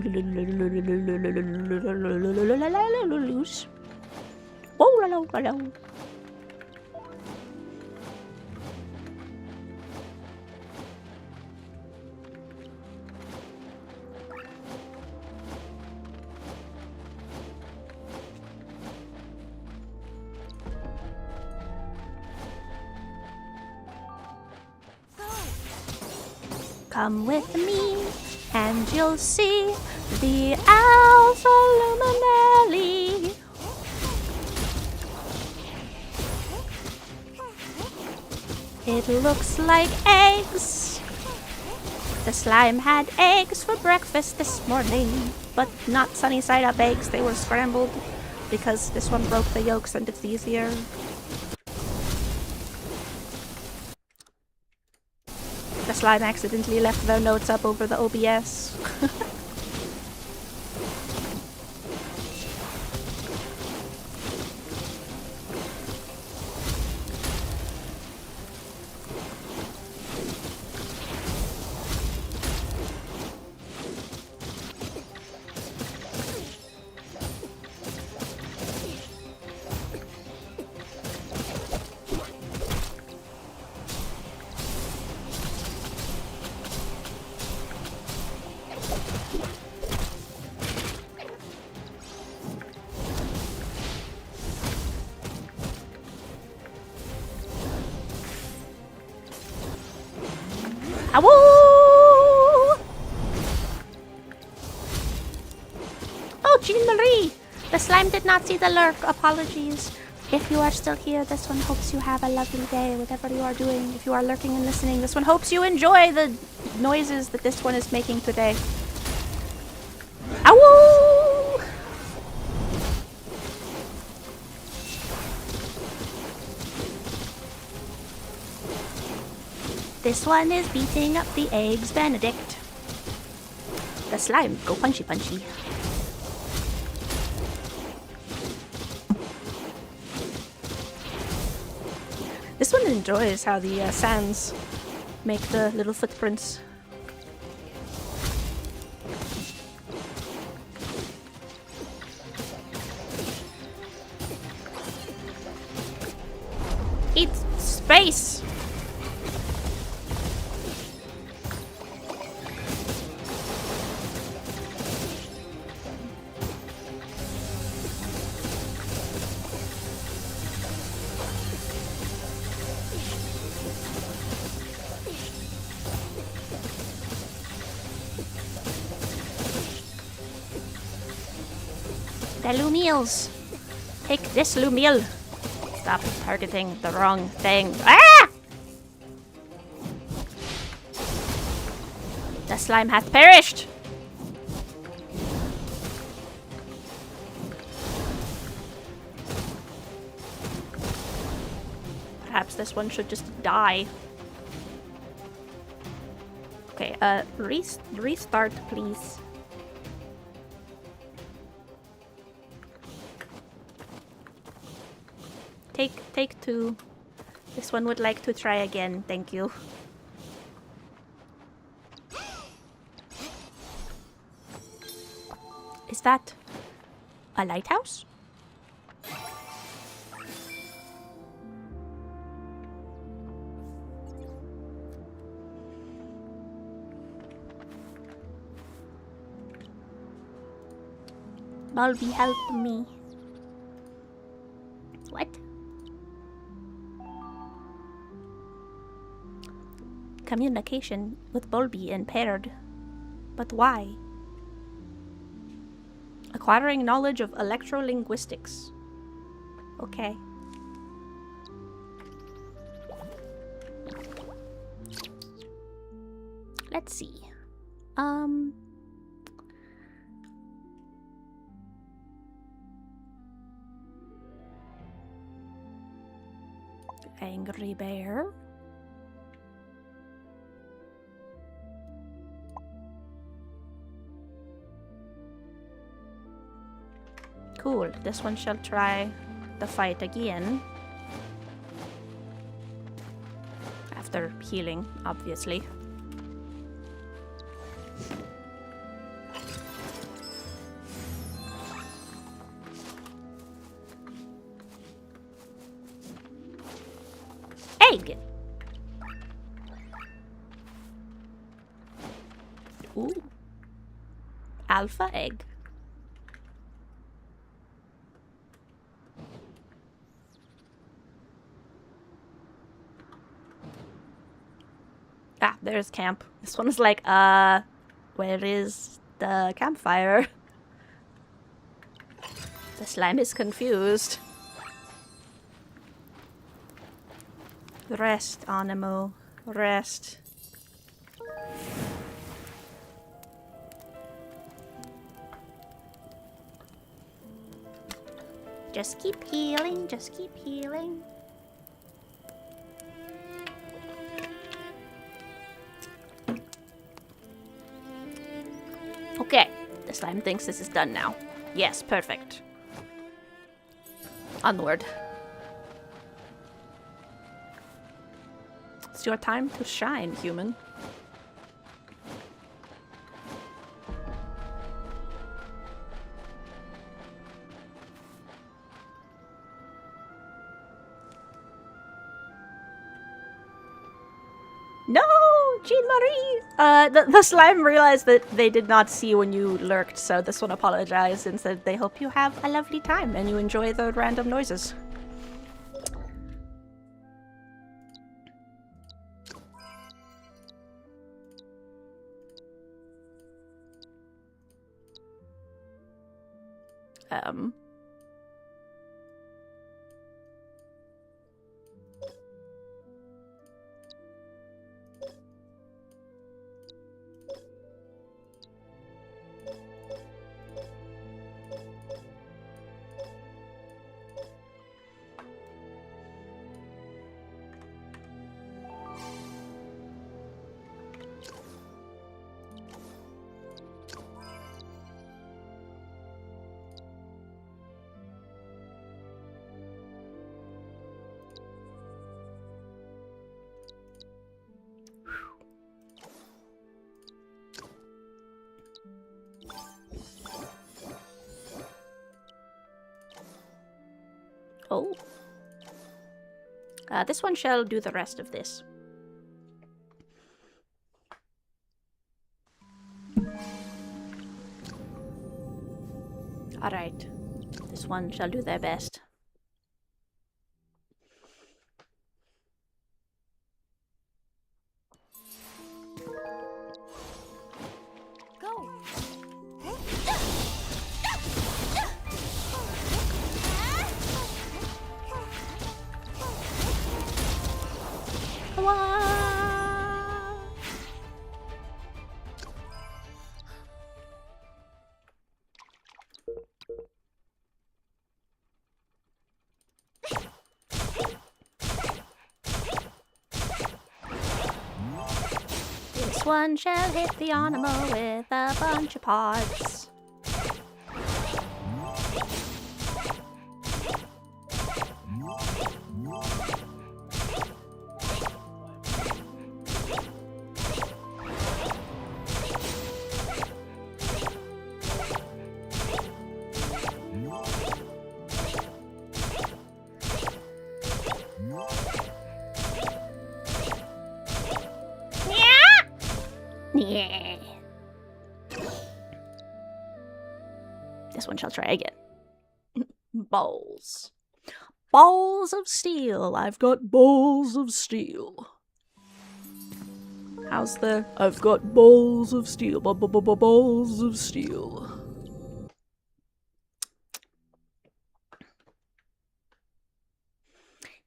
Come with me, and you'll see the Alpha Luminelli. It looks like eggs. The slime had eggs for breakfast this morning, but not sunny side up eggs. They were scrambled because this one broke the yolks and it's easier. The slime accidentally left their notes up over the OBS. Awoo! Oh, Jean Marie! The slime did not see the lurk. Apologies. If you are still here, this one hopes you have a lovely day, whatever you are doing. If you are lurking and listening, this one hopes you enjoy the noises that this one is making today. Awoo! This one is beating up the eggs Benedict. The slime go punchy punchy. This one enjoys how the sands make the little footprints. It's space! The Lumils. Take this, Lumil. Stop targeting the wrong thing. Ah! The slime hath perished. Perhaps this one should just die. Okay, restart, please. Take two. This one would like to try again. Thank you. Is that a lighthouse? Bulby, help me. What? Communication with Bulby impaired. But why? Acquiring knowledge of electrolinguistics. Okay. Let's see. Angry bear. Cool. This one shall try the fight again. After healing, obviously. Egg! Ooh. Alpha egg. Ah, there's camp. This one is like, where is the campfire? The slime is confused. Rest, Aniimo. Rest. Just keep healing, just keep healing. Okay, the slime thinks this is done now. Yes, perfect. Onward. It's your time to shine, human. No, Jean-Marie! The slime realized that they did not see when you lurked, so this one apologized and said they hope you have a lovely time and you enjoy the random noises. Oh. This one shall do the rest of this. Alright. This one shall do their best. Go. This one shall hit the Aniimo with a bunch of pods. Yeah. This one shall try again. Balls. Balls of steel. I've got balls of steel. How's the... I've got balls of steel. Balls of steel.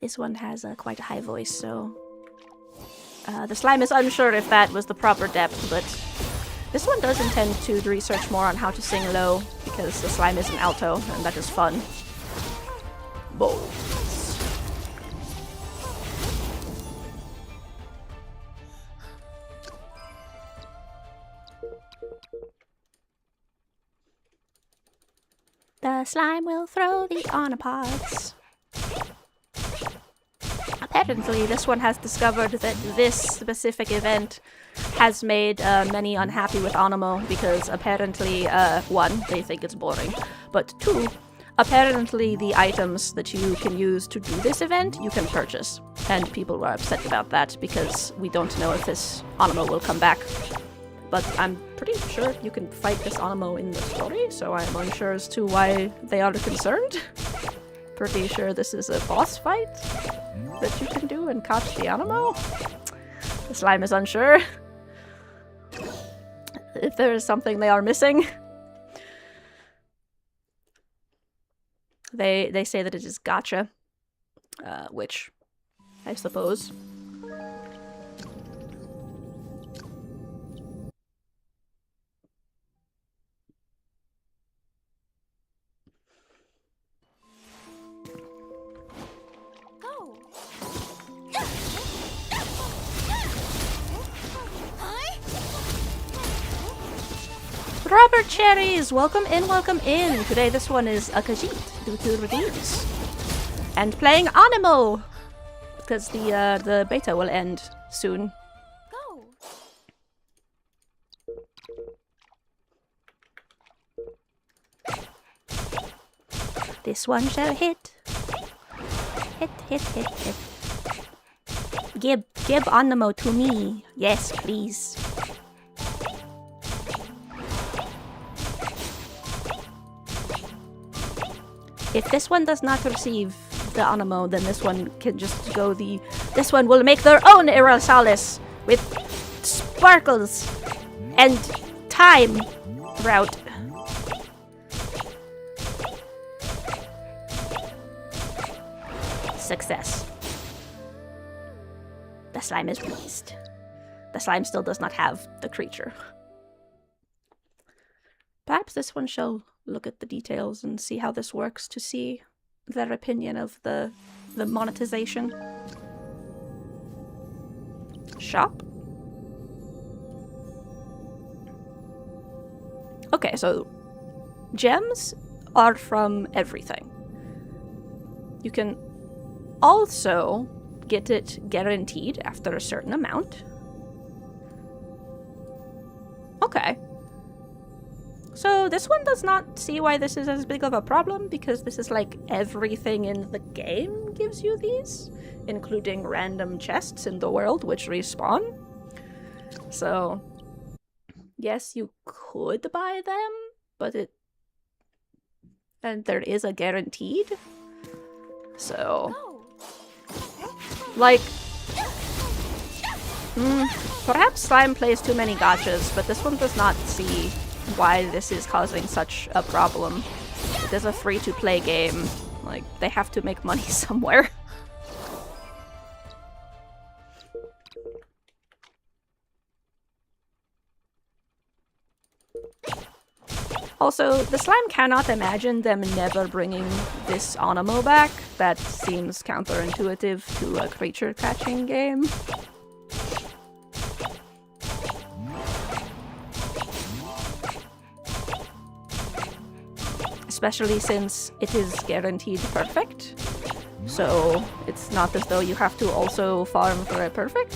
This one has quite a high voice, so... the slime is unsure if that was the proper depth, but this one does intend to research more on how to sing low, because the slime is an alto, and that is fun. Balls. The slime will throw the Onipods. Apparently, this one has discovered that this specific event has made many unhappy with Aniimo because apparently, one, they think it's boring, but two, apparently the items that you can use to do this event, you can purchase. And people are upset about that because we don't know if this Aniimo will come back. But I'm pretty sure you can fight this Aniimo in the story, so I'm unsure as to why they are concerned. Pretty sure this is a boss fight that you can do and catch the Aniimo. The slime is unsure if there is something they are missing. They say that it is gotcha, which I suppose. Go. Robert Cherries, welcome in, welcome in. Today this one is a Khajiit due to reviews. And playing Aniimo! Because the beta will end soon. Go. This one shall hit. Hit, hit, hit, hit. Give Aniimo to me. Yes, please. If this one does not receive the Aniimo, then this one can just go this one will make their own Aerosalis with sparkles and time route. Success. The slime is pleased. The slime still does not have the creature. Perhaps this one shall look at the details and see how this works to see their opinion of the monetization. Shop? Okay, so gems are from everything. You can also get it guaranteed after a certain amount. Okay. So this one does not see why this is as big of a problem, because this is like everything in the game gives you these, including random chests in the world which respawn. So yes, you could buy them, but and there is a guaranteed. So like perhaps slime plays too many gachas, but this one does not see why this is causing such a problem. It is a free-to-play game. Like, they have to make money somewhere. Also, the slime cannot imagine them never bringing this Aniimo back. That seems counterintuitive to a creature catching game. Especially since it is guaranteed perfect. So it's not as though you have to also farm for a perfect.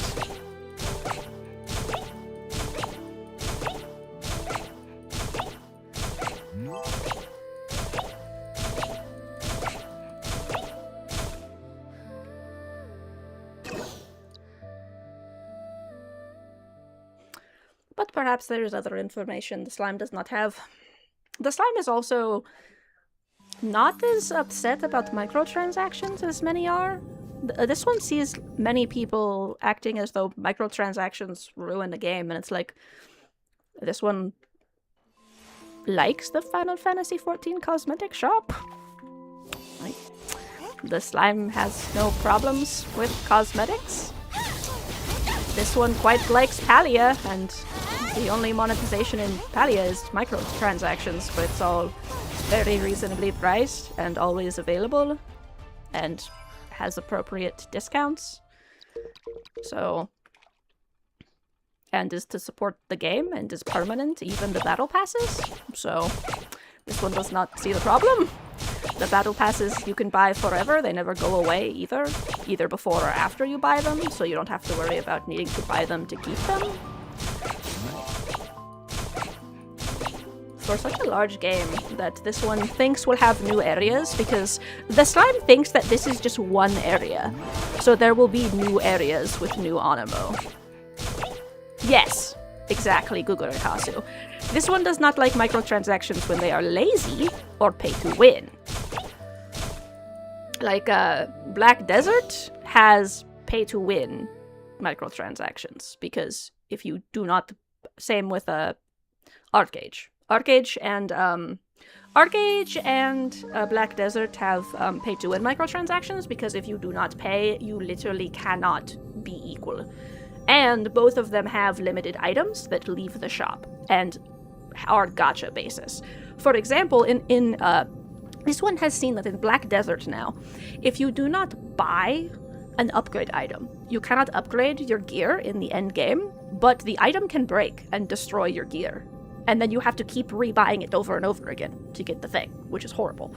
But perhaps there is other information the slime does not have. The slime is also not as upset about microtransactions as many are. This one sees many people acting as though microtransactions ruin the game, and it's like, this one likes the Final Fantasy XIV cosmetic shop. Like, the slime has no problems with cosmetics. This one quite likes Palia, and the only monetization in Palia is microtransactions, but it's all very reasonably priced and always available and has appropriate discounts. So, and is to support the game and is permanent, even the battle passes. So this one does not see the problem. The battle passes you can buy forever, they never go away either before or after you buy them, so you don't have to worry about needing to buy them to keep them. For such a large game that this one thinks will have new areas, because the slime thinks that this is just one area. So there will be new areas with new Aniimo. Yes, exactly, Gugure Kasu. This one does not like microtransactions when they are lazy or pay to win. Like, Black Desert has pay to win microtransactions, because if you do not... Same with Arcage. Arcage and ArcAge and Black Desert have pay-to-win microtransactions because if you do not pay, you literally cannot be equal. And both of them have limited items that leave the shop and are gacha basis. For example, in this one has seen that in Black Desert now, if you do not buy an upgrade item, you cannot upgrade your gear in the end game, but the item can break and destroy your gear. And then you have to keep rebuying it over and over again to get the thing, which is horrible.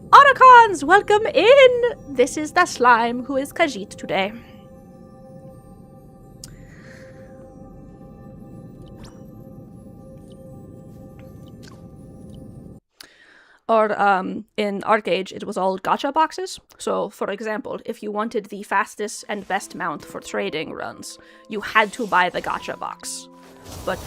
Otacons, welcome in! This is the slime who is Khajiit today. Or in ArcAge, it was all gacha boxes. So, for example, if you wanted the fastest and best mount for trading runs, you had to buy the gacha box. But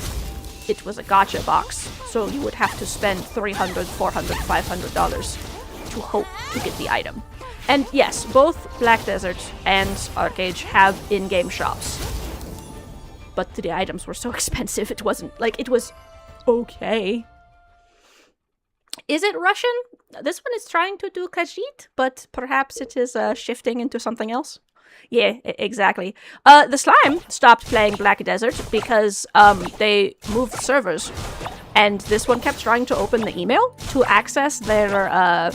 it was a gacha box, so you would have to spend $300, $400, $500 to hope to get the item. And yes, both Black Desert and ArcAge have in-game shops. But the items were so expensive, it wasn't, like, it was okay. Is it Russian? This one is trying to do Khajiit, but perhaps it is shifting into something else. Yeah, exactly. The slime stopped playing Black Desert because they moved servers, and this one kept trying to open the email to access their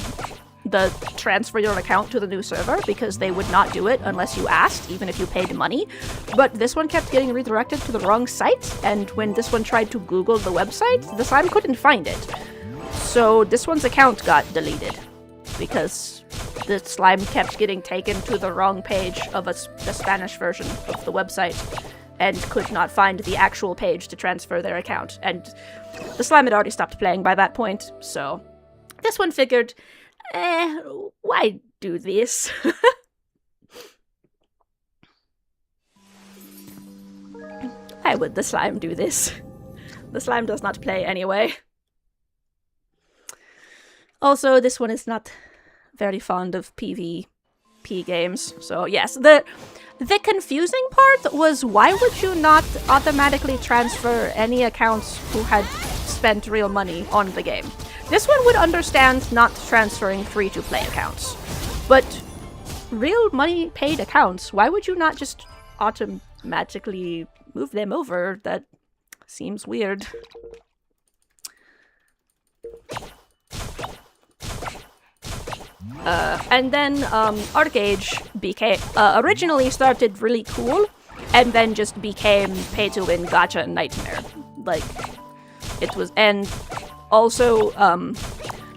the transfer your account to the new server because they would not do it unless you asked, even if you paid money. But this one kept getting redirected to the wrong site, and when this one tried to Google the website, the slime couldn't find it. So this one's account got deleted because the slime kept getting taken to the wrong page of the Spanish version of the website and could not find the actual page to transfer their account. And the slime had already stopped playing by that point, so this one figured, why do this? Why would the slime do this? The slime does not play anyway. Also, this one is not very fond of PvP games, so yes. The confusing part was, why would you not automatically transfer any accounts who had spent real money on the game? This one would understand not transferring free-to-play accounts, but real money-paid accounts, why would you not just automatically move them over? That seems weird. And then ArcAge became originally started really cool, and then just became pay-to-win gacha nightmare. Like, it was, and also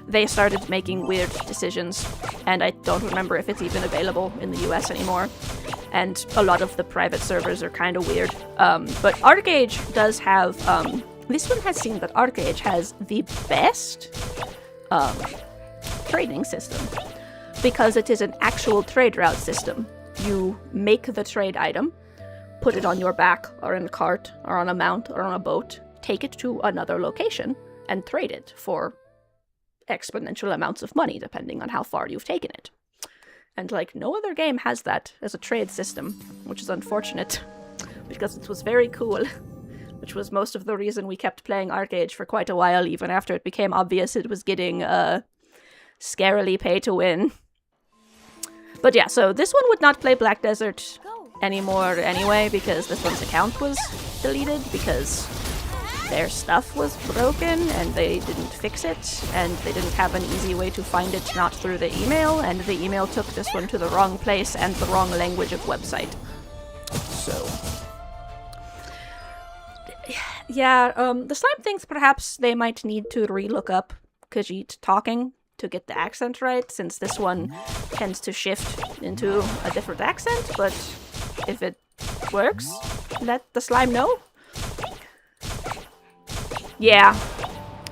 they started making weird decisions, and I don't remember if it's even available in the US anymore. And a lot of the private servers are kind of weird. But ArcAge does have this one has seen that ArcAge has the best trading system, because it is an actual trade route system. You make the trade item, put it on your back, or in a cart, or on a mount, or on a boat, take it to another location, and trade it for exponential amounts of money, depending on how far you've taken it. And, like, no other game has that as a trade system, which is unfortunate, because it was very cool, which was most of the reason we kept playing ArcAge for quite a while, even after it became obvious it was getting, scarily pay to win. But yeah, so this one would not play Black Desert anymore anyway, because this one's account was deleted, because their stuff was broken, and they didn't fix it, and they didn't have an easy way to find it not through the email, and the email took this one to the wrong place and the wrong language of website. So yeah, the slime thinks perhaps they might need to relook up Khajiit talking to get the accent right, since this one tends to shift into a different accent, but if it works, let the slime know. Yeah.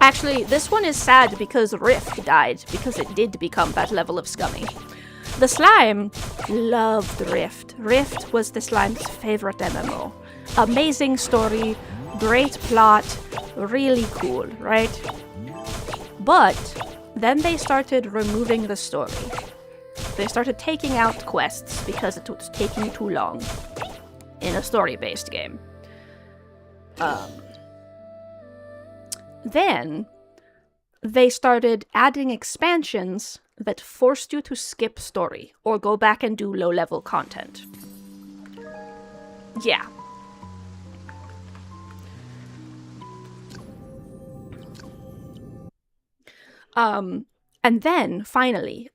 Actually, this one is sad because Rift died, because it did become that level of scummy. The slime loved Rift. Rift was the slime's favorite MMO. Amazing story, great plot, really cool, right? But then they started removing the story. They started taking out quests because it was taking too long in a story-based game. Then they started adding expansions that forced you to skip story or go back and do low-level content. Yeah. And then, finally,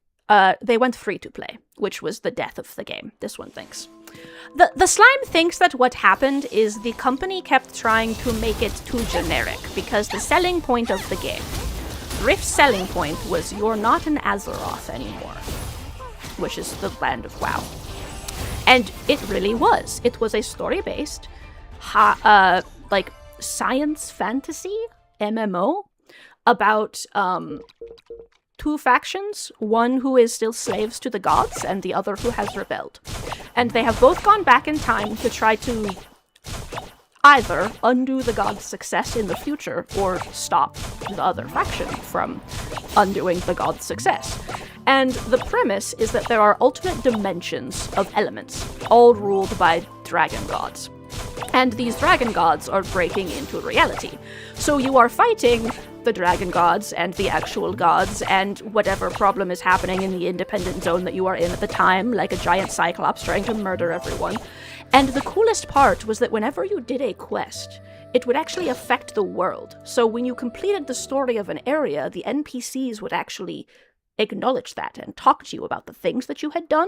they went free to play, which was the death of the game, this one thinks. The slime thinks that what happened is the company kept trying to make it too generic, because the selling point of the game, Rift's selling point was you're not an Azeroth anymore, which is the land of WoW. And it really was. It was a story-based, like, science fantasy MMO about, two factions, one who is still slaves to the gods, and the other who has rebelled. And they have both gone back in time to try to either undo the gods' success in the future, or stop the other faction from undoing the gods' success. And the premise is that there are alternate dimensions of elements, all ruled by dragon gods. And these dragon gods are breaking into reality. So you are fighting the dragon gods and the actual gods and whatever problem is happening in the independent zone that you are in at the time, like a giant cyclops trying to murder everyone. And the coolest part was that whenever you did a quest, it would actually affect the world. So when you completed the story of an area, the NPCs would actually acknowledge that and talk to you about the things that you had done.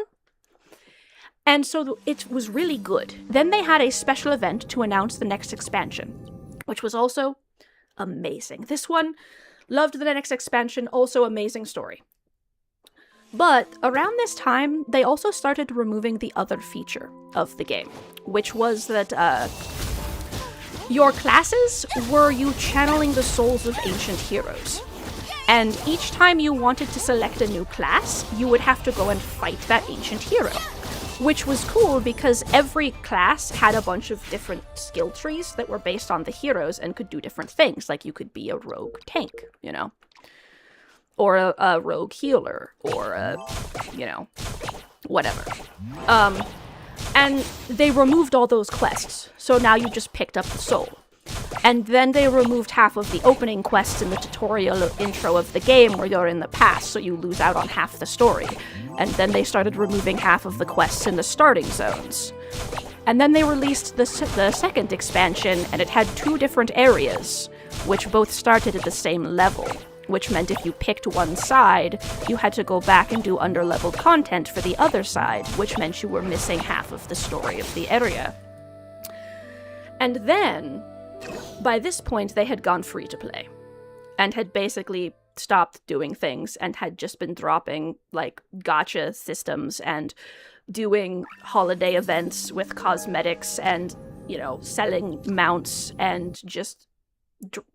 And so it was really good. Then they had a special event to announce the next expansion, which was also amazing. This one, loved the next expansion, also amazing story. But around this time, they also started removing the other feature of the game, which was that your classes were you channeling the souls of ancient heroes. And each time you wanted to select a new class, you would have to go and fight that ancient hero. Which was cool because every class had a bunch of different skill trees that were based on the heroes and could do different things. Like you could be a rogue tank, you know? Or a rogue healer, or a, you know, whatever. And they removed all those quests, so now you just picked up the soul. And then they removed half of the opening quests in the tutorial intro of the game where you're in the past, so you lose out on half the story. And then they started removing half of the quests in the starting zones. And then they released the second expansion, and it had 2 different areas, which both started at the same level, which meant if you picked one side, you had to go back and do underleveled content for the other side, which meant you were missing half of the story of the area. And then, by this point, they had gone free to play, and had basically stopped doing things, and had just been dropping, like, gacha systems, and doing holiday events with cosmetics, and, you know, selling mounts, and just,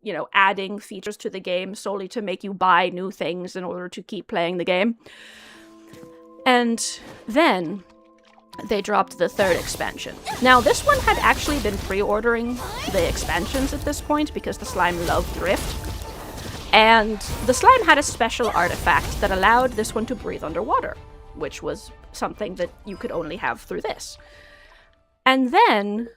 you know, adding features to the game solely to make you buy new things in order to keep playing the game. And then they dropped the 3rd expansion. Now, this one had actually been pre-ordering the expansions at this point because the slime loved Rift. And the slime had a special artifact that allowed this one to breathe underwater, which was something that you could only have through this. And then,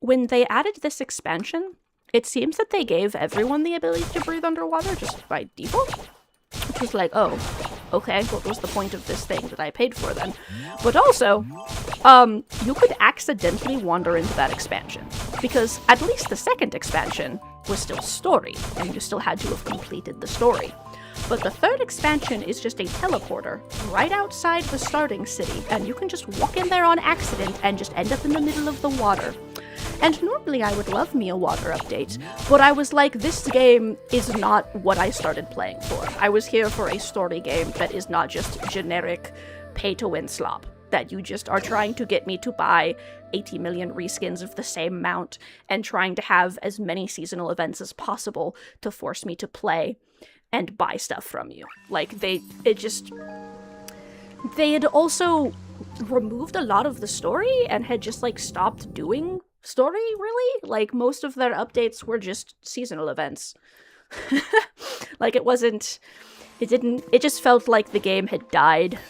when they added this expansion, it seems that they gave everyone the ability to breathe underwater just by default. Which was like, oh, okay, what was the point of this thing that I paid for then? But also, you could accidentally wander into that expansion. Because at least the 2nd expansion was still story, and you still had to have completed the story. But the 3rd expansion is just a teleporter right outside the starting city, and you can just walk in there on accident and just end up in the middle of the water. And normally I would love me a water update, but I was like, this game is not what I started playing for. I was here for a story game that is not just generic pay-to-win slop, that you just are trying to get me to buy 80 million reskins of the same mount, and trying to have as many seasonal events as possible to force me to play and buy stuff from you. Like, they had also removed a lot of the story and had just, like, stopped doing story, really? Like, most of their updates were just seasonal events. Like, it just felt like the game had died.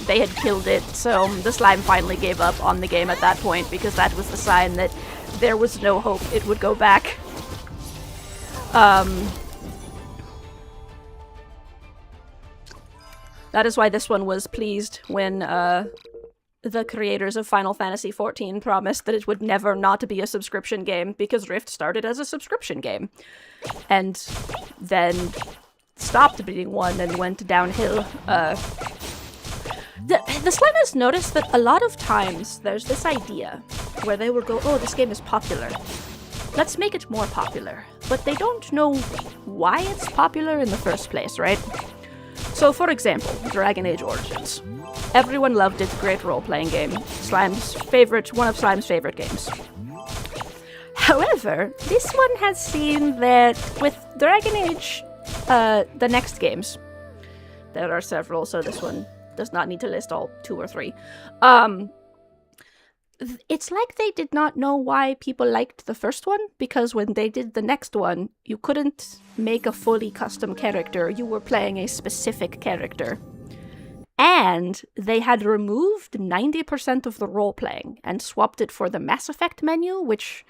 They had killed it, so the slime finally gave up on the game at that point, because that was the sign that there was no hope it would go back. That is why this one was pleased when the creators of Final Fantasy XIV promised that it would never not be a subscription game, because Rift started as a subscription game. And then stopped being one and went downhill. The Slammers noticed that a lot of times there's this idea where they will go, oh, this game is popular. Let's make it more popular. But they don't know why it's popular in the first place, right? So, for example, Dragon Age Origins. Everyone loved it, great role-playing game. One of Slime's favorite games. However, this one has seen that with Dragon Age, the next games, there are several, so this one does not need to list all 2 or 3. It's like they did not know why people liked the first one, because when they did the next one, you couldn't make a fully custom character, you were playing a specific character. And they had removed 90% of the role-playing and swapped it for the Mass Effect menu, which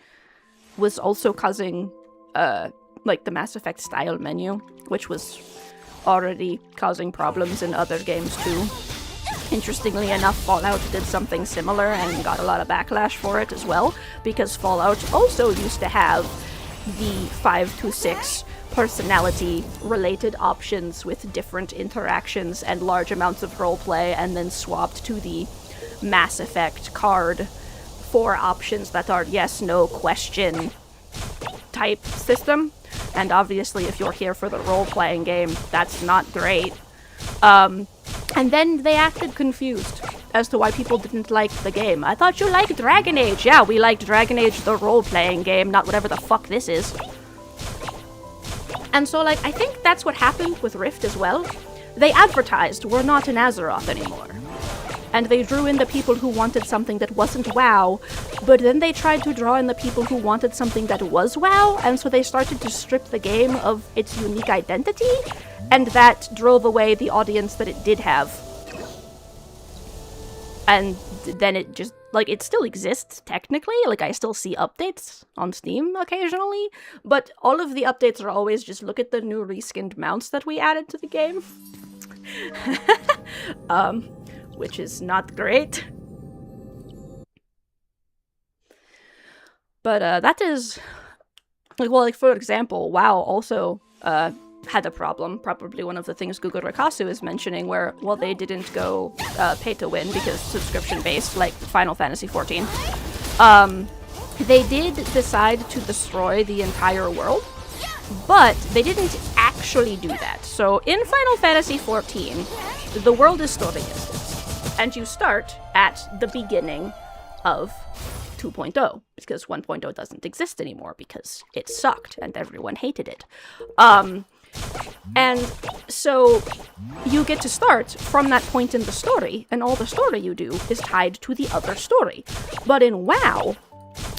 was also causing, like, the Mass Effect style menu, which was already causing problems in other games too. Interestingly enough, Fallout did something similar and got a lot of backlash for it as well, because Fallout also used to have the 5 to 6 personality-related options with different interactions and large amounts of roleplay, and then swapped to the Mass Effect card for options that are yes, no, question type system. And obviously, if you're here for the role-playing game, that's not great. And then they acted confused as to why people didn't like the game. I thought you liked Dragon Age. Yeah, we liked Dragon Age, the role-playing game, not whatever the fuck this is. And so, like, I think that's what happened with Rift as well. They advertised, we're not in Azeroth anymore. And they drew in the people who wanted something that wasn't WoW, but then they tried to draw in the people who wanted something that was WoW, and so they started to strip the game of its unique identity, and that drove away the audience that it did have. And then it just, like, it still exists, technically. Like, I still see updates on Steam occasionally, but all of the updates are always just look at the new reskinned mounts that we added to the game. Which is not great. But, that is... Like, well, like, for example, WoW also, had a problem. Probably one of the things Google Rakasu is mentioning, where, well, they didn't go pay to win because subscription-based, like Final Fantasy XIV. They did decide to destroy the entire world, but they didn't actually do that. So in Final Fantasy XIV, the world is story instance, and you start at the beginning of 2.0, because 1.0 doesn't exist anymore because it sucked and everyone hated it. And so you get to start from that point in the story, and all the story you do is tied to the other story. But in WoW,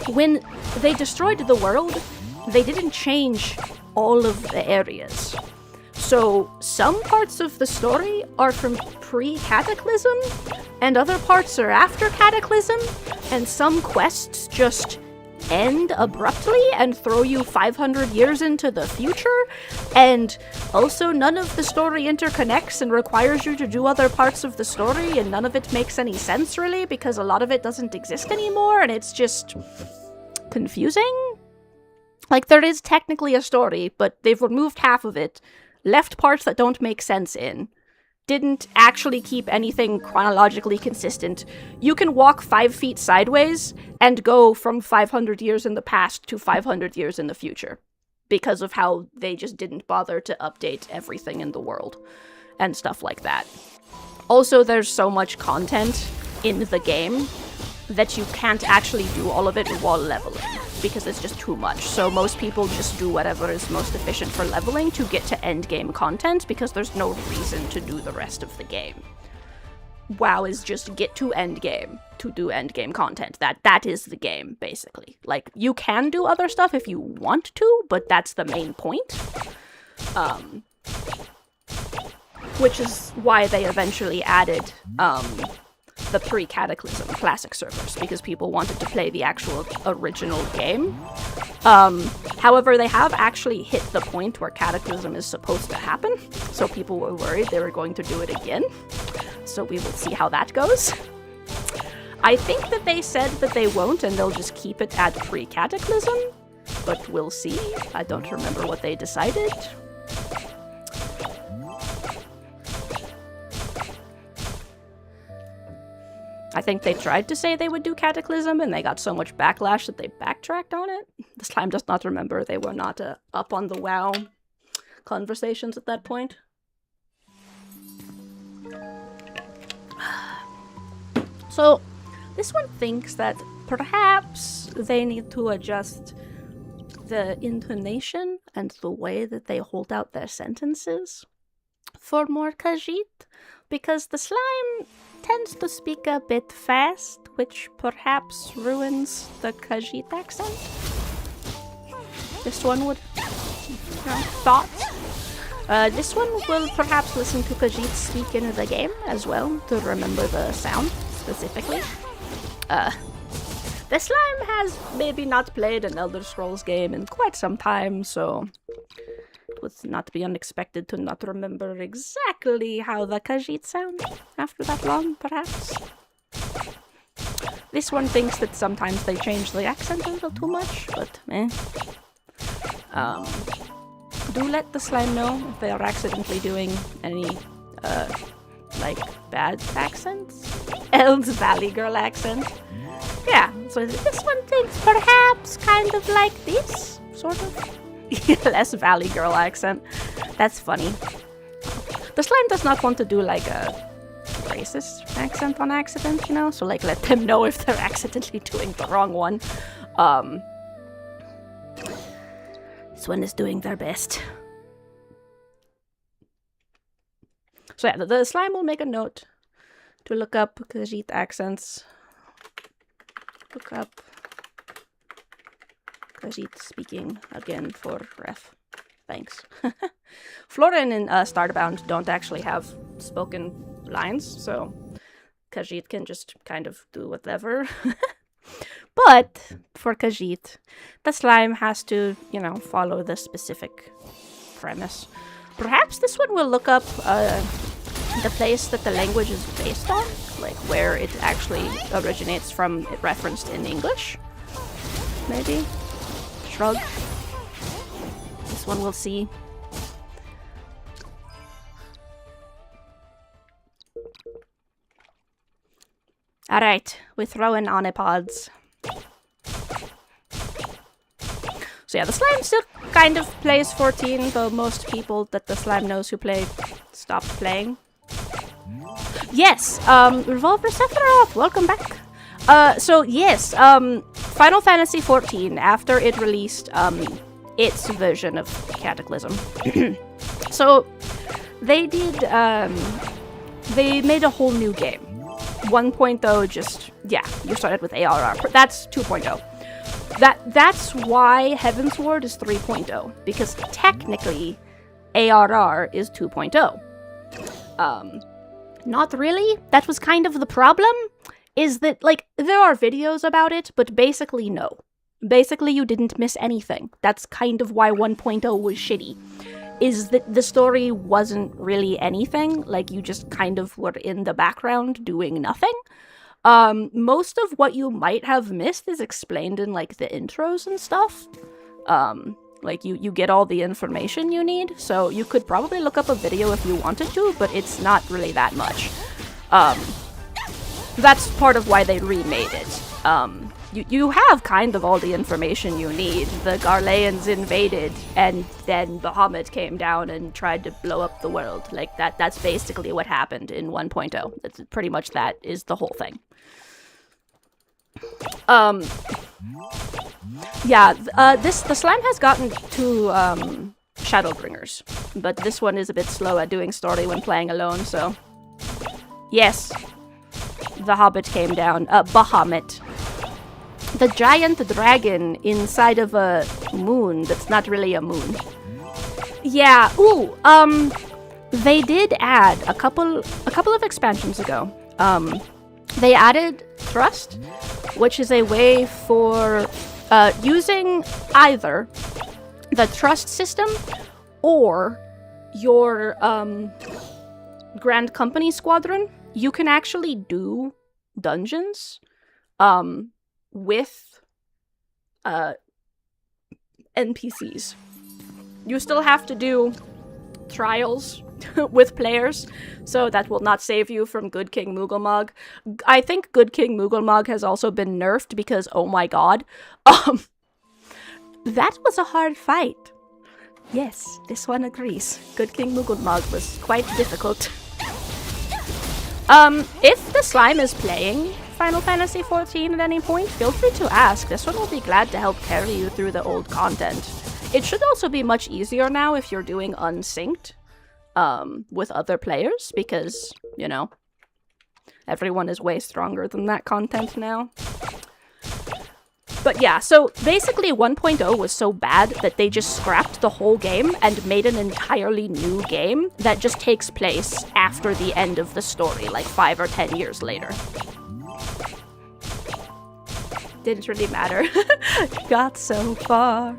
when they destroyed the world, they didn't change all of the areas. So some parts of the story are from pre-Cataclysm, and other parts are after Cataclysm, and some quests just end abruptly and throw you 500 years into the future, and also none of the story interconnects and requires you to do other parts of the story, and none of it makes any sense really, because a lot of it doesn't exist anymore, and it's just confusing. Like, there is technically a story, but they've removed half of it, left parts that don't make sense in, didn't actually keep anything chronologically consistent. You can walk 5 feet sideways and go from 500 years in the past to 500 years in the future, because of how they just didn't bother to update everything in the world and stuff like that. Also, there's so much content in the game that you can't actually do all of it while leveling, because it's just too much. So most people just do whatever is most efficient for leveling to get to endgame content, because there's no reason to do the rest of the game. WoW is just get to endgame to do endgame content. That is the game, basically. Like, you can do other stuff if you want to, but that's the main point. Which is why they eventually added, the pre-Cataclysm classic servers because people wanted to play the actual original game. However, they have actually hit the point where Cataclysm is supposed to happen, so people were worried they were going to do it again. So we will see how that goes. I think that they said that they won't and they'll just keep it at pre-Cataclysm, but we'll see. I don't remember what they decided. I think they tried to say they would do Cataclysm, and they got so much backlash that they backtracked on it. The slime does not remember. They were not up on the WoW conversations at that point. So, this one thinks that perhaps they need to adjust the intonation and the way that they hold out their sentences for more Khajiit, because the slime tends to speak a bit fast, which perhaps ruins the Khajiit accent. This one would, thoughts? This one will perhaps listen to Khajiit speak in the game as well to remember the sound specifically. The slime has maybe not played an Elder Scrolls game in quite some time, so it would not be unexpected to not remember exactly how the Khajiit sound after that long, perhaps. This one thinks that sometimes they change the accent a little too much, but eh. Do let the slime know if they are accidentally doing any, like, bad accents. Eld's Valley Girl accent. Yeah, so this one thinks perhaps kind of like this, sort of. Less Valley Girl accent. That's funny. The slime does not want to do like a racist accent on accident, you know? So like let them know if they're accidentally doing the wrong one. This one is doing their best. So yeah, the slime will make a note to look up Khajiit accents. Look up Khajiit speaking again for ref. Thanks. Florin and Starbound don't actually have spoken lines, so Khajiit can just kind of do whatever. But for Khajiit, the slime has to, you know, follow the specific premise. Perhaps this one will look up the place that the language is based on, like where it actually originates from, it referenced in English. Maybe? Shrug. This one we'll see. Alright, we throw in Onipods. So yeah, the slime still kind of plays 14, though most people that the slime knows who play stopped playing. Yes, Revolver Sephiroth, welcome back. So yes, Final Fantasy XIV, after it released its version of Cataclysm. So they did, they made a whole new game. 1.0 just, yeah, you started with ARR. That's 2.0. That's why Heavensward is 3.0, because technically ARR is 2.0. Not really. That was kind of the problem, is that, like, there are videos about it, but basically no. Basically you didn't miss anything. That's kind of why 1.0 was shitty, is that the story wasn't really anything, like you just kind of were in the background doing nothing. Most of what you might have missed is explained in, like, the intros and stuff. Like, you get all the information you need, so you could probably look up a video if you wanted to, but it's not really that much. That's part of why they remade it. You have kind of all the information you need. The Garleans invaded, and then Bahamut came down and tried to blow up the world. Like, that's basically what happened in 1.0. That's pretty much that is the whole thing. Yeah, the slime has gotten to, Shadowbringers, but this one is a bit slow at doing story when playing alone, so... Yes, the Hobbit came down. Bahamut. The giant dragon inside of a moon that's not really a moon. Yeah, ooh, they did add a couple of expansions ago, they added Trust, which is a way for using either the Trust system or your Grand Company Squadron. You can actually do dungeons with NPCs. You still have to do trials with players, so that will not save you from Good King Moogelmog. I think Good King Moogelmog has also been nerfed because, oh my god, that was a hard fight. Yes, this one agrees. Good King Moogelmog was quite difficult. If the slime is playing Final Fantasy XIV at any point, feel free to ask. This one will be glad to help carry you through the old content. It should also be much easier now if you're doing unsynced with other players, because, you know, everyone is way stronger than that content now. But yeah, so basically 1.0 was so bad that they just scrapped the whole game and made an entirely new game that just takes place after the end of the story, like 5 or 10 years later. Didn't really matter. Got so far.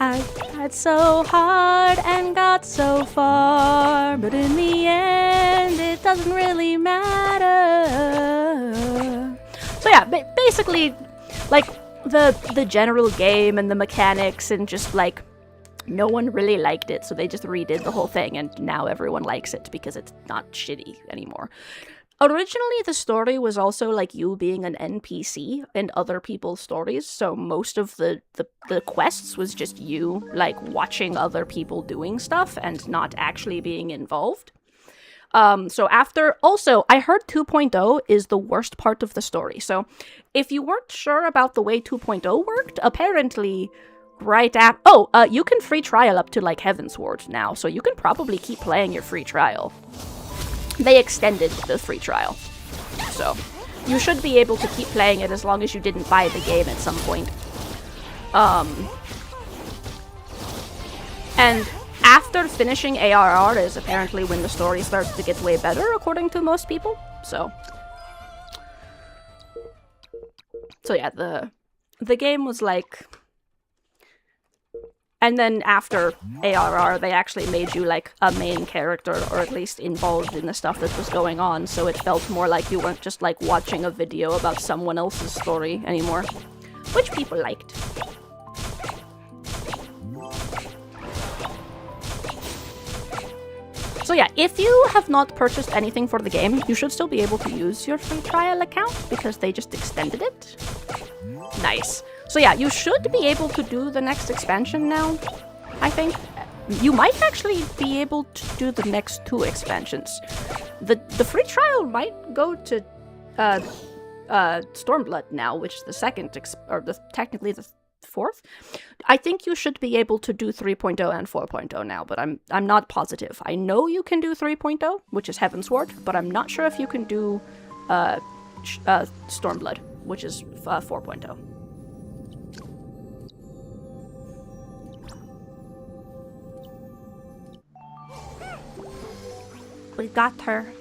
I tried so hard and got so far, but in the end, it doesn't really matter. So yeah, basically, like, the general game and the mechanics and just, like, no one really liked it, so they just redid the whole thing, and now everyone likes it because it's not shitty anymore. Originally, the story was also, like, you being an NPC in other people's stories, so most of the quests was just you, like, watching other people doing stuff and not actually being involved. So after... Also, I heard 2.0 is the worst part of the story, so if you weren't sure about the way 2.0 worked, apparently right after... Oh, you can free trial up to, like, Heavensward now, so you can probably keep playing your free trial. They extended the free trial, so you should be able to keep playing it as long as you didn't buy the game at some point. And after finishing ARR is apparently when the story starts to get way better, according to most people. So yeah, the game was like... And then after ARR, they actually made you, like, a main character, or at least involved in the stuff that was going on, so it felt more like you weren't just, like, watching a video about someone else's story anymore. Which people liked. So yeah, if you have not purchased anything for the game, you should still be able to use your free trial account, because they just extended it. Nice. So yeah, you should be able to do the next expansion now, I think. You might actually be able to do the next 2 expansions. The free trial might go to Stormblood now, which is the second, technically the 4th. I think you should be able to do 3.0 and 4.0 now, but I'm not positive. I know you can do 3.0, which is Heavensward, but I'm not sure if you can do Stormblood, which is 4.0. We got her.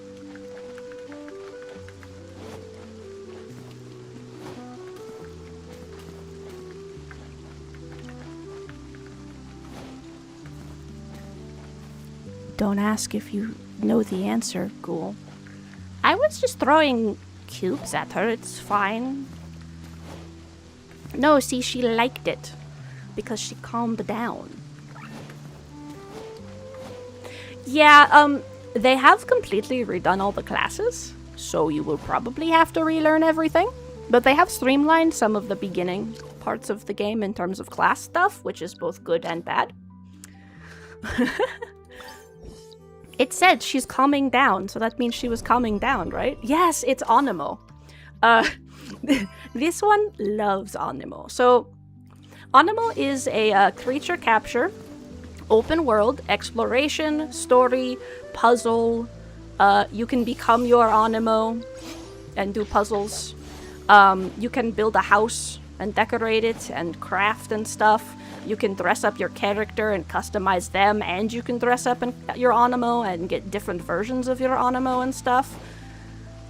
Don't ask if you know the answer, Ghoul. I was just throwing cubes at her, it's fine. No, see, she liked it. Because she calmed down. Yeah, they have completely redone all the classes, so you will probably have to relearn everything. But they have streamlined some of the beginning parts of the game in terms of class stuff, which is both good and bad. It said she's calming down, so that means she was calming down, right? Yes, it's Aniimo. This one loves Aniimo. So, Aniimo is a creature capture, open world, exploration, story, puzzle. You can become your Aniimo and do puzzles. You can build a house and decorate it and craft and stuff. You can dress up your character and customize them, and you can dress up your Aniimo and get different versions of your Aniimo and stuff.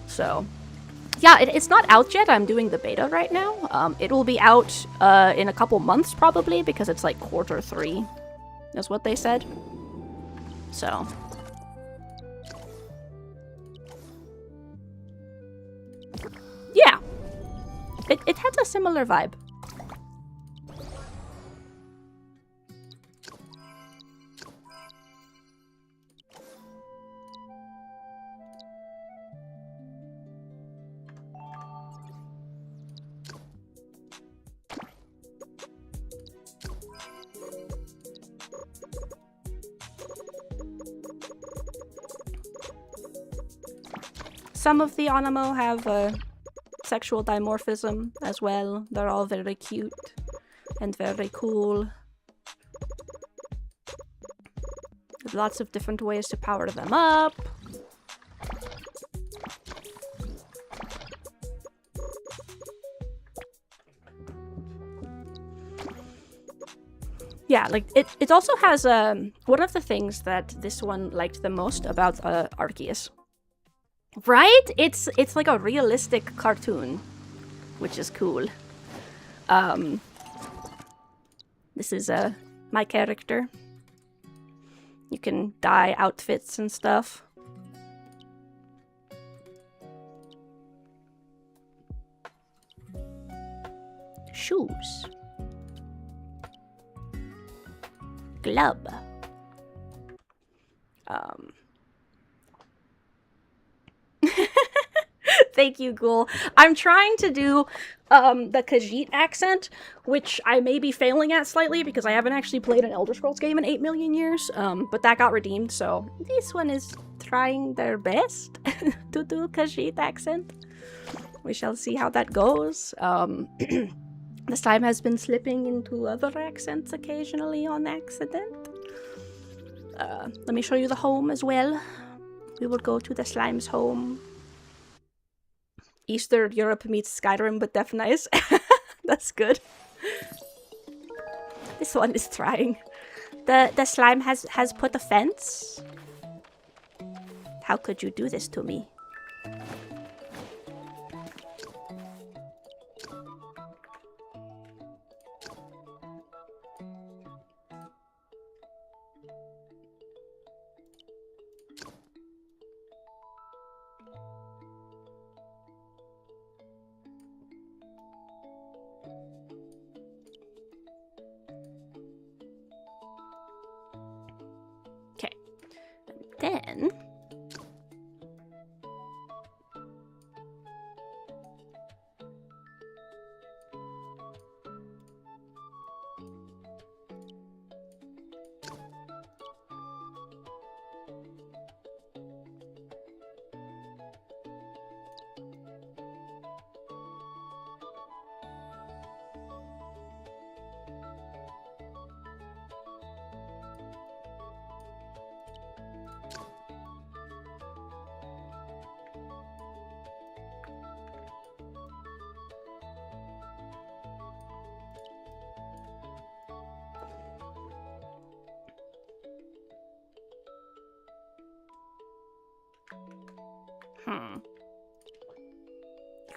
So, Yeah, it's not out yet. I'm doing the beta right now. It will be out in a couple months probably because it's like Q3 is what they said. So. Yeah. It has a similar vibe. Some of the Aniimo have sexual dimorphism as well. They're all very cute and very cool. There's lots of different ways to power them up. Yeah, like it also has one of the things that this one liked the most about Arceus. Right? It's like a realistic cartoon, which is cool. This is my character. You can dye outfits and stuff. Shoes. Glove. Thank you, Ghoul. I'm trying to do the Khajiit accent, which I may be failing at slightly because I haven't actually played an Elder Scrolls game in 8 million years, but that got redeemed, so this one is trying their best to do Khajiit accent. We shall see how that goes. This time has been slipping into other accents occasionally on accident. Let me show you the home as well. We will go to the slime's home. Eastern Europe meets Skyrim, but def nice. That's good. This one is trying. The slime has put a fence. How could you do this to me? Then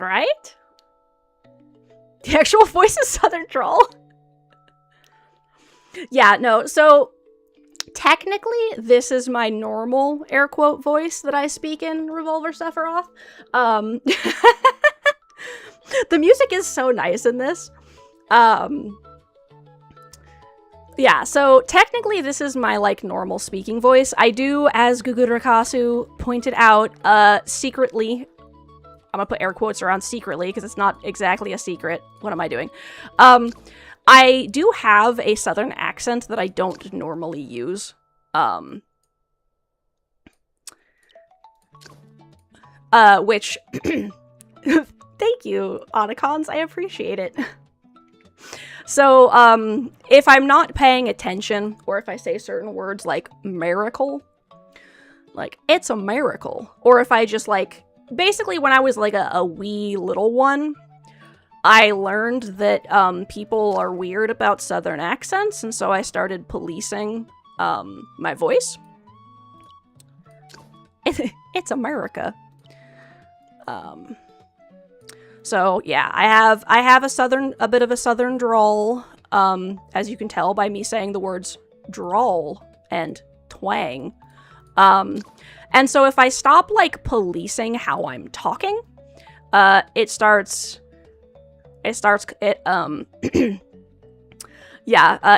right? The actual voice is Southern Troll. Yeah, no, so technically this is my normal air quote voice that I speak in Revolver Sephiroth. The music is so nice in this. Yeah, so technically this is my, like, normal speaking voice. I do, as Gugurakasu pointed out, secretly, I'm gonna put air quotes around secretly because it's not exactly a secret. What am I doing? I do have a southern accent that I don't normally use. Which, thank you, Otacons, I appreciate it. So, if I'm not paying attention, or if I say certain words like miracle, like, it's a miracle, or if I just, like, basically when I was, like, a wee little one, I learned that, people are weird about southern accents, and so I started policing, my voice. It's America. So yeah, I have a bit of a southern drawl, as you can tell by me saying the words drawl and twang. And so if I stop, like, policing how I'm talking, yeah,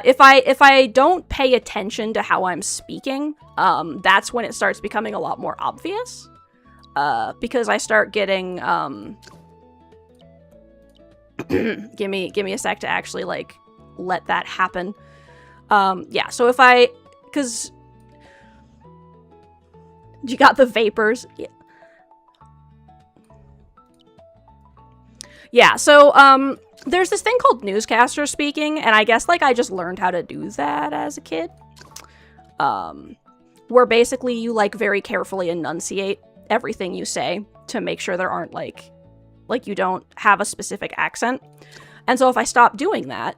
if I don't pay attention to how I'm speaking, that's when it starts becoming a lot more obvious. Because I start getting, give me a sec to actually, like, let that happen. Yeah, so if cause you got the vapors. Yeah. Yeah, so, there's this thing called newscaster speaking, and I guess, like, I just learned how to do that as a kid. Where basically you, like, very carefully enunciate everything you say to make sure there aren't, like you don't have a specific accent. And so if I stop doing that,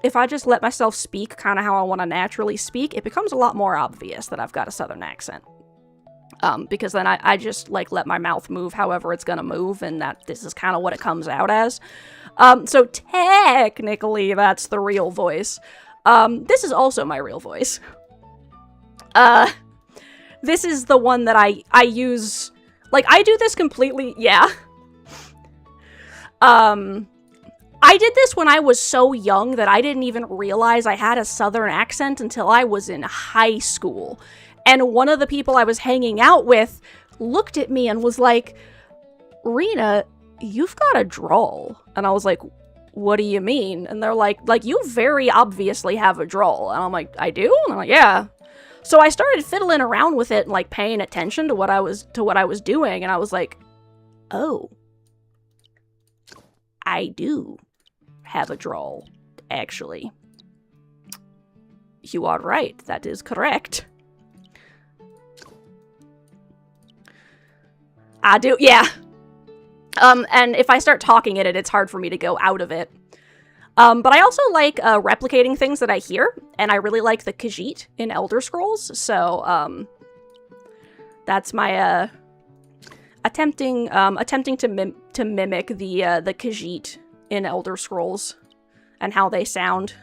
if I just let myself speak kind of how I want to naturally speak, it becomes a lot more obvious that I've got a southern accent. Because then I just, like, let my mouth move however it's gonna move, and this is kind of what it comes out as. So technically, that's the real voice. This is also my real voice. This is the one that I use, like, I do this completely, yeah. I did this when I was so young that I didn't even realize I had a southern accent until I was in high school. And one of the people I was hanging out with looked at me and was like, Rena, you've got a drawl. And I was like, what do you mean? And they're like, you very obviously have a drawl. And I'm like, I do? And I'm like, yeah. So I started fiddling around with it and, like, paying attention to what I was doing. And I was like, oh, I do have a drawl, actually. You are right. That is correct. I do, yeah. And if I start talking in it, it's hard for me to go out of it. But I also like replicating things that I hear, and I really like the Khajiit in Elder Scrolls, so that's my attempting to mimic the Khajiit in Elder Scrolls and how they sound.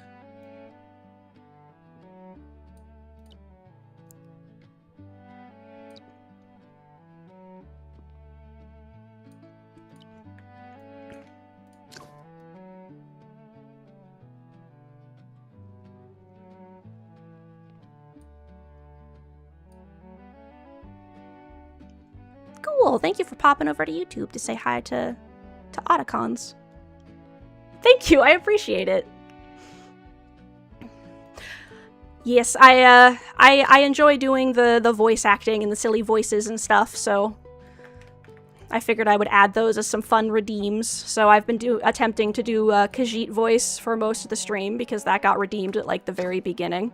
Cool, thank you for popping over to YouTube to say hi to Otacons. Thank you, I appreciate it. Yes, I enjoy doing the voice acting and the silly voices and stuff, so I figured I would add those as some fun redeems. So I've been attempting to do a Khajiit voice for most of the stream because that got redeemed at, like, the very beginning.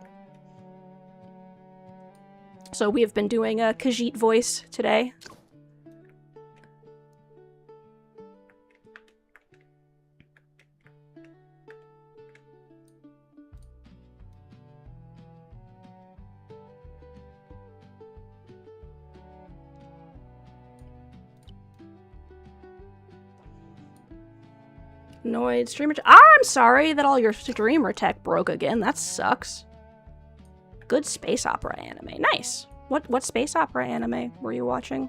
So we have been doing a Khajiit voice today. Annoyed streamer. I'm sorry that all your streamer tech broke again. That sucks. Good space opera anime. Nice. What space opera anime were you watching?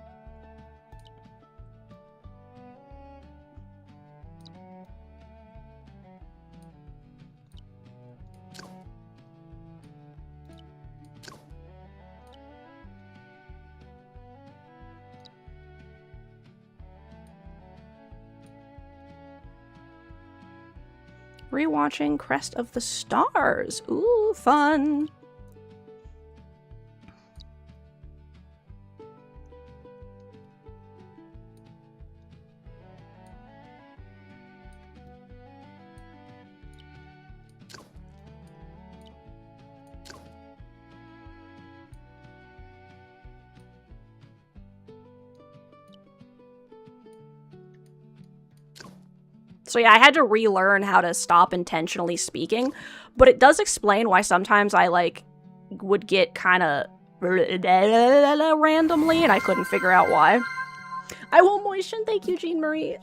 Rewatching Crest of the Stars. Ooh, fun. So yeah, I had to relearn how to stop intentionally speaking, but it does explain why sometimes I, like, would get kind of randomly, and I couldn't figure out why. I will moisten. Thank you, Jean Marie.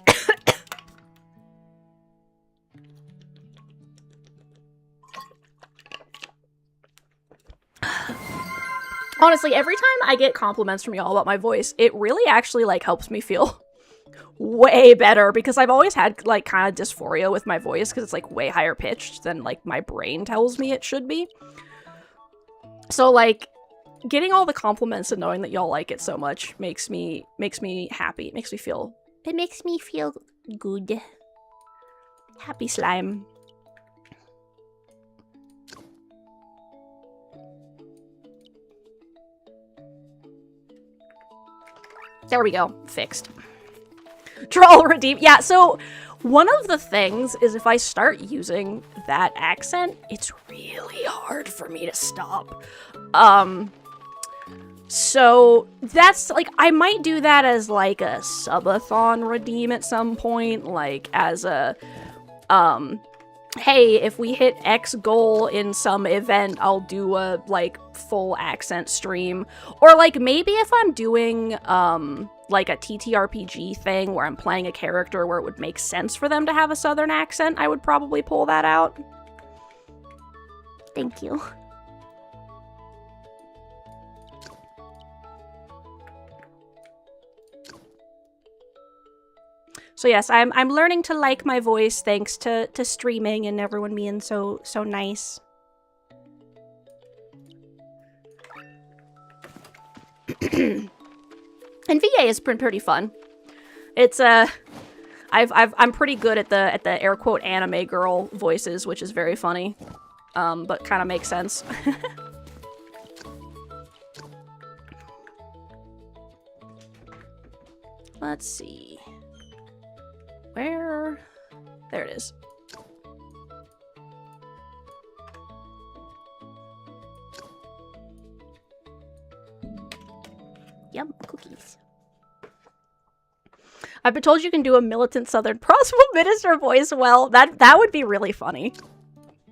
Honestly, every time I get compliments from y'all about my voice, it really actually, like, helps me feel way better, because I've always had, like, kind of dysphoria with my voice, because it's, like, way higher pitched than, like, my brain tells me it should be. So, like, getting all the compliments and knowing that y'all like it so much makes me happy. It makes me feel good. Happy slime. There we go. Fixed. Troll redeem. Yeah, so one of the things is if I start using that accent, it's really hard for me to stop. So that's, like, I might do that as, like, a subathon redeem at some point, like, as a, hey, if we hit X goal in some event, I'll do a, like, full accent stream. Or, like, maybe if I'm doing, like, a TTRPG thing where I'm playing a character where it would make sense for them to have a southern accent, I would probably pull that out. Thank you. So yes, I'm learning to like my voice thanks to streaming and everyone being so nice. And VA has been pretty fun. It's I'm pretty good at the air quote anime girl voices, which is very funny. But kind of makes sense. Let's see. Where? There it is. Yum, cookies. I've been told you can do a militant Southern Possible Minister voice well. That would be really funny.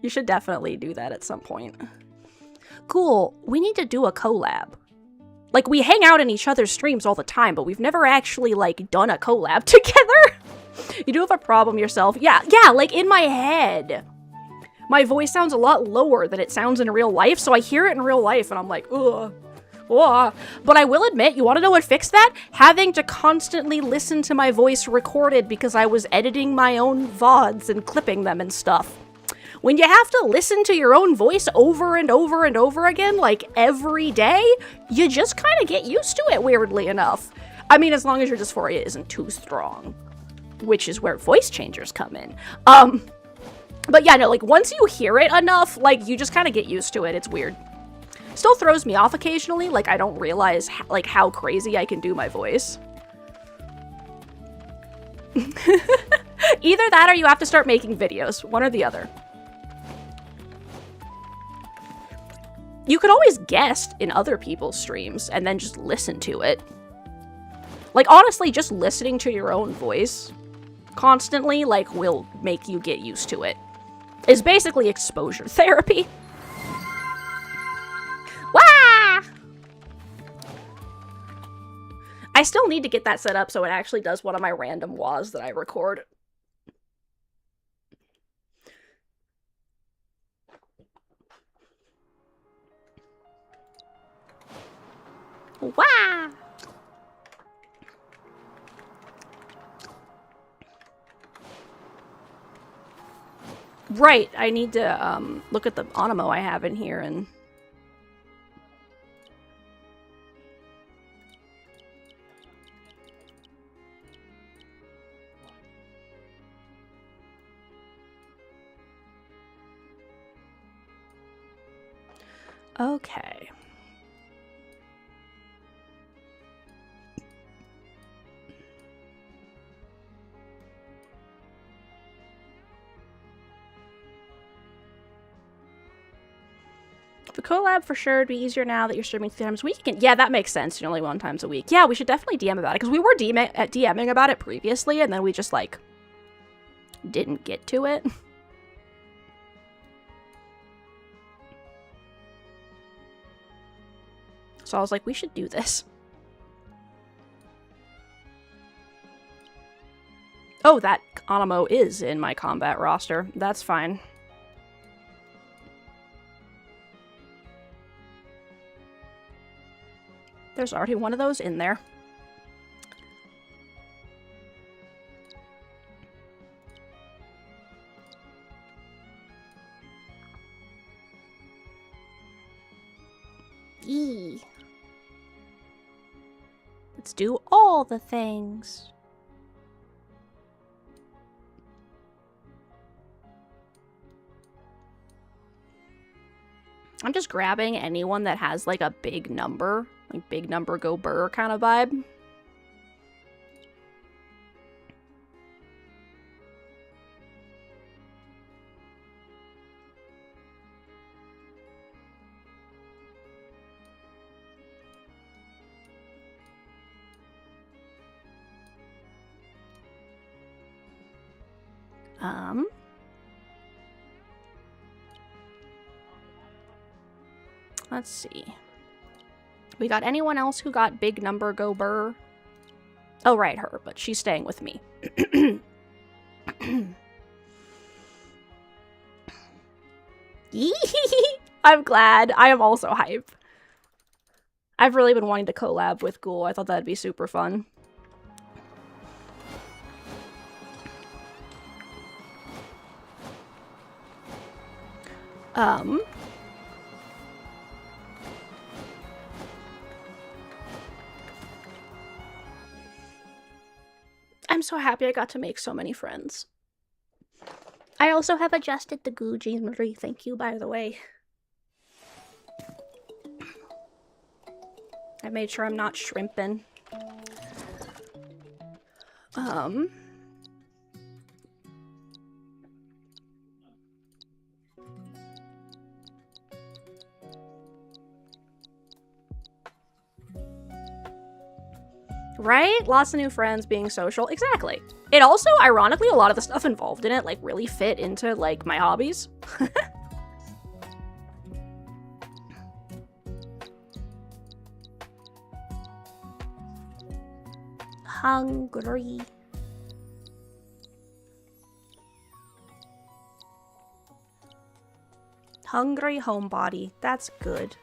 You should definitely do that at some point. Cool. We need to do a collab. Like, we hang out in each other's streams all the time, but we've never actually, like, done a collab together. You do have a problem yourself. Yeah, like, in my head. My voice sounds a lot lower than it sounds in real life, so I hear it in real life, and I'm like, ugh. But I will admit, you want to know what fixed that? Having to constantly listen to my voice recorded because I was editing my own VODs and clipping them and stuff. When you have to listen to your own voice over and over and over again, like every day, you just kind of get used to it, weirdly enough. I mean, as long as your dysphoria isn't too strong, which is where voice changers come in. But yeah, no, like, once you hear it enough, like, you just kind of get used to it. It's weird. Still throws me off occasionally, like, I don't realize, like, how crazy I can do my voice. Either that or you have to start making videos, one or the other. You could always guest in other people's streams and then just listen to it. Like, honestly, just listening to your own voice constantly, like, will make you get used to it. It's basically exposure therapy. Wah! I still need to get that set up so it actually does one of my random wahs that I record. Wah! Right, I need to look at the Aniimo I have in here and... Okay. The collab for sure would be easier now that you're streaming 3 times a week. Yeah, that makes sense. You're only 1 time a week. Yeah, we should definitely DM about it, because we were DMing about it previously, and then we just, like, didn't get to it. So I was like, we should do this. Oh, that Aniimo is in my combat roster. That's fine. there's already one of those in there. Yee. Let's do all the things. I'm just grabbing anyone that has like a big number, like big number go burr kind of vibe. Let's see. We got anyone else who got big number go burr? Oh, right, her, but she's staying with me. I'm glad. I am also hype. I've really been wanting to collab with Ghoul. I thought that'd be super fun. I'm so happy I got to make so many friends. I also have adjusted the goo geometry. Thank you, by the way. I made sure I'm not shrimping. Right? Lots of new friends, being social. Exactly. It also, ironically, a lot of the stuff involved in it, like, really fit into, like, my hobbies. Hungry. Hungry homebody. That's good.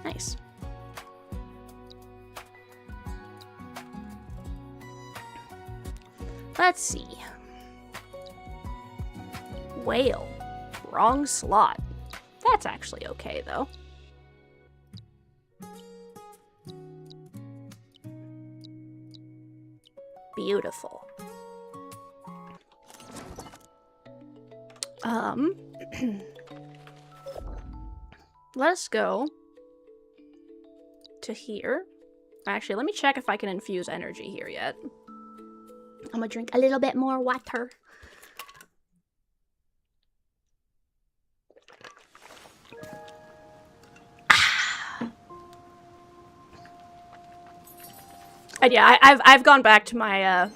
Nice. Let's see. Whale. Wrong slot. That's actually okay, though. Beautiful. Let's go to here. Actually, let me check if I can infuse energy here yet. I'm gonna drink a little bit more water. And yeah, I've gone back to my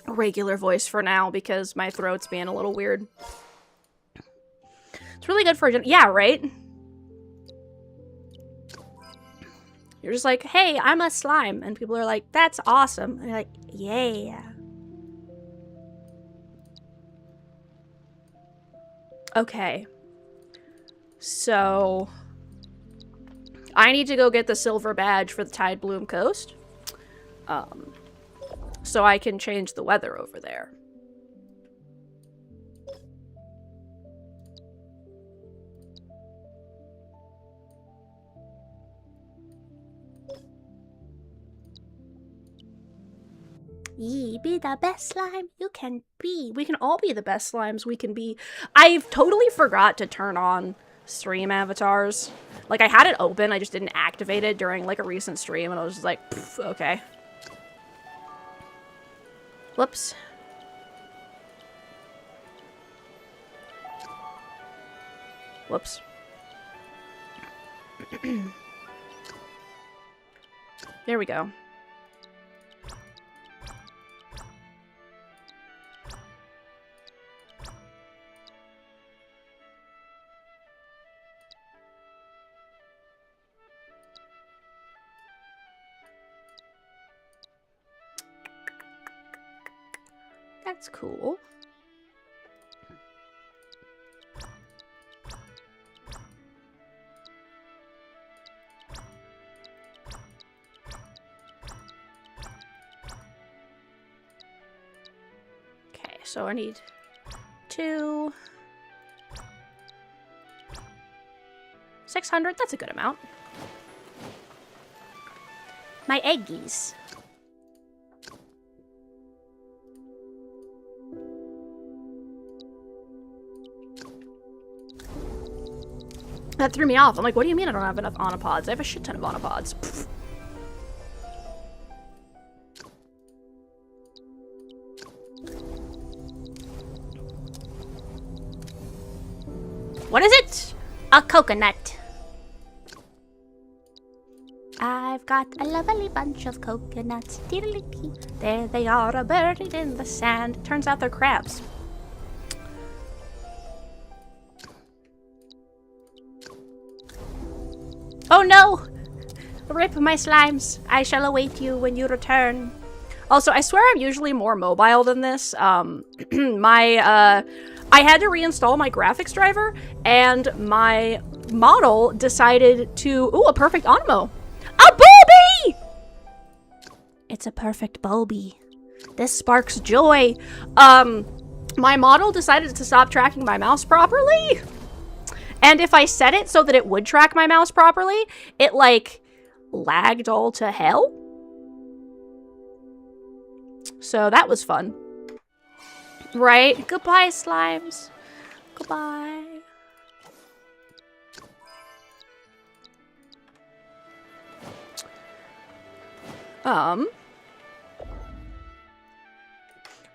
regular voice for now because my throat's being a little weird. It's really good for yeah, right? You're just like, hey, I'm a slime. And people are like, that's awesome. And you're like, yeah. Okay. So, I need to go get the silver badge for the Tide Bloom Coast. So I can change the weather over there. Ye be the best slime you can be. We can all be the best slimes we can be. I've totally forgot to turn on stream avatars. Like, I had it open, I just didn't activate it during, like, a recent stream, and I was just like, okay. Whoops. Whoops. There we go. That's cool. Okay, so I need 2. 600, that's a good amount. My eggies. That threw me off. I'm like, what do you mean I don't have enough onopods? I have a shit ton of onopods. Pfft. What is it? A coconut. I've got a lovely bunch of coconuts. There they are, buried in the sand. Turns out they're crabs. Oh no! Rip my slimes. I shall await you when you return. Also, I swear I'm usually more mobile than this. I had to reinstall my graphics driver, and my model decided to... Ooh, a perfect Aniimo. A Bulby! It's a perfect Bulby. This sparks joy. My model decided to stop tracking my mouse properly. And if I set it so that it would track my mouse properly, it, like, lagged all to hell. So that was fun. Right? Goodbye, slimes. Goodbye.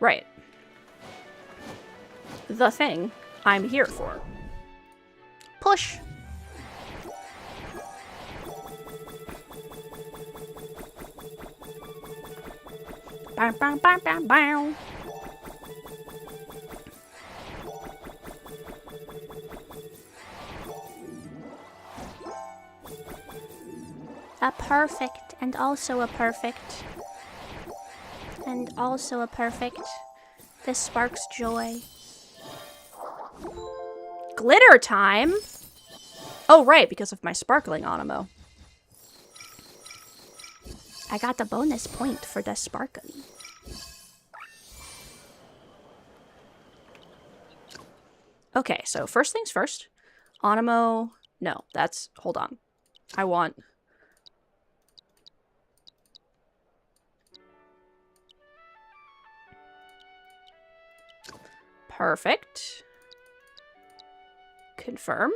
Right. The thing I'm here for. Push. Bow, bow, bow, bow, bow. A perfect, and also a perfect. And also a perfect. This sparks joy. Glitter time? Oh, right, because of my sparkling Aniimo. I got the bonus point for the sparkling. Okay, so first things first. Aniimo... No, that's... Hold on. I want... Perfect. Confirm.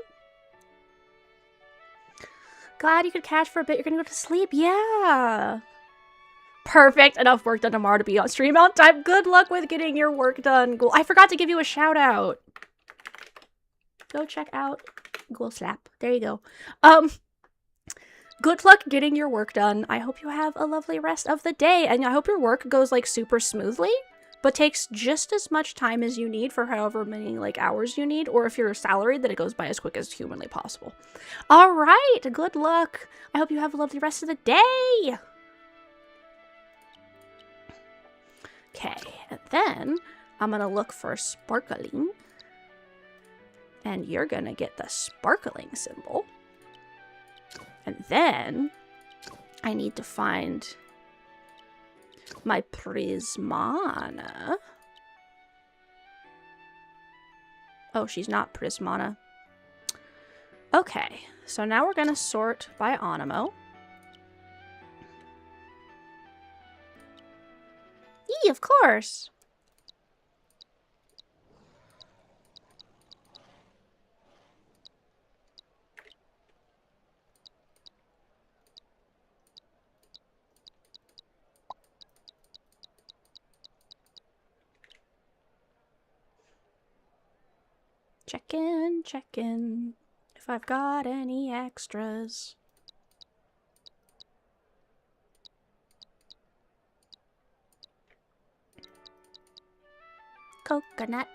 Glad you could catch for a bit. You're gonna go to sleep. Yeah. Perfect. Enough work done tomorrow to be on stream on time. Good luck with getting your work done. Ghoul. I forgot to give you a shout out. Go check out Ghoul Slap. There you go. Good luck getting your work done. I hope you have a lovely rest of the day, and I hope your work goes like super smoothly, but takes just as much time as you need for however many like hours you need, or if you're salaried, that it goes by as quick as humanly possible. All right, good luck. I hope you have a lovely rest of the day. Okay, and then I'm gonna look for sparkling, and you're gonna get the sparkling symbol. And then I need to find my Prismana. Oh, she's not Prismana. Okay, so now we're gonna sort by Aniimo. Yee, of course. Check in, if I've got any extras. Coconut.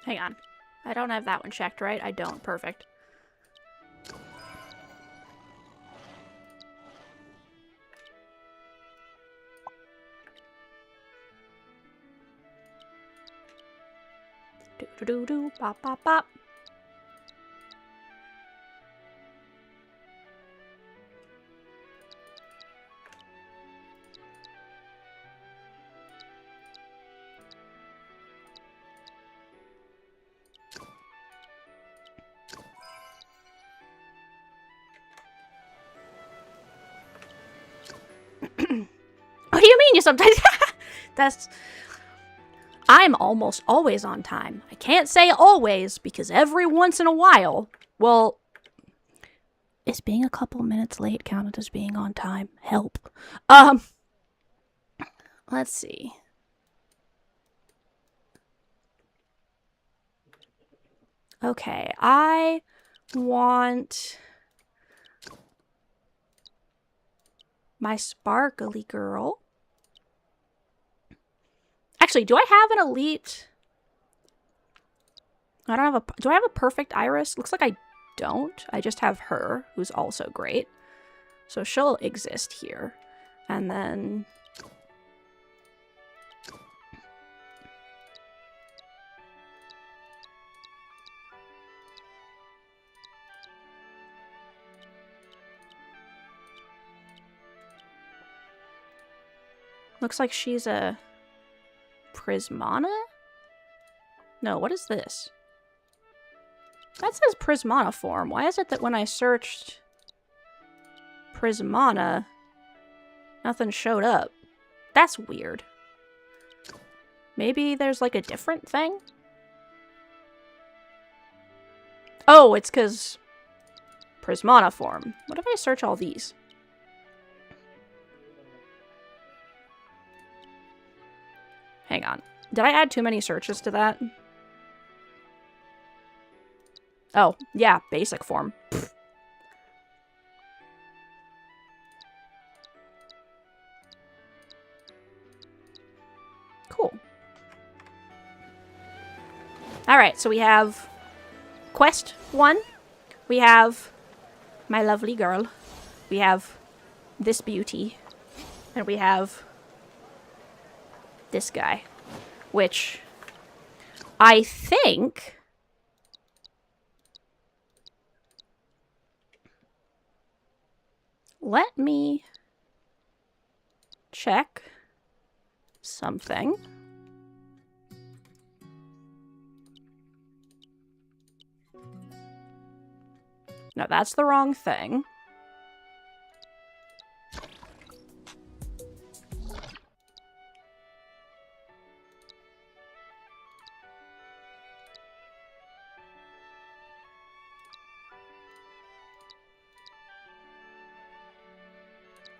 Hang on. I don't have that one checked, right? I don't. Perfect. Do-do-do-do, bop, bop, bop. What do you mean you sometimes... That's... I'm almost always on time. I can't say always, because every once in a while... Well... Is being a couple minutes late counted as being on time? Help. Let's see. Okay, I want... my sparkly girl. Actually, do I have an elite? I don't have a... Do I have a perfect iris? Looks like I don't. I just have her, who's also great. So she'll exist here. And then... looks like she's a... Prismana? No, what is this? That says Prismana form. Why is it that when I searched Prismana, nothing showed up? That's weird. Maybe there's like a different thing? Oh, it's because Prismana form. What if I search all these? Hang on. Did I add too many searches to that? Oh, yeah, basic form. Pfft. Cool. Alright, so we have quest 1. We have my lovely girl. We have this beauty. And we have this guy. Which I think... Let me check something. No, that's the wrong thing.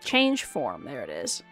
Change form. There it is.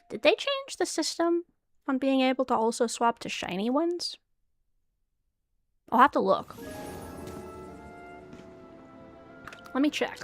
Did they change the system on being able to also swap to shiny ones? I'll have to look. Let me check.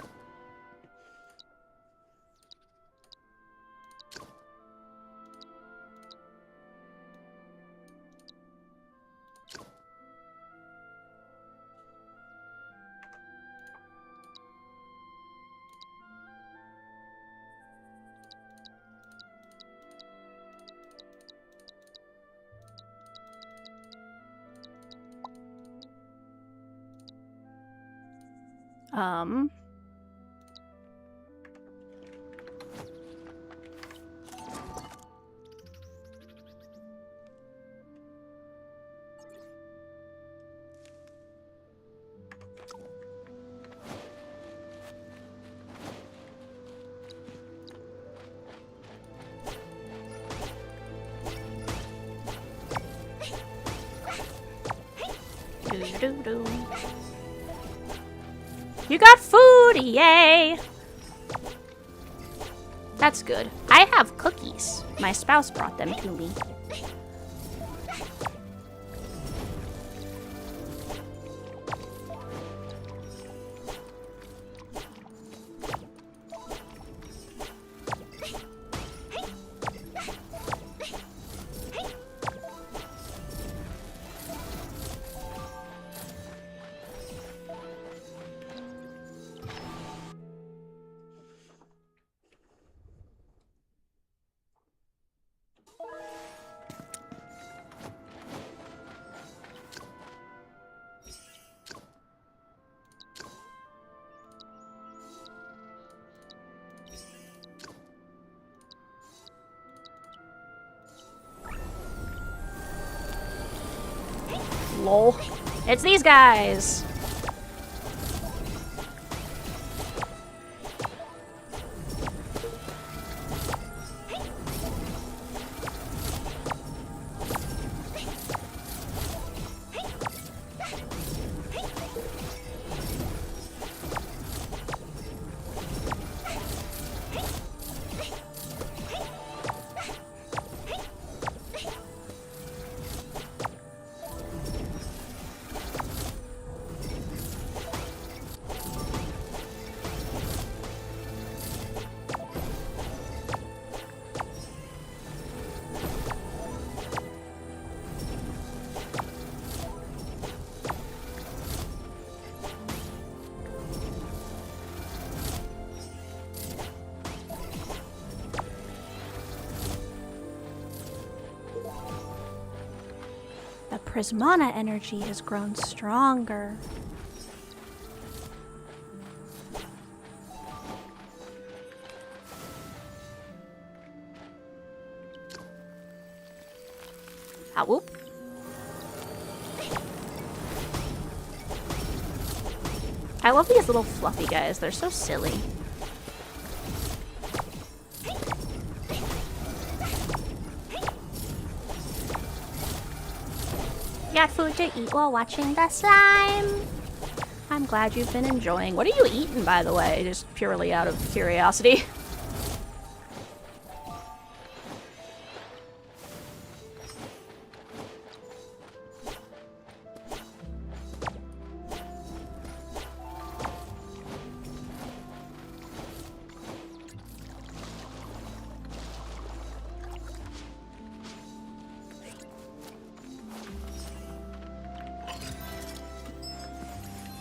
Do-do-do-do. You got food! Yay! That's good. I have cookies. My spouse brought them to me. Lol. It's these guys! The Prismana energy has grown stronger. Ah, whoop. I love these little fluffy guys. They're so silly. Got food to eat while watching the slime. I'm glad you've been enjoying. What are you eating, by the way? Just purely out of curiosity.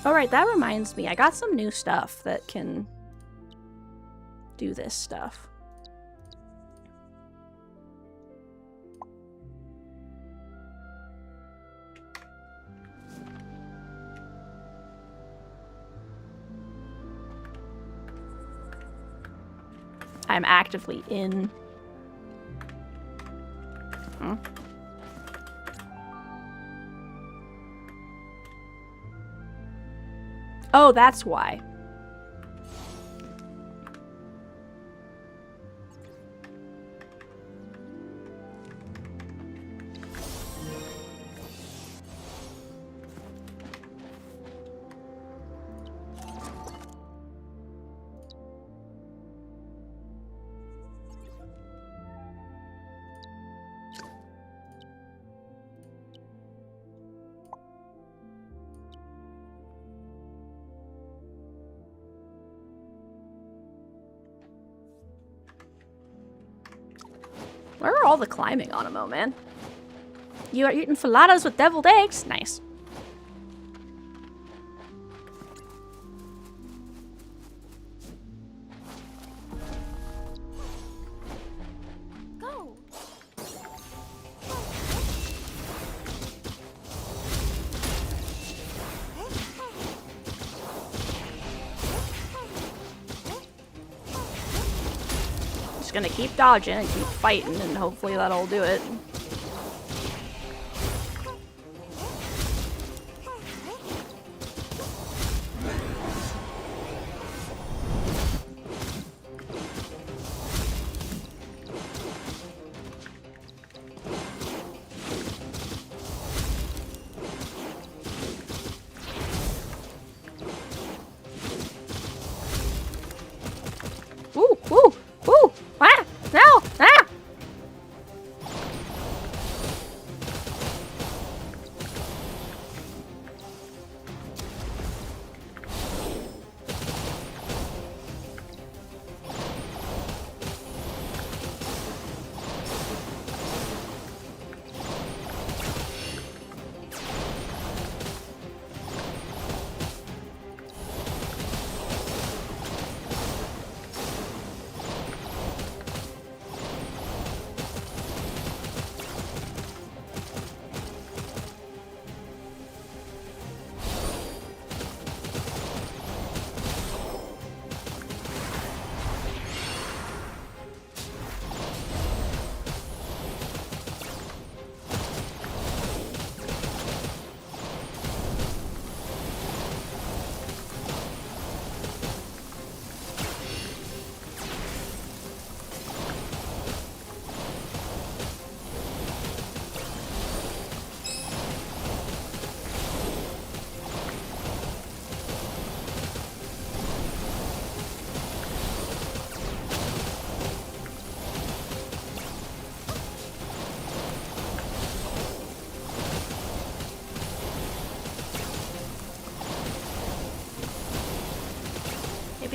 Alright, that reminds me. I got some new stuff that can do this stuff. I'm actively in. Oh, that's why. Where are all the climbing on Aniimo, man? You are eating filadas with deviled eggs? Nice. Go. Just gonna keep dodging and keep fighting, and hopefully that'll do it.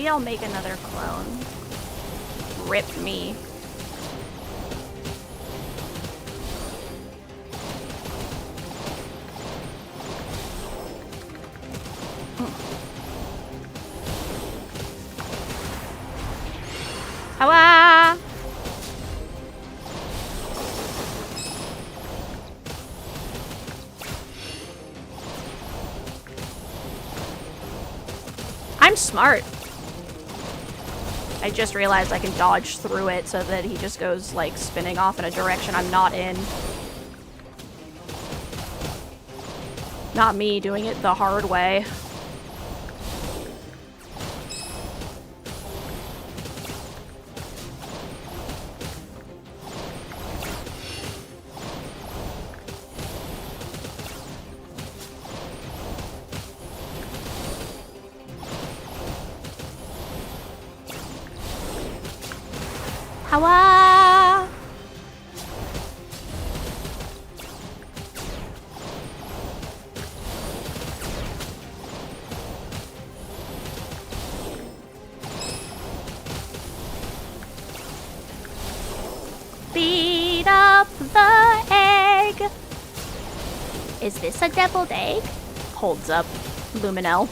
Maybe I'll make another clone. Rip me. Hawa! I'm smart. I just realized I can dodge through it so that he just goes, like, spinning off in a direction I'm not in. Not me doing it the hard way. Hawa! Beat up the egg! Is this a deviled egg? Holds up Luminel.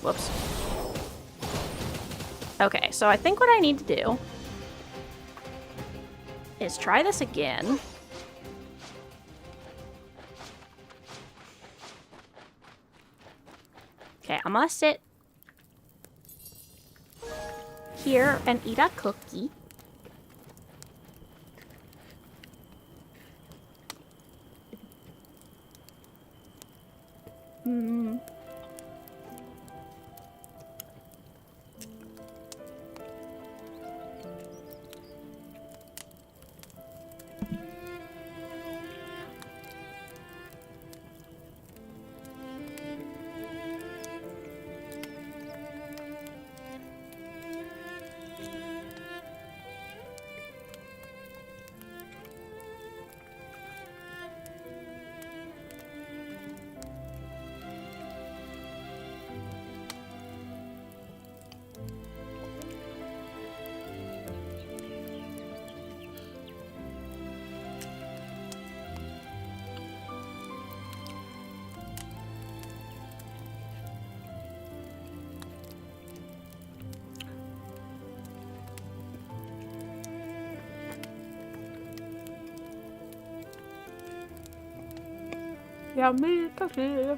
Whoops. Okay, so I think what I need to do is try this again. Okay, I'm gonna sit here and eat a cookie. Yummy cookie.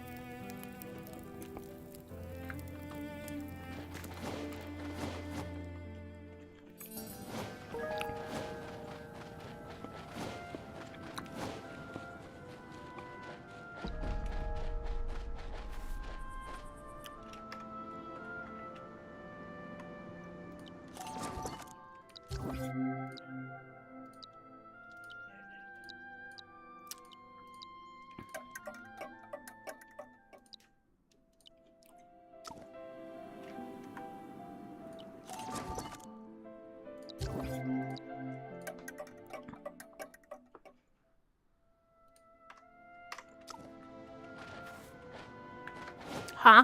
Huh?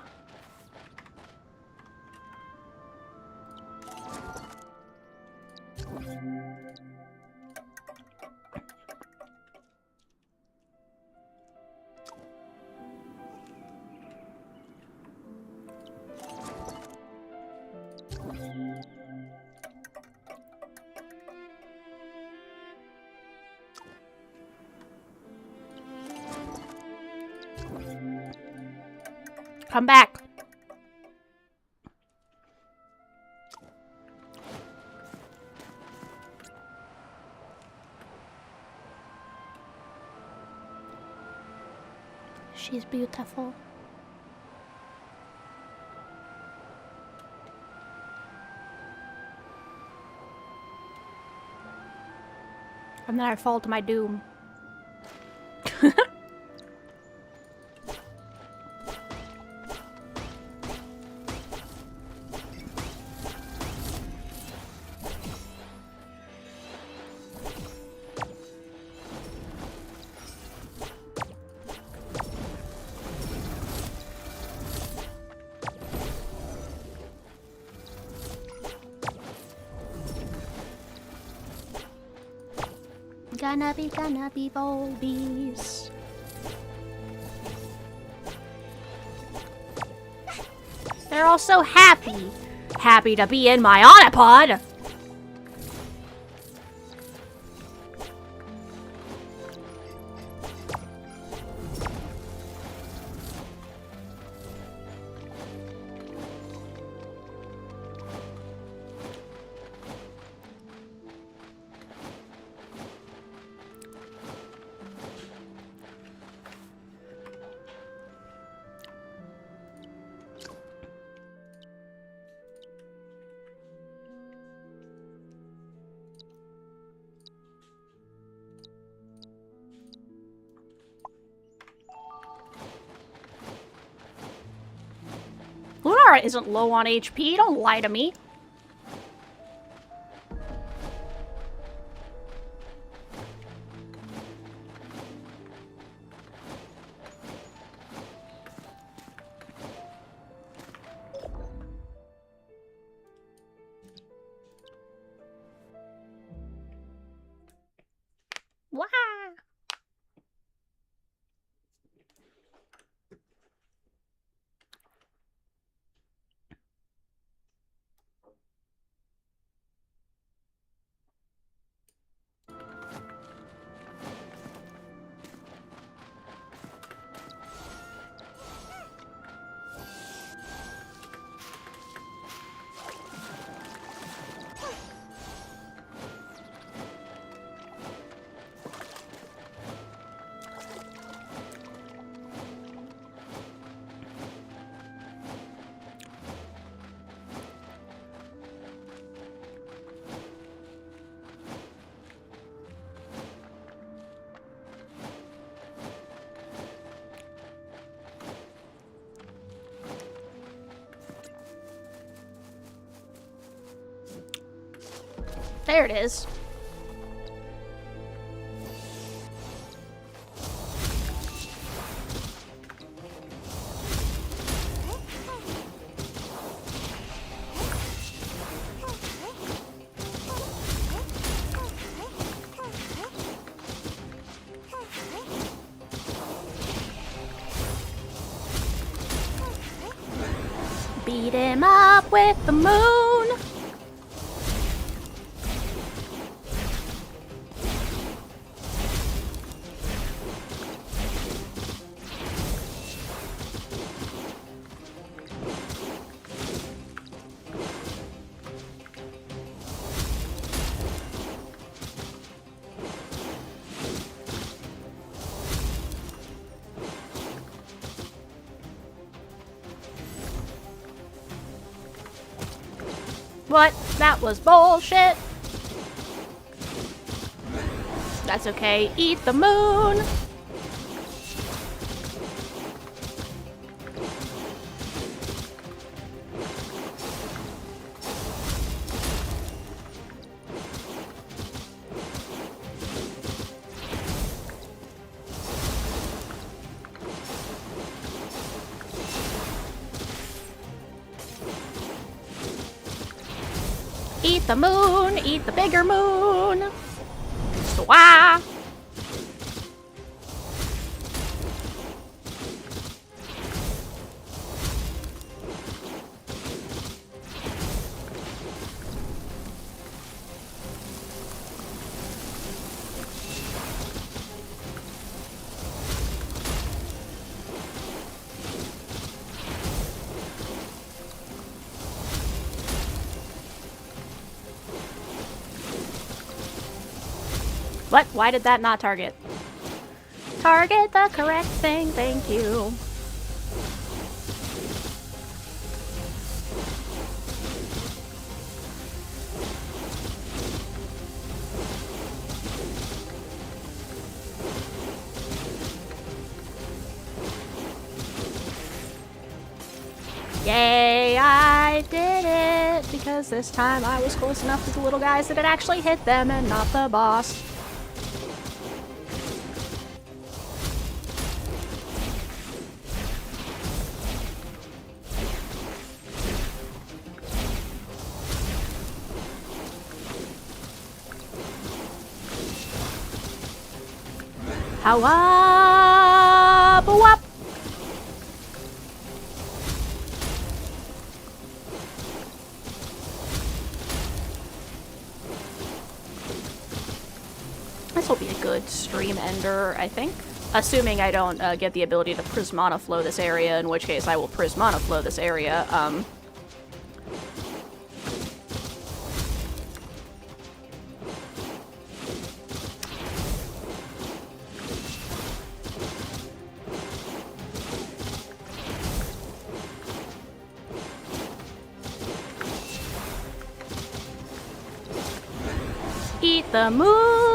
Come back. She's beautiful. And then I fall to my doom. gonna be Volbees. They're all so happy. Happy to be in my Onipod. Lunara isn't low on HP, don't lie to me. Wah! There it is. Beat him up with the moon. What? That was bullshit. That's okay. Eat the moon. Eat the moon, eat the bigger moon. Swah. What? Why did that not target? Target the correct thing, thank you. Yay, I did it! Because this time I was close enough to the little guys that it actually hit them and not the boss. How-up, wop. This will be a good stream ender, I think. Assuming I don't get the ability to Prismata flow this area, in which case I will Prismata flow this area. Eat the moon!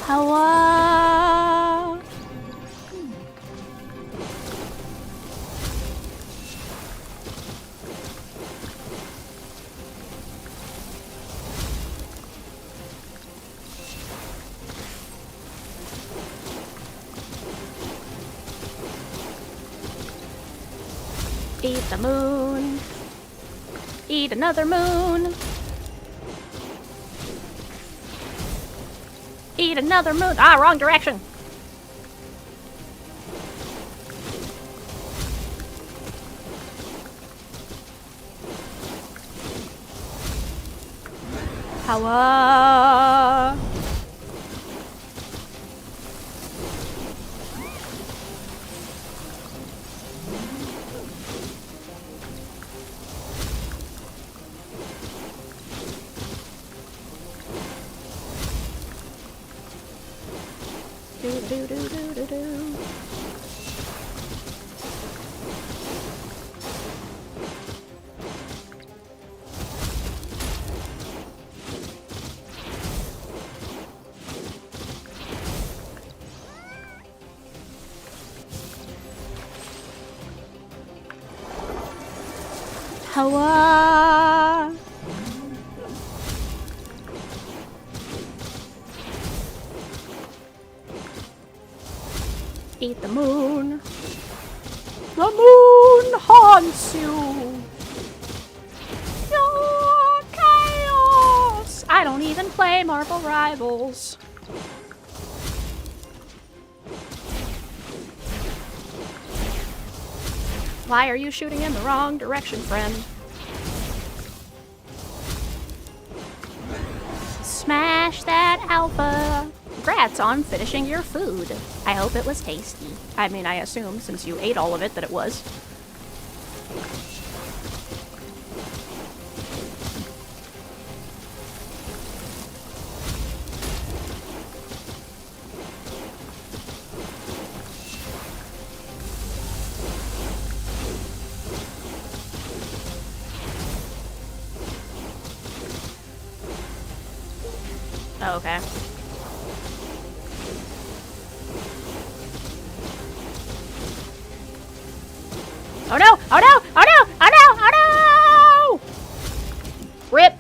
Hello? Eat the moon. Eat another moon. Eat another moon. Ah, wrong direction. Hello? Do-do-do-do-do-do. Hello? Eat the moon. The moon haunts you. Your chaos. I don't even play Marvel Rivals. Why are you shooting in the wrong direction, friend? Smash that alpha. Congrats on finishing your food. I hope it was tasty. I mean, I assume, since you ate all of it, that it was. Oh, okay. Oh no! Oh no! Oh no! Oh no! Oh no! Rip!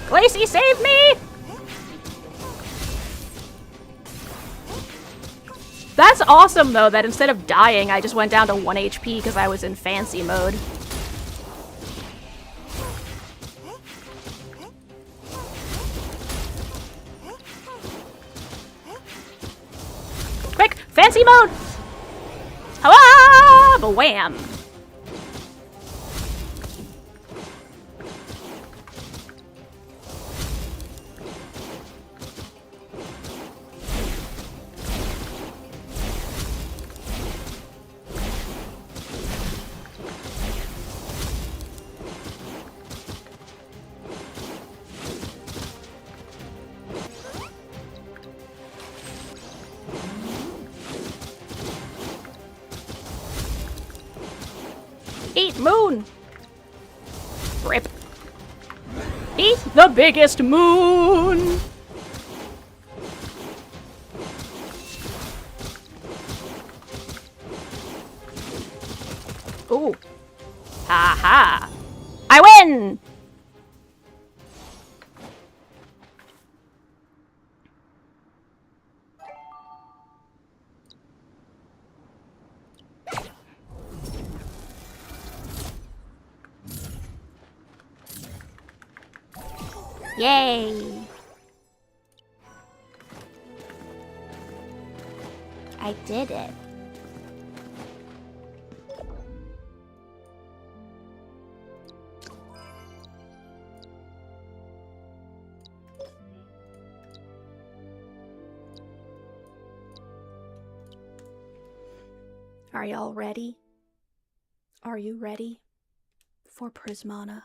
Glacy, save me! That's awesome though, that instead of dying, I just went down to 1 HP because I was in fancy mode. Quick! Fancy mode! Ah! Wham! Eat moon! Rip. Eat the biggest moon! Ooh. Ha ha. I win! Yay! I did it. Are y'all ready? Are you ready for Prismana?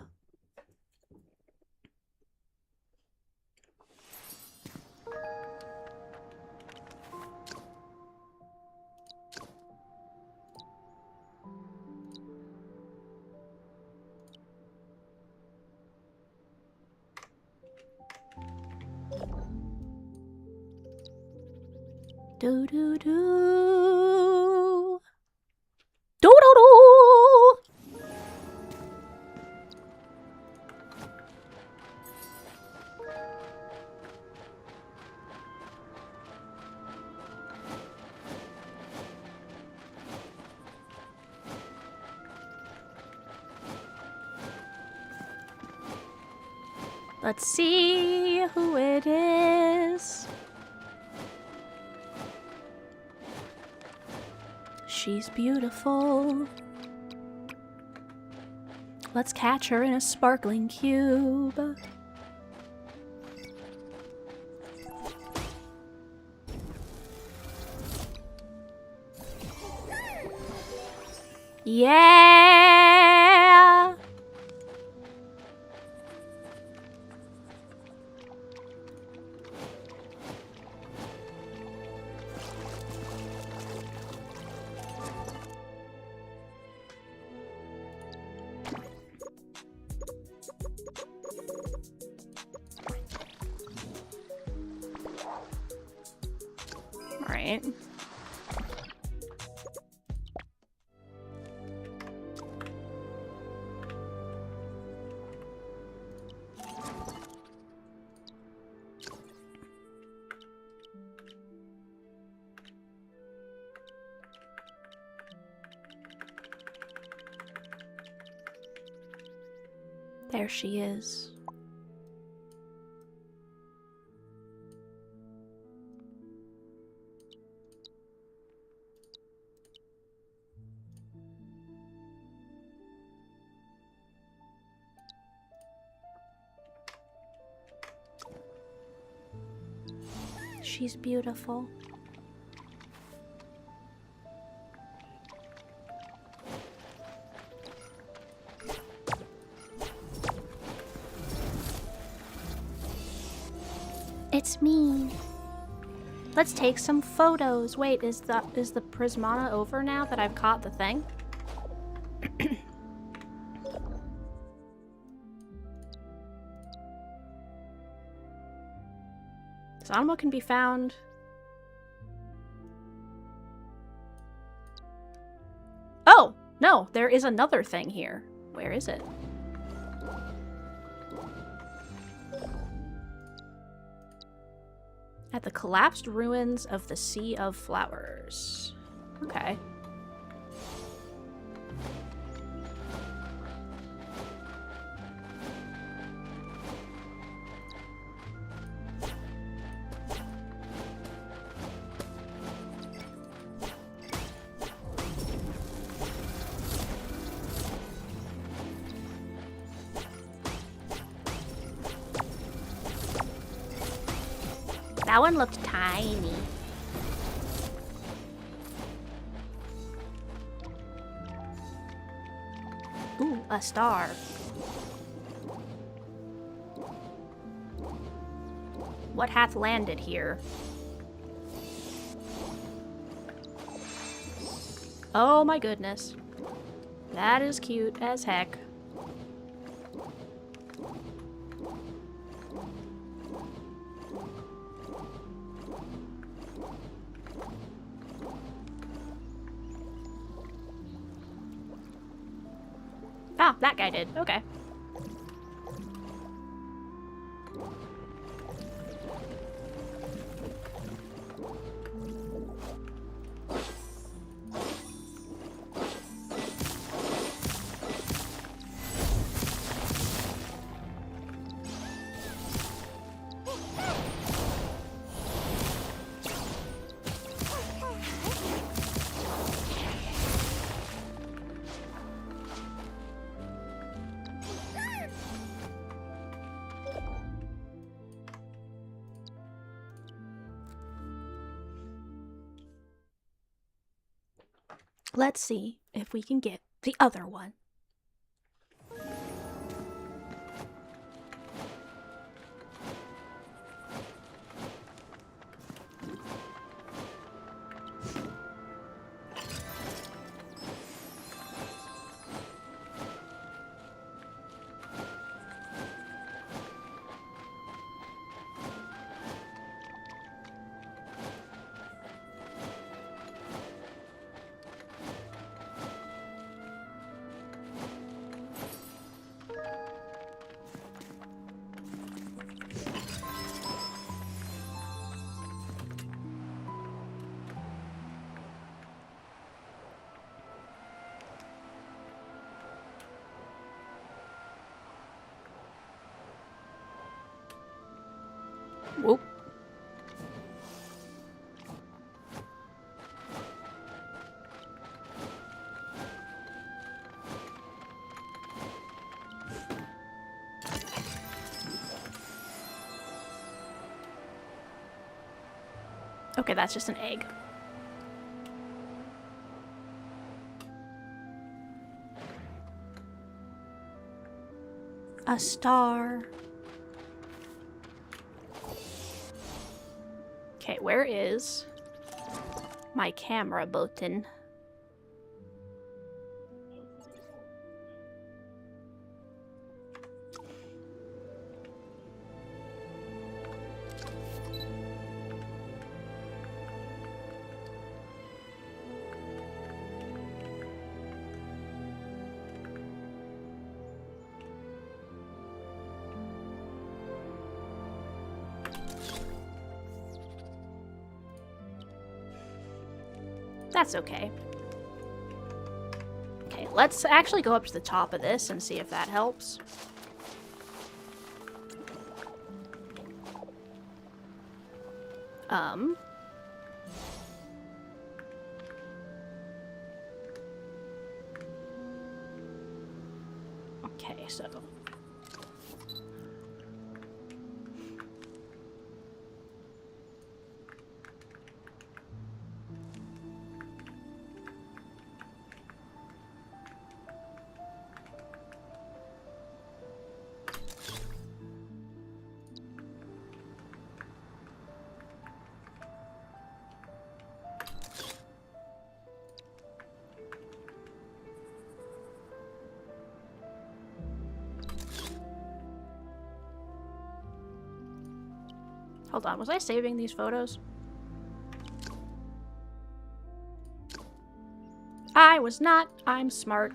Do do do. Do do do. Let's see who it is. She's beautiful. Let's catch her in a sparkling cube. Yeah! Right. There she is. She's beautiful. It's me. Let's take some photos. Wait, is the Prismana over now that I've caught the thing? Aniimo can be found. Oh, no, there is another thing here. Where is it? At the collapsed ruins of the Sea of Flowers. Okay. That one looked tiny. Ooh, a star. What hath landed here? Oh my goodness. That is cute as heck. Ah, that guy did. Okay. Let's see if we can get the other one. Whoop. Okay, that's just an egg. A star. Okay, where is my camera button? That's okay. Okay, let's actually go up to the top of this and see if that helps. Okay, so... Hold on, was I saving these photos? I was not. I'm smart.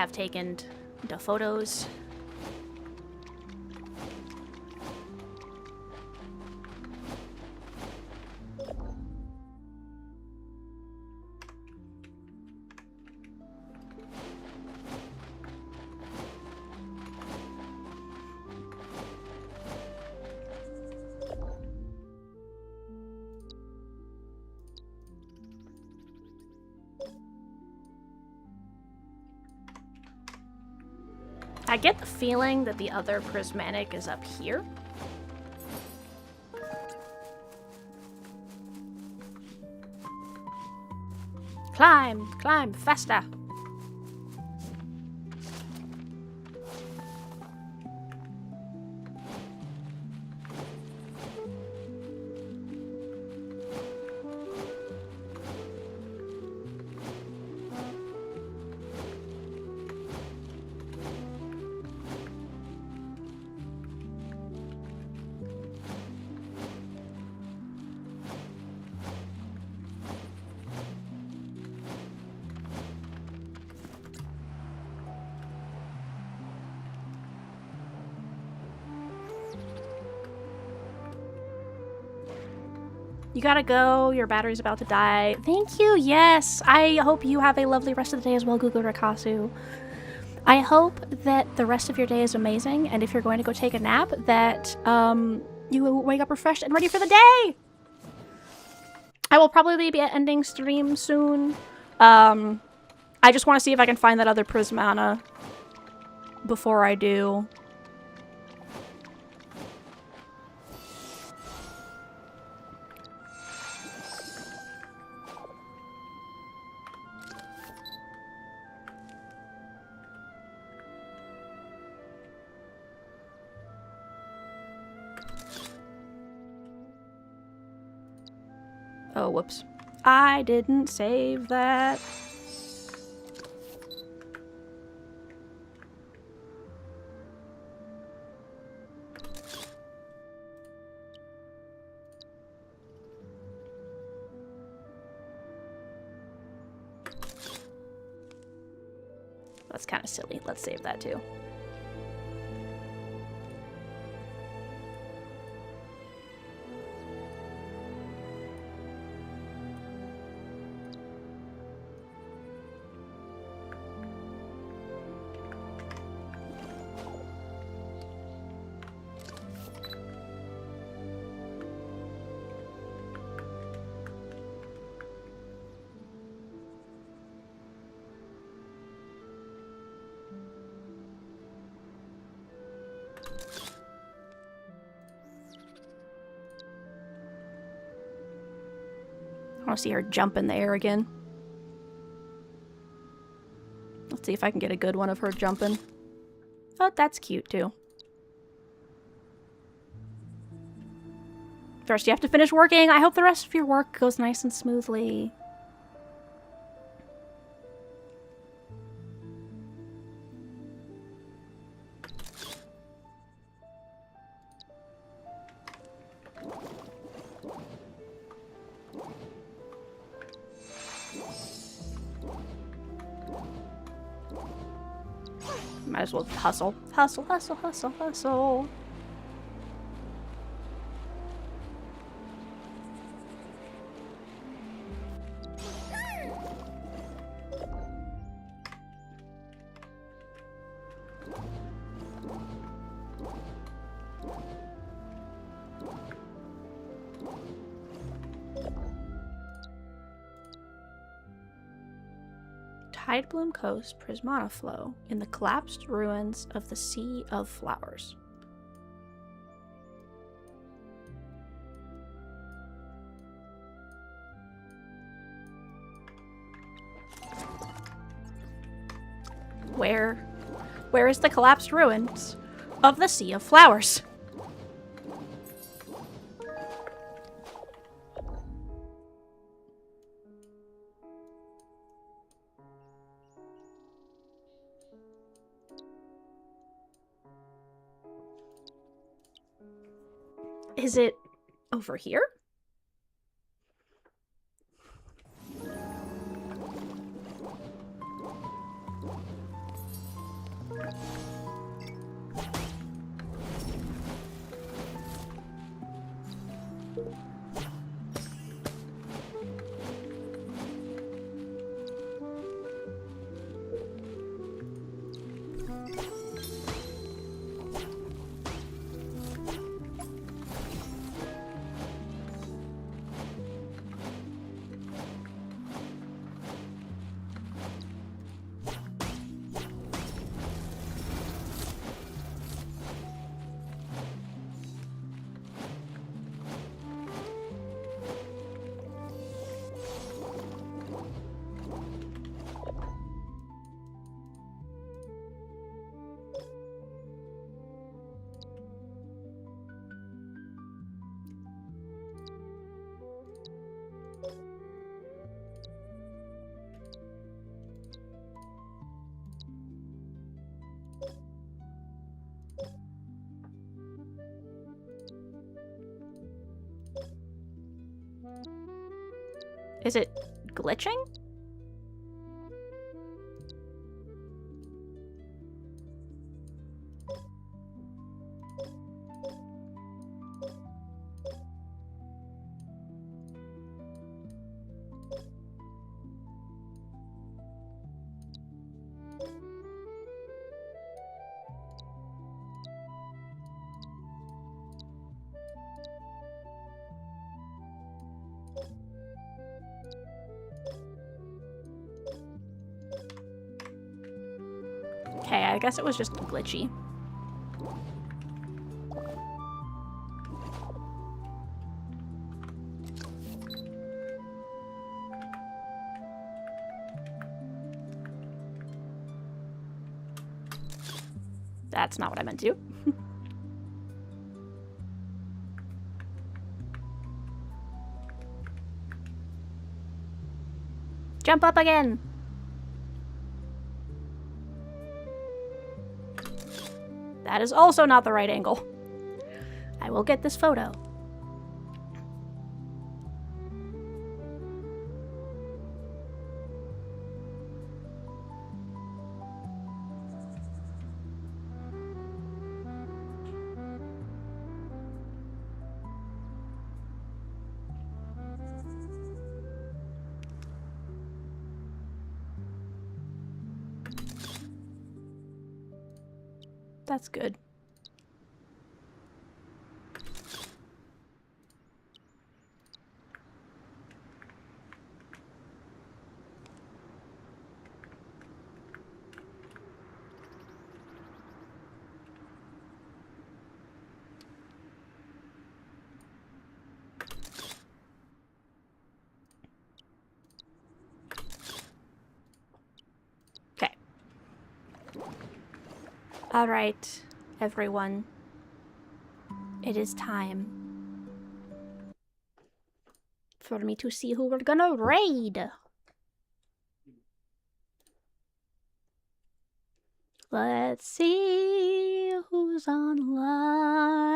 have taken the photos. I get the feeling that the other prismatic is up here. Climb! Climb! Faster! You gotta go. Your battery's about to die. Thank you. Yes. I hope you have a lovely rest of the day as well, Gugu Rakasu. I hope that the rest of your day is amazing, and if you're going to go take a nap, that you will wake up refreshed and ready for the day. I will probably be ending stream soon. I just want to see if I can find that other Prismana before I do. Oh, whoops. I didn't save that. That's kind of silly. Let's save that too. I want to see her jump in the air again. Let's see if I can get a good one of her jumping. Oh, that's cute too. First, you have to finish working. I hope the rest of your work goes nice and smoothly. Might as well hustle. Hustle, hustle, hustle, hustle. Tidebloom Coast Prismana Flow in the collapsed ruins of the Sea of Flowers. Where is the collapsed ruins of the Sea of Flowers? Is it over here? Is it glitching? Okay, I guess it was just glitchy. That's not what I meant to. Jump up again! That is also not the right angle. I will get this photo. That's good. Okay. All right, everyone. It is time for me to see who we're gonna raid. Let's see who's online.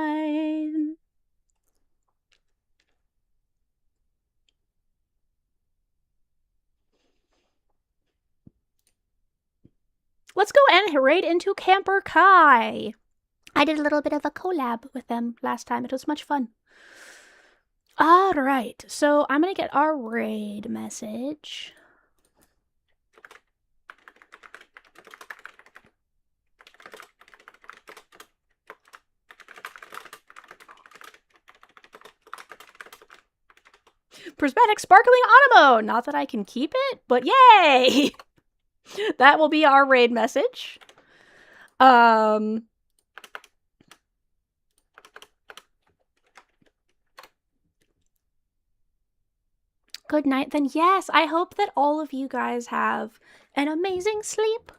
Let's go and raid into Camper Kai. I did a little bit of a collab with them last time. It was much fun. All right, so I'm gonna get our raid message. Prismatic Sparkling Aniimo! Not that I can keep it, but yay! That will be our raid message. Good night then. Yes, I hope that all of you guys have an amazing sleep.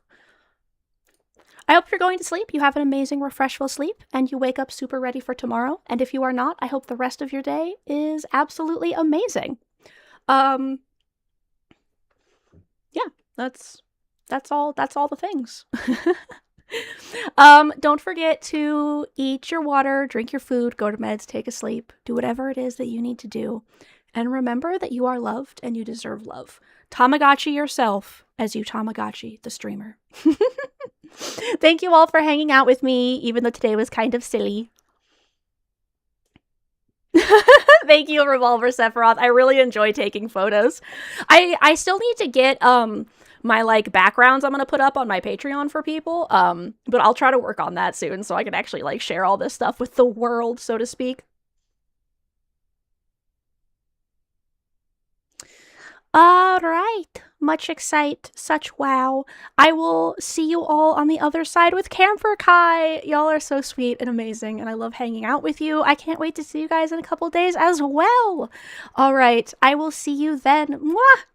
I hope you're going to sleep, you have an amazing, refreshful sleep, and you wake up super ready for tomorrow. And if you are not, I hope the rest of your day is absolutely amazing. Yeah, that's all the things. Don't forget to eat your water, drink your food, go to meds, take a sleep, do whatever it is that you need to do. And remember that you are loved and you deserve love. Tamagotchi yourself as you Tamagotchi the streamer. Thank you all for hanging out with me, even though today was kind of silly. Thank you, Revolver Sephiroth. I really enjoy taking photos. I still need to get my like backgrounds I'm gonna put up on my Patreon for people. But I'll try to work on that soon so I can actually like share all this stuff with the world, so to speak. All right. Much excite, such wow. I will see you all on the other side with Camper Kai. Y'all are so sweet and amazing, and I love hanging out with you. I can't wait to see you guys in a couple days as well. All right. I will see you then. Mwah!